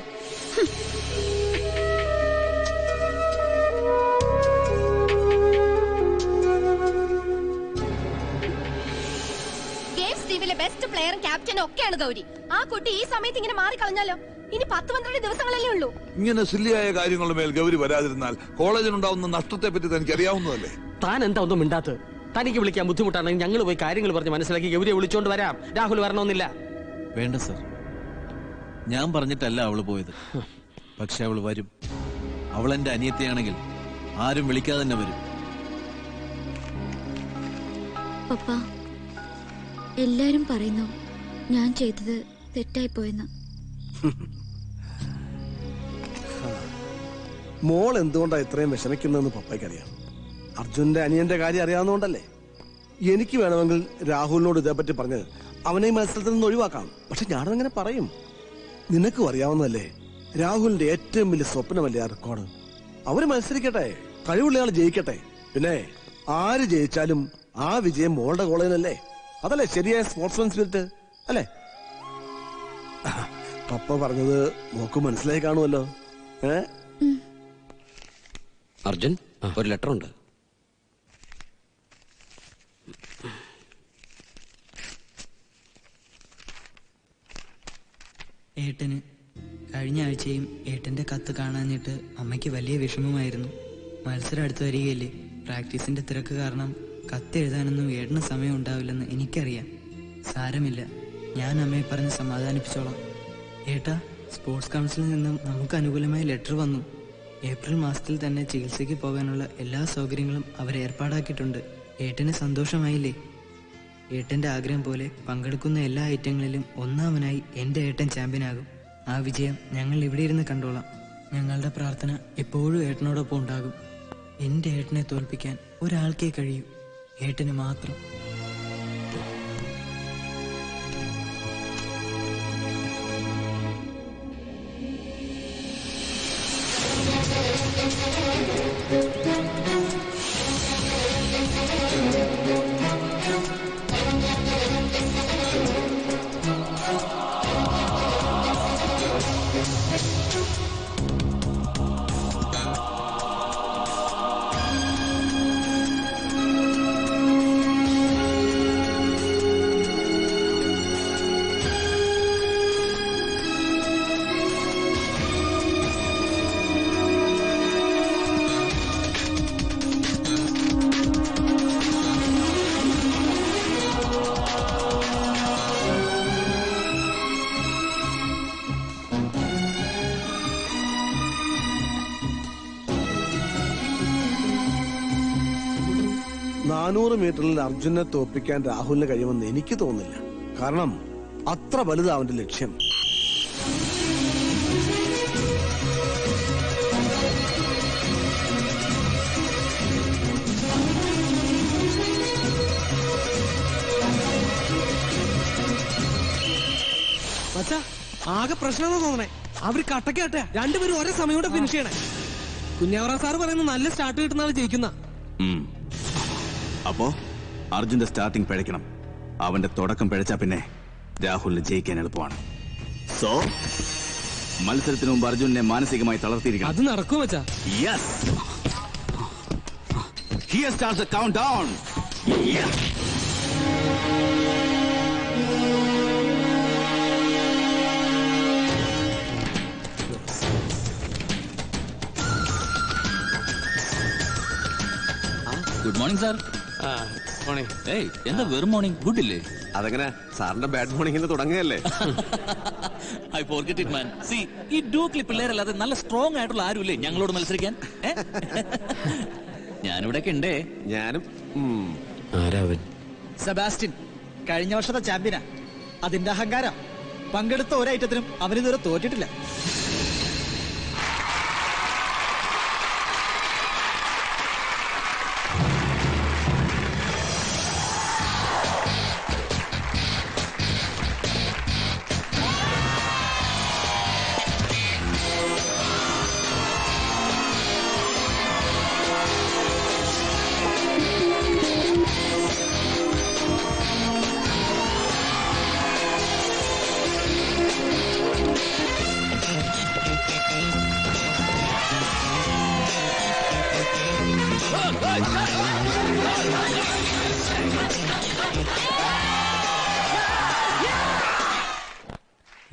ബെസ്റ്റ് പ്ലെയറും ക്യാപ്റ്റനും ഒക്കെയാണ് ഗൗരി. ആ കുട്ടി ഈ സമയത്ത് ഇങ്ങനെ മാറിക്കളഞ്ഞാലോ? ഇനി 10-12 ദിവസങ്ങളല്ലേ ഉള്ളൂ. ഇങ്ങനെ സില്ലിയായ കാര്യങ്ങളുടെ മേൽ ഗൗരി വരാതിരുന്നാൽ കോളേജിനുണ്ടാവുന്ന നഷ്ടത്തെ പറ്റി തനിക്ക് അറിയാവുന്നതല്ലേ? താൻ എന്താ ഒന്നും മിണ്ടാത്തത്? തനിക്ക് വിളിക്കാൻ ബുദ്ധിമുട്ടാണെങ്കിൽ ഞങ്ങൾ പോയി കാര്യങ്ങൾ പറഞ്ഞ് മനസ്സിലാക്കി ഗൗരിയെ വിളിച്ചോണ്ട് വരാം. രാഹുൽ വരണമെന്നില്ല. വേണ്ട സർ, ഞാൻ പറഞ്ഞിട്ടല്ല അവള് പോയത്. പക്ഷെ അവള് വരും. അവൾ എന്റെ അനിയത്തിയാണെങ്കിൽ ആരും വിളിക്കാതെ തന്നെ വരും. പപ്പ, എല്ലാരും പറയുന്നു ഞാൻ ചെയ്തത് തെറ്റായി പോയെന്ന്. മോൾ എന്തുകൊണ്ടാ ഇത്രയും വിഷമിക്കുന്നതെന്ന് പപ്പയ്ക്കറിയാം. അർജുന്റെ അനിയന്റെ കാര്യം അറിയാവുന്നതുകൊണ്ടല്ലേ. എനിക്ക് വേണമെങ്കിൽ രാഹുലിനോട് ഇതേപ്പറ്റി പറഞ്ഞ് അവനെ ഈ മത്സരത്തിൽ നിന്ന് ഒഴിവാക്കാം. പക്ഷെ ഞാനങ്ങനെ പറയും. നിനക്കും അറിയാവുന്നതല്ലേ, രാഹുലിന്റെ ഏറ്റവും വലിയ സ്വപ്നമല്ലേ ആ റെക്കോർഡ്. അവര് മത്സരിക്കട്ടെ, കഴിവുള്ള ആൾ ജയിക്കട്ടെ. പിന്നെ ആര് ജയിച്ചാലും ആ വിജയം മോളുടെ കോളേജിനല്ലേ? അതല്ലേ ശരിയായ സ്പോർട്സ്മാൻ സ്പിരിറ്റ് അല്ലേ? പപ്പ പറഞ്ഞത് മോക്ക് മനസ്സിലായി കാണുമല്ലോ. അർജുൻ, ഒരു ലെറ്റർ ഉണ്ട്. ഏട്ടന് കഴിഞ്ഞ ആഴ്ചയും ഏട്ടന്റെ കത്ത് കാണാഞ്ഞിട്ട് അമ്മയ്ക്ക് വലിയ വിഷമമായിരുന്നു. മത്സരം അടുത്ത് വരികയല്ലേ. പ്രാക്ടീസിന്റെ തിരക്ക് കാരണം കത്ത് എഴുതാനൊന്നും ഏട്ടന് സമയം ഉണ്ടാവില്ലെന്ന് എനിക്കറിയാം. സാരമില്ല, ഞാൻ അമ്മയെ പറഞ്ഞ് സമാധാനിപ്പിച്ചോളാം. ഏട്ടാ, സ്പോർട്സ് കൗൺസിലിൽ നിന്നും നമുക്ക് അനുകൂലമായ ലെറ്റർ വന്നു. ഏപ്രിൽ മാസത്തിൽ തന്നെ ചികിത്സയ്ക്ക് പോകാനുള്ള എല്ലാ സൗകര്യങ്ങളും അവർ ഏർപ്പാടാക്കിയിട്ടുണ്ട്. ഏട്ടന് സന്തോഷമായില്ലേ? ഏട്ടന്റെ ആഗ്രഹം പോലെ പങ്കെടുക്കുന്ന എല്ലാ ഐറ്റങ്ങളിലും ഒന്നാമനായി എൻ്റെ ഏട്ടൻ ചാമ്പ്യനാകും. ആ വിജയം ഞങ്ങൾ ഇവിടെ ഇരുന്ന് കണ്ടോളാം. ഞങ്ങളുടെ പ്രാർത്ഥന എപ്പോഴും ഏട്ടനോടൊപ്പം ഉണ്ടാകും. എൻ്റെ ഏട്ടനെ തോൽപ്പിക്കാൻ ഒരാൾക്കേ കഴിയൂ, ഏട്ടന് മാത്രം. 400 മീറ്ററിൽ അർജുനെ തോൽപ്പിക്കാൻ രാഹുലിന് കഴിയുമെന്ന് എനിക്ക് തോന്നുന്നില്ല. കാരണം അത്ര വലുതാ അവന്റെ ലക്ഷ്യം. ആകെ പ്രശ്നമാണെന്ന് തോന്നണേ. അവര് കട്ടക്കാട്ടെ രണ്ടുപേരും ഒരേ സമയം കൊണ്ട് ഫിനിഷ് ചെയ്യണേ. കുഞ്ഞാവറ സാറ് പറയുന്ന നല്ല സ്റ്റാർട്ട് കിട്ടുന്ന ആൾ ജയിക്കുന്ന. അപ്പോ അർജുന്റെ സ്റ്റാർട്ടിംഗ് പിഴയ്ക്കണം. അവന്റെ തുടക്കം പിഴച്ചാ പിന്നെ രാഹുലിന് ജയിക്കാൻ എളുപ്പമാണ്. സോ മത്സരത്തിന് മുമ്പ് അർജുനെ മാനസികമായി തളർത്തിയിരിക്കണം. അത് നടക്കും വെച്ചാ. Yes, here starts the countdown. Good morning sir. ഏയ് എന്താ വെറും മോർണിംഗ്, ഗുഡ് ഇല്ലേ? അതെങ്ങനെ സാറിന്റെ ബാഡ് മോർണിംഗിന് തുടങ്ങുകയല്ലേ? I forget it man. സി ഈ ഡൂക്ലി പിള്ളേരല്ലാതെ നല്ല സ്ട്രോങ് ആയിട്ടുള്ള ആരുമില്ലേ ഞങ്ങളോട് മത്സരിക്കാൻ? ഞാനിവിടെയൊക്കെ ഉണ്ടേ. ഞാനും. ആരാവൻ? സെബാസ്റ്റ്യൻ കഴിഞ്ഞ വർഷത്തെ ചാമ്പ്യനാ. അതിന്റെ അഹങ്കാരം. പങ്കെടുത്ത ഒരൈറ്റത്തിനും അവനിതുവരെ തോറ്റിട്ടില്ല.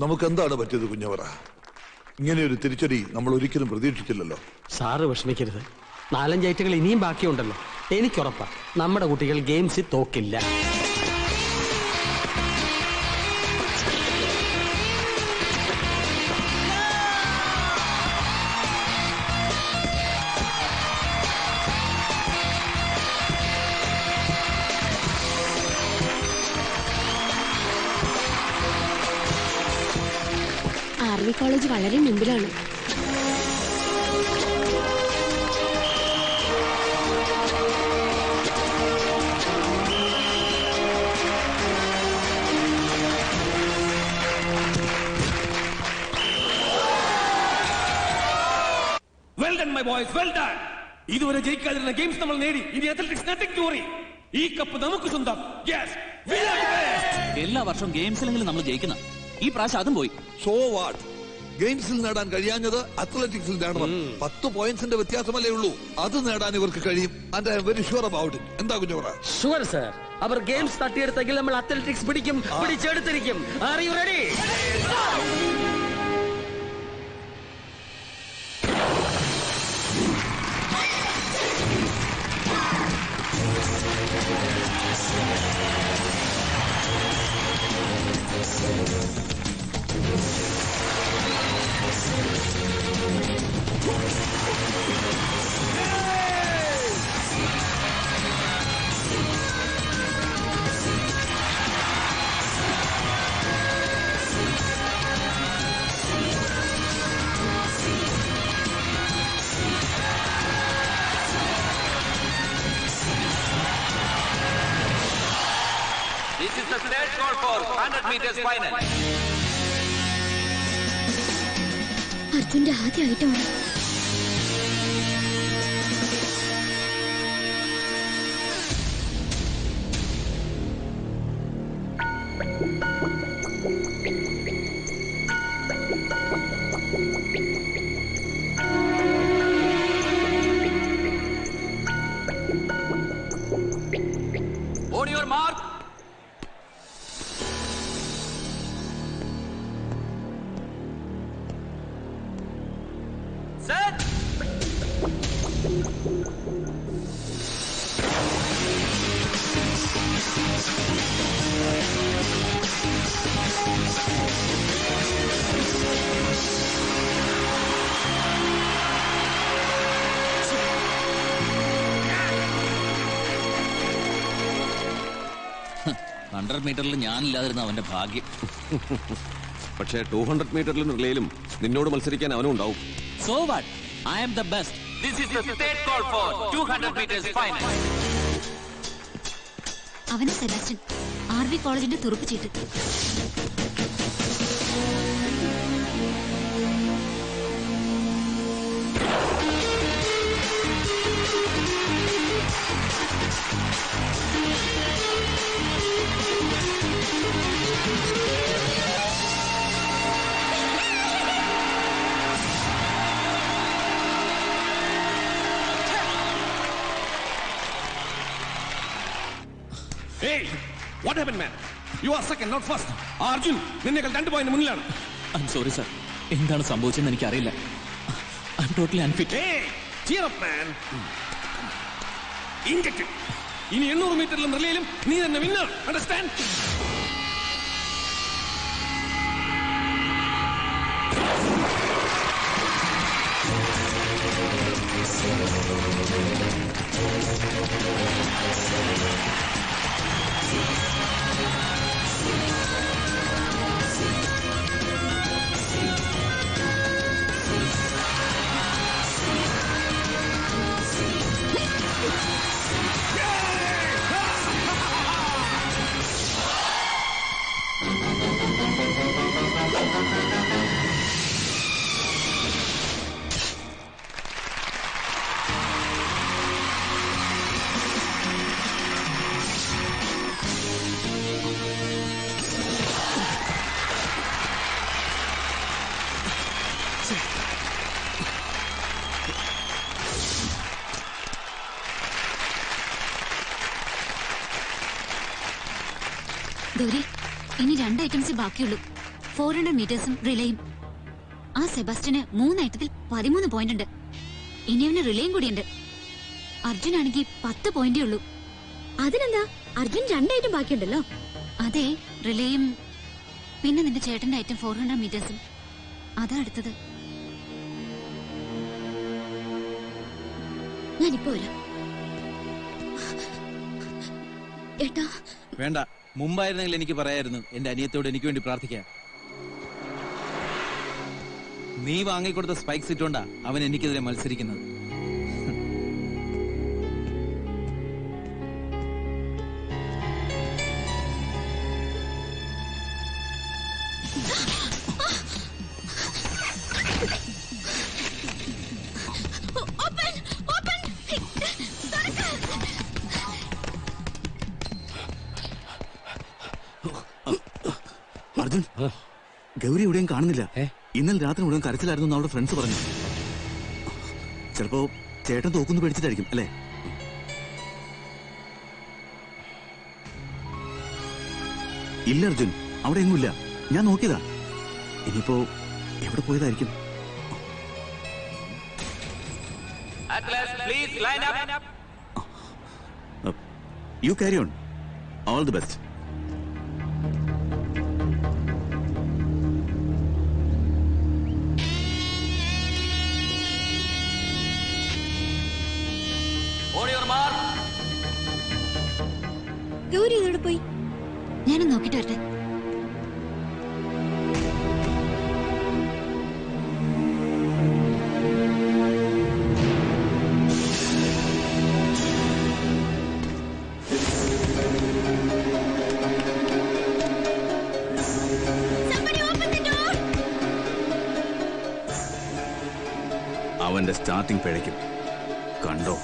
നമുക്ക് എന്താണ് പറ്റിയത് കുഞ്ഞവറ? ഇങ്ങനെയൊരു തിരിച്ചടി നമ്മൾ ഒരിക്കലും പ്രതീക്ഷിച്ചില്ലല്ലോ. സാറ് വിഷമിക്കരുത്. 4-5 ഐറ്റങ്ങൾ ഇനിയും ബാക്കിയുണ്ടല്ലോ. എനിക്കുറപ്പാ നമ്മുടെ കുട്ടികൾ ഗെയിംസിൽ തോക്കില്ല. ആർവി കോളേജ് വളരെ മുമ്പിലാണ്. Well done my boys, well done. ഇതുവരെ ജയിക്കാതിരുന്ന ഗെയിംസ് നമ്മൾ നേടി. ഇനി അത്ലറ്റിക്സ് നത്തിങ് ടു വറി. ഈ കപ്പ് നമുക്ക് സ്വന്തം. Yes, we are the best. എല്ലാ വർഷവും ഗെയിംസിലെങ്കിലും നമ്മൾ ജയിക്കുന്ന. ഈ പ്രാവശ്യം അതും പോയി. So what? ഗെയിംസിൽ നേടാൻ കഴിയാഞ്ഞത് അത്ലറ്റിക്സിൽ നേടണം. 10 പോയിന്റ്സിന്റെ വ്യത്യാസമല്ലേ ഉള്ളൂ. അത് നേടാൻ ഇവർക്ക് കഴിയും. And I am very sure about it. എന്താ കുഞ്ഞവറ? Sure sir. അവർ ഗെയിംസ് തട്ടിയെടുത്തെങ്കിൽ നമ്മൾ അത്ലറ്റിക്സ് പിടിക്കും, പിടിച്ചെടുത്തിരിക്കും. Are you ready? This is the stage call for 100 meters final. അർജുന്റെ ആദ്യ ഐറ്റമാണ്. On your mark. Set. 100 മീറ്ററിൽ ഞാനില്ലാതിരുന്ന അവന്റെ ഭാഗ്യം. പക്ഷേ 200 മീറ്ററിലും റിലേയിലും നിന്നോട് മത്സരിക്കാൻ അവനും ഉണ്ടാവും. So what? I am the best. This is the state call for 200 meters final. അവന് സെബാസ്റ്റ്യൻ RV കോളേജിന്റെ തുറുപ്പ് ചീട്ട്. Hey, what happened, man? You are second, not first. Arjun, നിന്നേക്കാൾ 2 പോയിന്റ് മുന്നിലാണ്. I'm sorry, sir. എന്താണ് സംഭവിച്ചതെന്ന് എനിക്കറിയില്ല. I'm totally unfit. Hey, cheer up, man. Injected. ഇനി 800 മീറ്ററിലും റിലേയിലും നീ തന്നെ വിന്നർ. Understand? ഗൗരി, ഇനി 2 ഐറ്റംസ് ബാക്കിയുള്ളൂ. 400 മീറ്റേഴ്സും റിലേയും. ആ സെബാസ്റ്റ്യന് 3 ഐറ്റത്തിൽ 13 പോയിന്റ് ഉണ്ട്. ഇനി അവന് റിലേയും കൂടിയുണ്ട്. അർജുനാണെങ്കിൽ 10 പോയിന്റേ ഉള്ളൂ. അതിനെന്താ, അർജുൻ 2 ഐറ്റം ബാക്കിയുണ്ടല്ലോ. അതെ, റിലേയും പിന്നെ നിന്റെ ചേട്ടന്റെ ഐറ്റം 400 മീറ്റേഴ്സും. അതാ അടുത്തത്. ഞാനിപ്പോ വരാം. ഏട്ടാ വേണ്ട, മുമ്പായിരുന്നെങ്കിൽ എനിക്ക് പറയായിരുന്നു എന്റെ അനിയത്തോട് എനിക്ക് വേണ്ടി പ്രാർത്ഥിക്കാം. നീ വാങ്ങിക്കൊടുത്ത സ്പൈക്സ് ഇട്ടോണ്ടാ അവൻ എനിക്കെതിരെ മത്സരിക്കുന്നത്. അർജുൻ, ഗൗരി എവിടെയും കാണുന്നില്ല. ഇന്നലെ രാത്രി മുഴുവൻ കരച്ചിലായിരുന്നു അവളുടെ ഫ്രണ്ട്സ് പറഞ്ഞു. ചിലപ്പോ ചേട്ടൻ തോക്കുന്നു പേടിച്ചിട്ടായിരിക്കും അല്ലേ? ഇല്ല അർജുൻ, അവിടെ എങ്ങുമില്ല. ഞാൻ നോക്കിയതാ. ഇനിയിപ്പോ എവിടെ പോയതായിരിക്കും? You carry on. All the best. Gauri ഇതോടെ പോയി. ഞാനും നോക്കിട്ട് വരട്ടെ. അവന്റെ സ്റ്റാർട്ടിംഗ് പിഴയ്ക്കും. കണ്ടോ?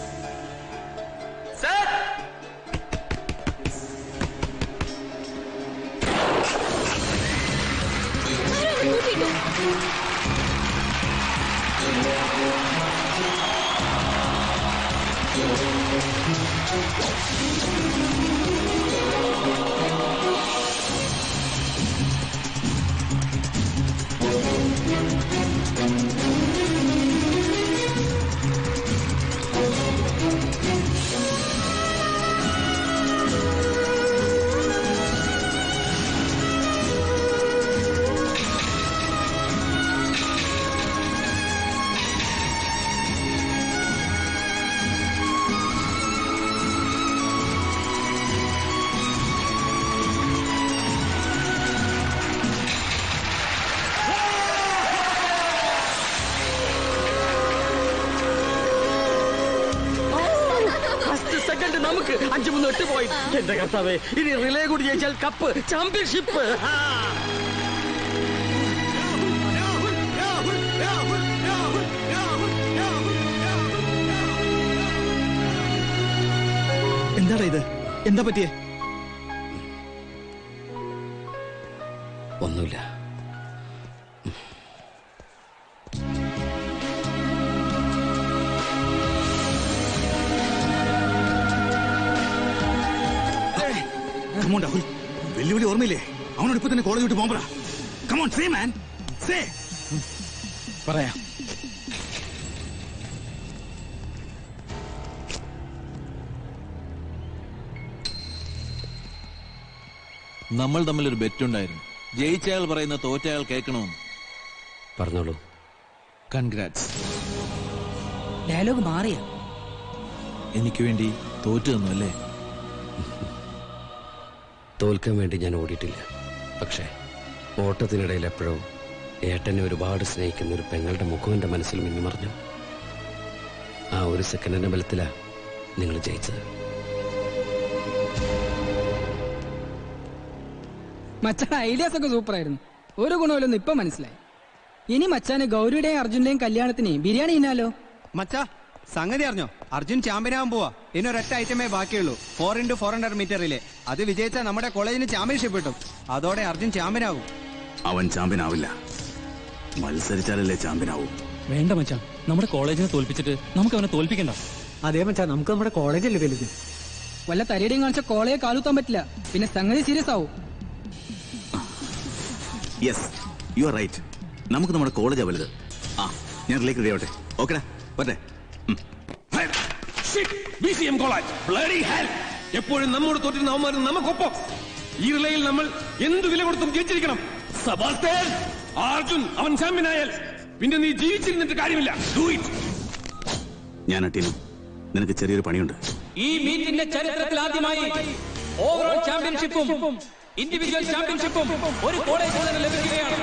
നമുക്ക് 5-3-8 പോയിന്റ്. എന്റെ കർത്താവേ, ഇനി റിലേ കൂടി ജയിച്ചാൽ കപ്പ്, ചാമ്പ്യൻഷിപ്പ്. എന്താടാ ഇത്? എന്താ പറ്റിയേ? ഒന്നുമില്ല. രാഹുൽ, വെല്ലുവിളി ഓർമ്മയില്ലേ? അവനോട് ഇപ്പൊ തന്നെ കോളേജ് വിട്ട് പോകുമ്പോഴാ. കമോൺ, സേ മാൻ, സേ. പറയാം. നമ്മൾ തമ്മിലൊരു ബെറ്റുണ്ടായിരുന്നു. ജയിച്ചയാൾ പറയുന്ന തോറ്റയാൾ കേൾക്കണമെന്ന്. പറഞ്ഞോളൂ. കൺഗ്രാറ്റ്സ്. ഡയലോഗ് മാറിയ എനിക്ക് വേണ്ടി തോറ്റു തന്നു അല്ലേ? തോൽക്കാൻ വേണ്ടി ഞാൻ ഓടിയിട്ടില്ല. പക്ഷേ ഓട്ടത്തിനിടയിൽ എപ്പോഴോ ഏട്ടനെ ഒരുപാട് സ്നേഹിക്കുന്ന ഒരു പെങ്ങളുടെ മുഖം എൻ്റെ മനസ്സിൽ മിന്നിമറിഞ്ഞു. ആ ഒരു സെക്കൻഡിന്റെ ബലത്തിലാ നിങ്ങൾ ജയിച്ചത്. മച്ചാൻ ഐഡിയാസ് ഒക്കെ സൂപ്പർ ആയിരുന്നു. ഒരു ഗുണമില്ലെന്ന് ഇപ്പൊ മനസ്സിലായി. ഇനി മച്ചാന് ഗൗരിയുടെയും അർജുന്റെയും കല്യാണത്തിന് ബിരിയാണി ഇന്നാലോ? മച്ചാ, സംഗതി അറിഞ്ഞോ? അർജുൻ ചാമ്പ്യനാകാൻ പോവാ. ഇനി ഒരൊറ്റ ഐറ്റമേ ബാക്കിയുള്ളൂ, 4x400 മീറ്ററിലെ. അത് വിജയിച്ചാൽ നമ്മുടെ കോളേജിന് ചാമ്പ്യൻഷിപ്പ് കിട്ടും. അതോടെ അർജുൻ ചാമ്പ്യനാകും. അവൻ ചാമ്പ്യനാവില്ല, മത്സരിച്ചാലല്ലേ ചാമ്പ്യനാവൂ. വേണ്ട മച്ചാ, നമ്മുടെ കോളേജിനെ തോൽപ്പിച്ചിട്ട് നമുക്ക് അവനെ തോൽപ്പിക്കണ്ട. അതേ മച്ചാ, നമുക്ക് നമ്മുടെ കോളേജല്ലേ വലുത്. വല്ല തരിയുടെയും കാണിച്ച കോളേജെ കാലുത്താൻ പറ്റില്ല. പിന്നെ സംഗതി സീരിയസ് ആവും. Yes, you are right. നമുക്ക് നമ്മുടെ കോളേജാ വലുത്. ആ, ഞാൻ റിലേക്ക് റെഡി ആവട്ടെ. ഓക്കെടാ, പറ്റേ. എപ്പോഴും നമ്മോട് തോറ്റിരുന്ന അവന്മാരും നമുക്കൊപ്പം. ഈ റിലയിൽ നമ്മൾ എന്ത് വില കൊടുത്തും ജയിച്ചിരിക്കണം. സെബാസ്റ്റ്യൻ, അർജുൻ അവൻ ചാമ്പ്യനായാൽ പിന്നെ നീ ജീവിച്ചിരുന്നിട്ട് കാര്യമില്ല. Do it. ഞാൻ അട്ടീനു, നിനക്ക് ചെറിയൊരു പണിയുണ്ട്. ഈ മീറ്റിന്റെ ചരിത്രത്തിൽ ആദ്യമായി ഓവറോൾ ചാമ്പ്യൻഷിപ്പും ഇൻഡിവിജ്വൽ ചാമ്പ്യൻഷിപ്പും ഒരു കോളേജിൽ നിന്ന് ലഭിക്കുകയാണ്.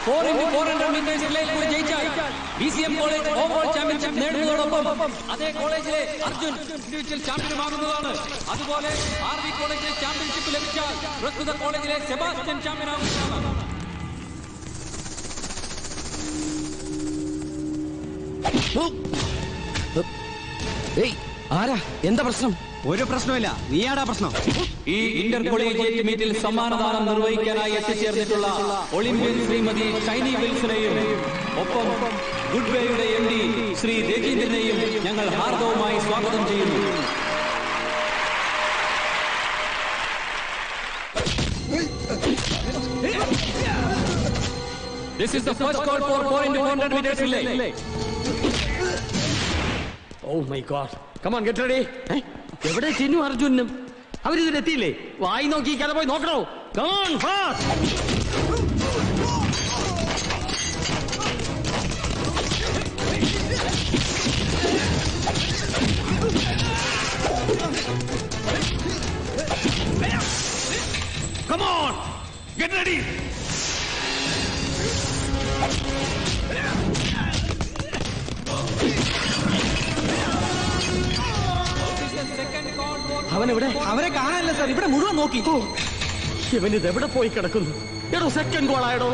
4x400 മീറ്റേഴ്സ് റിലേയിൽ കൂടി ജയിച്ചാൽ BCM കോളേജ് ഓവറോൾ ചാമ്പ്യൻഷിപ്പ് നേടുന്നതോടൊപ്പം അതേ കോളേജിലെ അർജുൻ ഇൻഡിവിജ്വൽ ചാമ്പ്യനുമാകുന്നതാണ്. അതുപോലെ RV കോളേജിലെ ചാമ്പ്യൻഷിപ്പ് ലഭിച്ചാൽ പ്രസ്തുത കോളേജിലെ സെബാസ്റ്റ്യൻ ചാമ്പ്യനാകുന്നതാണ്. ആരാ? എന്താ പ്രശ്നം? ഒരു പ്രശ്നമില്ല, നീയാടാ പ്രശ്നം. ഈ ഇന്റർ കോളേജിയേറ്റ് മീറ്റിൽ സമ്മാനദാനം നിർവഹിക്കാനായി എത്തിച്ചേർന്നിട്ടുള്ള ഒളിമ്പ്യൻ ശ്രീമതി ഷൈനി വിൽസനെയും ഒപ്പം ഗുഡ്വേയുടെ MD ശ്രീ രജീന്ദ്രനെയും ഞങ്ങൾ ഹാർദവുമായി സ്വാഗതം ചെയ്യുന്നു. This is the first call for 4x400 meters relay. Oh my God. Come on, get ready. എവിടെ ചിന്നു അർജുനും? അവരിതിലെത്തിയില്ലേ? വായി നോക്കി കഥ പോയി നോക്കണോ? Come on, fast. Come on, get ready. അവനെവിടെ? അവരെ കാണാനില്ല സാർ, ഇവിടെ മുഴുവൻ നോക്കി. ഇവനിത് എവിടെ പോയി കിടക്കുന്നു? എടോ സെക്കൻഡ് ഗോൾ ആയടോ.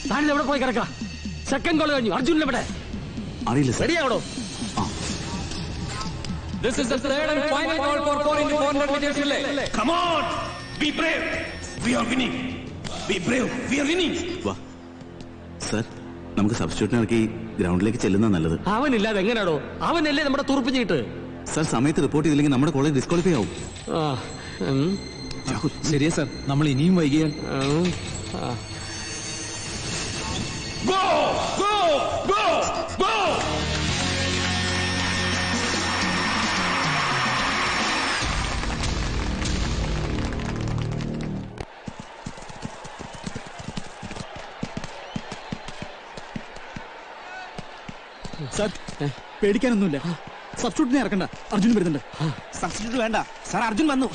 താനിത് എവിടെ പോയി കിടക്ക? സെക്കൻഡ് ഗോൾ കഴിഞ്ഞു. അർജുൻ എവിടെ? അറിയില്ല sir. റെഡിയാവടോ? This is the third and final call for 4 into 400 meters relay. Come on, be brave. We are winning. Be brave. We are winning. വാ സാർ, നമുക്ക് സബ്സ്റ്റിറ്റ്യൂട്ടിനെ ഇറക്കി ഗ്രൗണ്ടിലേക്ക് ചെല്ലുന്ന നല്ലത്. അവനില്ലാതെ എങ്ങനെയാണോ? അവനല്ലേ നമ്മുടെ തുറപ്പിച്ചിട്ട്. സാർ, സമയത്ത് റിപ്പോർട്ട് ചെയ്തില്ലെങ്കിൽ നമ്മുടെ കോളേജ് ഡിസ്ക്വാളിഫൈ ആവും. ശരിയാ സാർ, നമ്മൾ ഇനിയും വൈകിയാൽ. Go! Go! Go! Go! Sir, പേടിക്കാനൊന്നുമില്ല. സബ്സ്റ്റിറ്റ്യൂട്ടിനെ ഇറക്കണ്ട, അർജുൻ വരുന്നുണ്ട്. സബ്സ്റ്റിറ്റ്യൂട്ട് വേണ്ട സാർ, അർജുൻ വന്നു.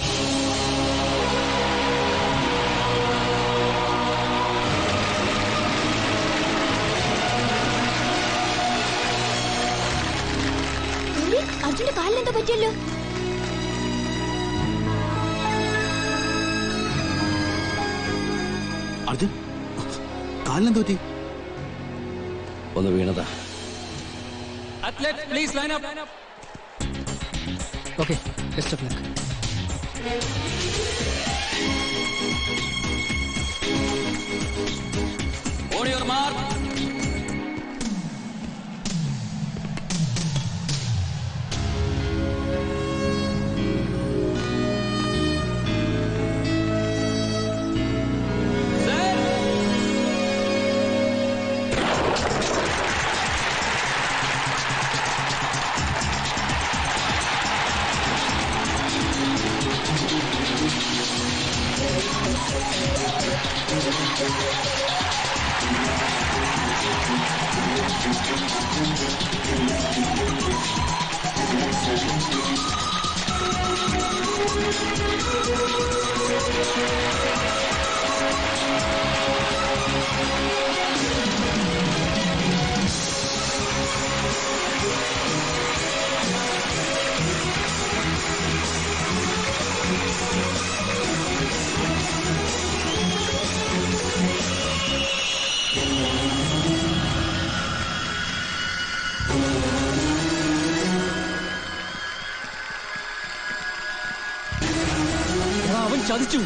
അർജുന്റെ കാലിലെന്താ പറ്റിയല്ലോ? അർജുൻ, കാലിനെന്താ പറ്റി? ഒന്ന് വീണതാ. Athletes, please line up. Okay, best of luck. On your mark. അവൻ ചതിച്ചു.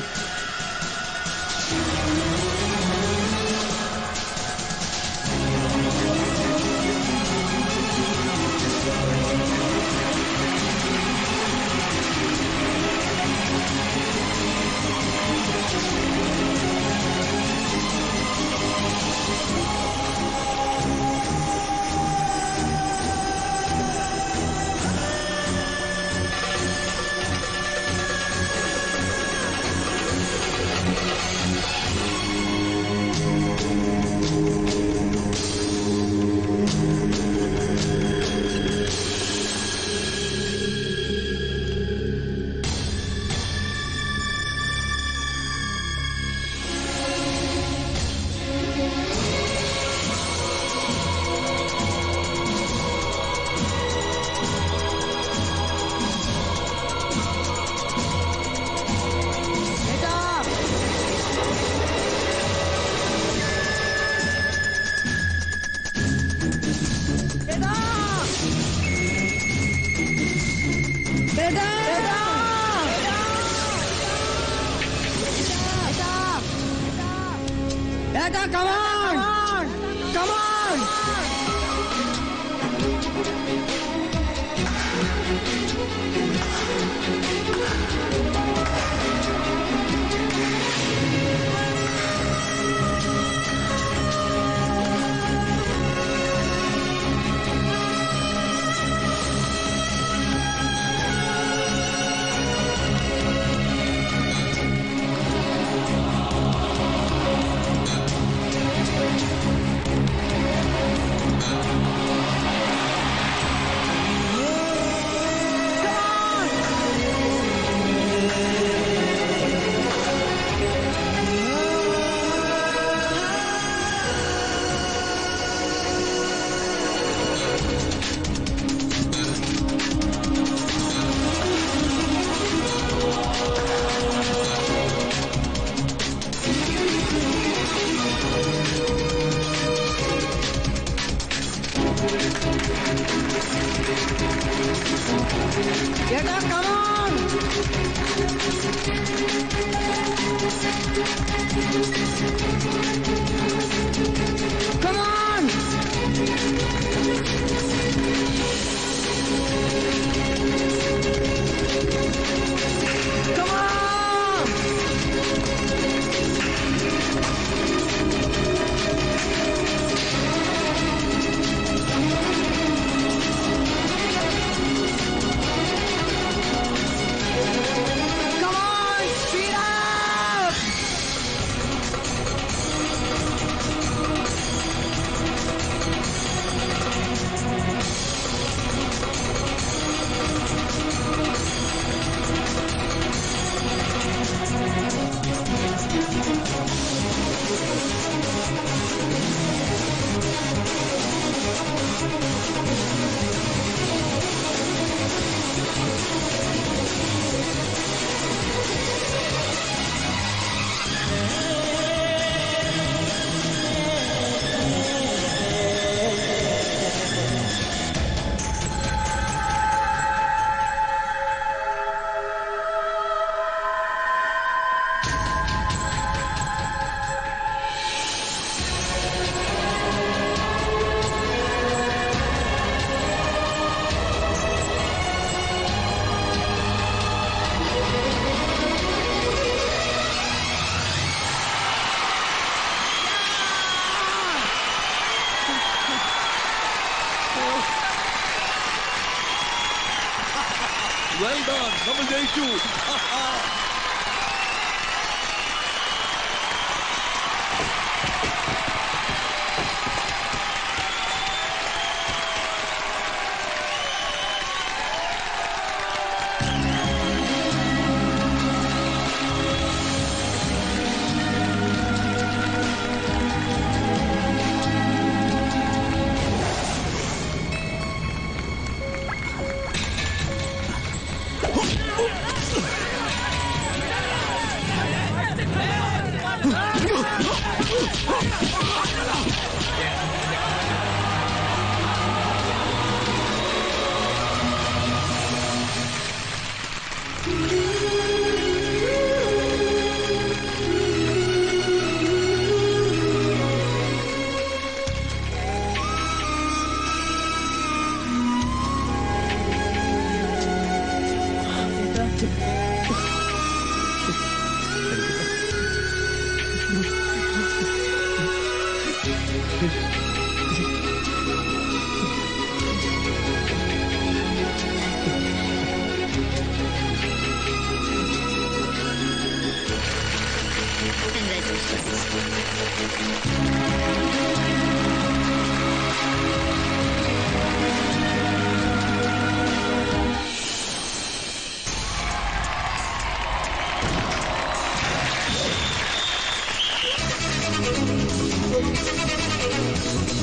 Come on! Come on! ജയിച്ചു.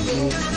Congratulations.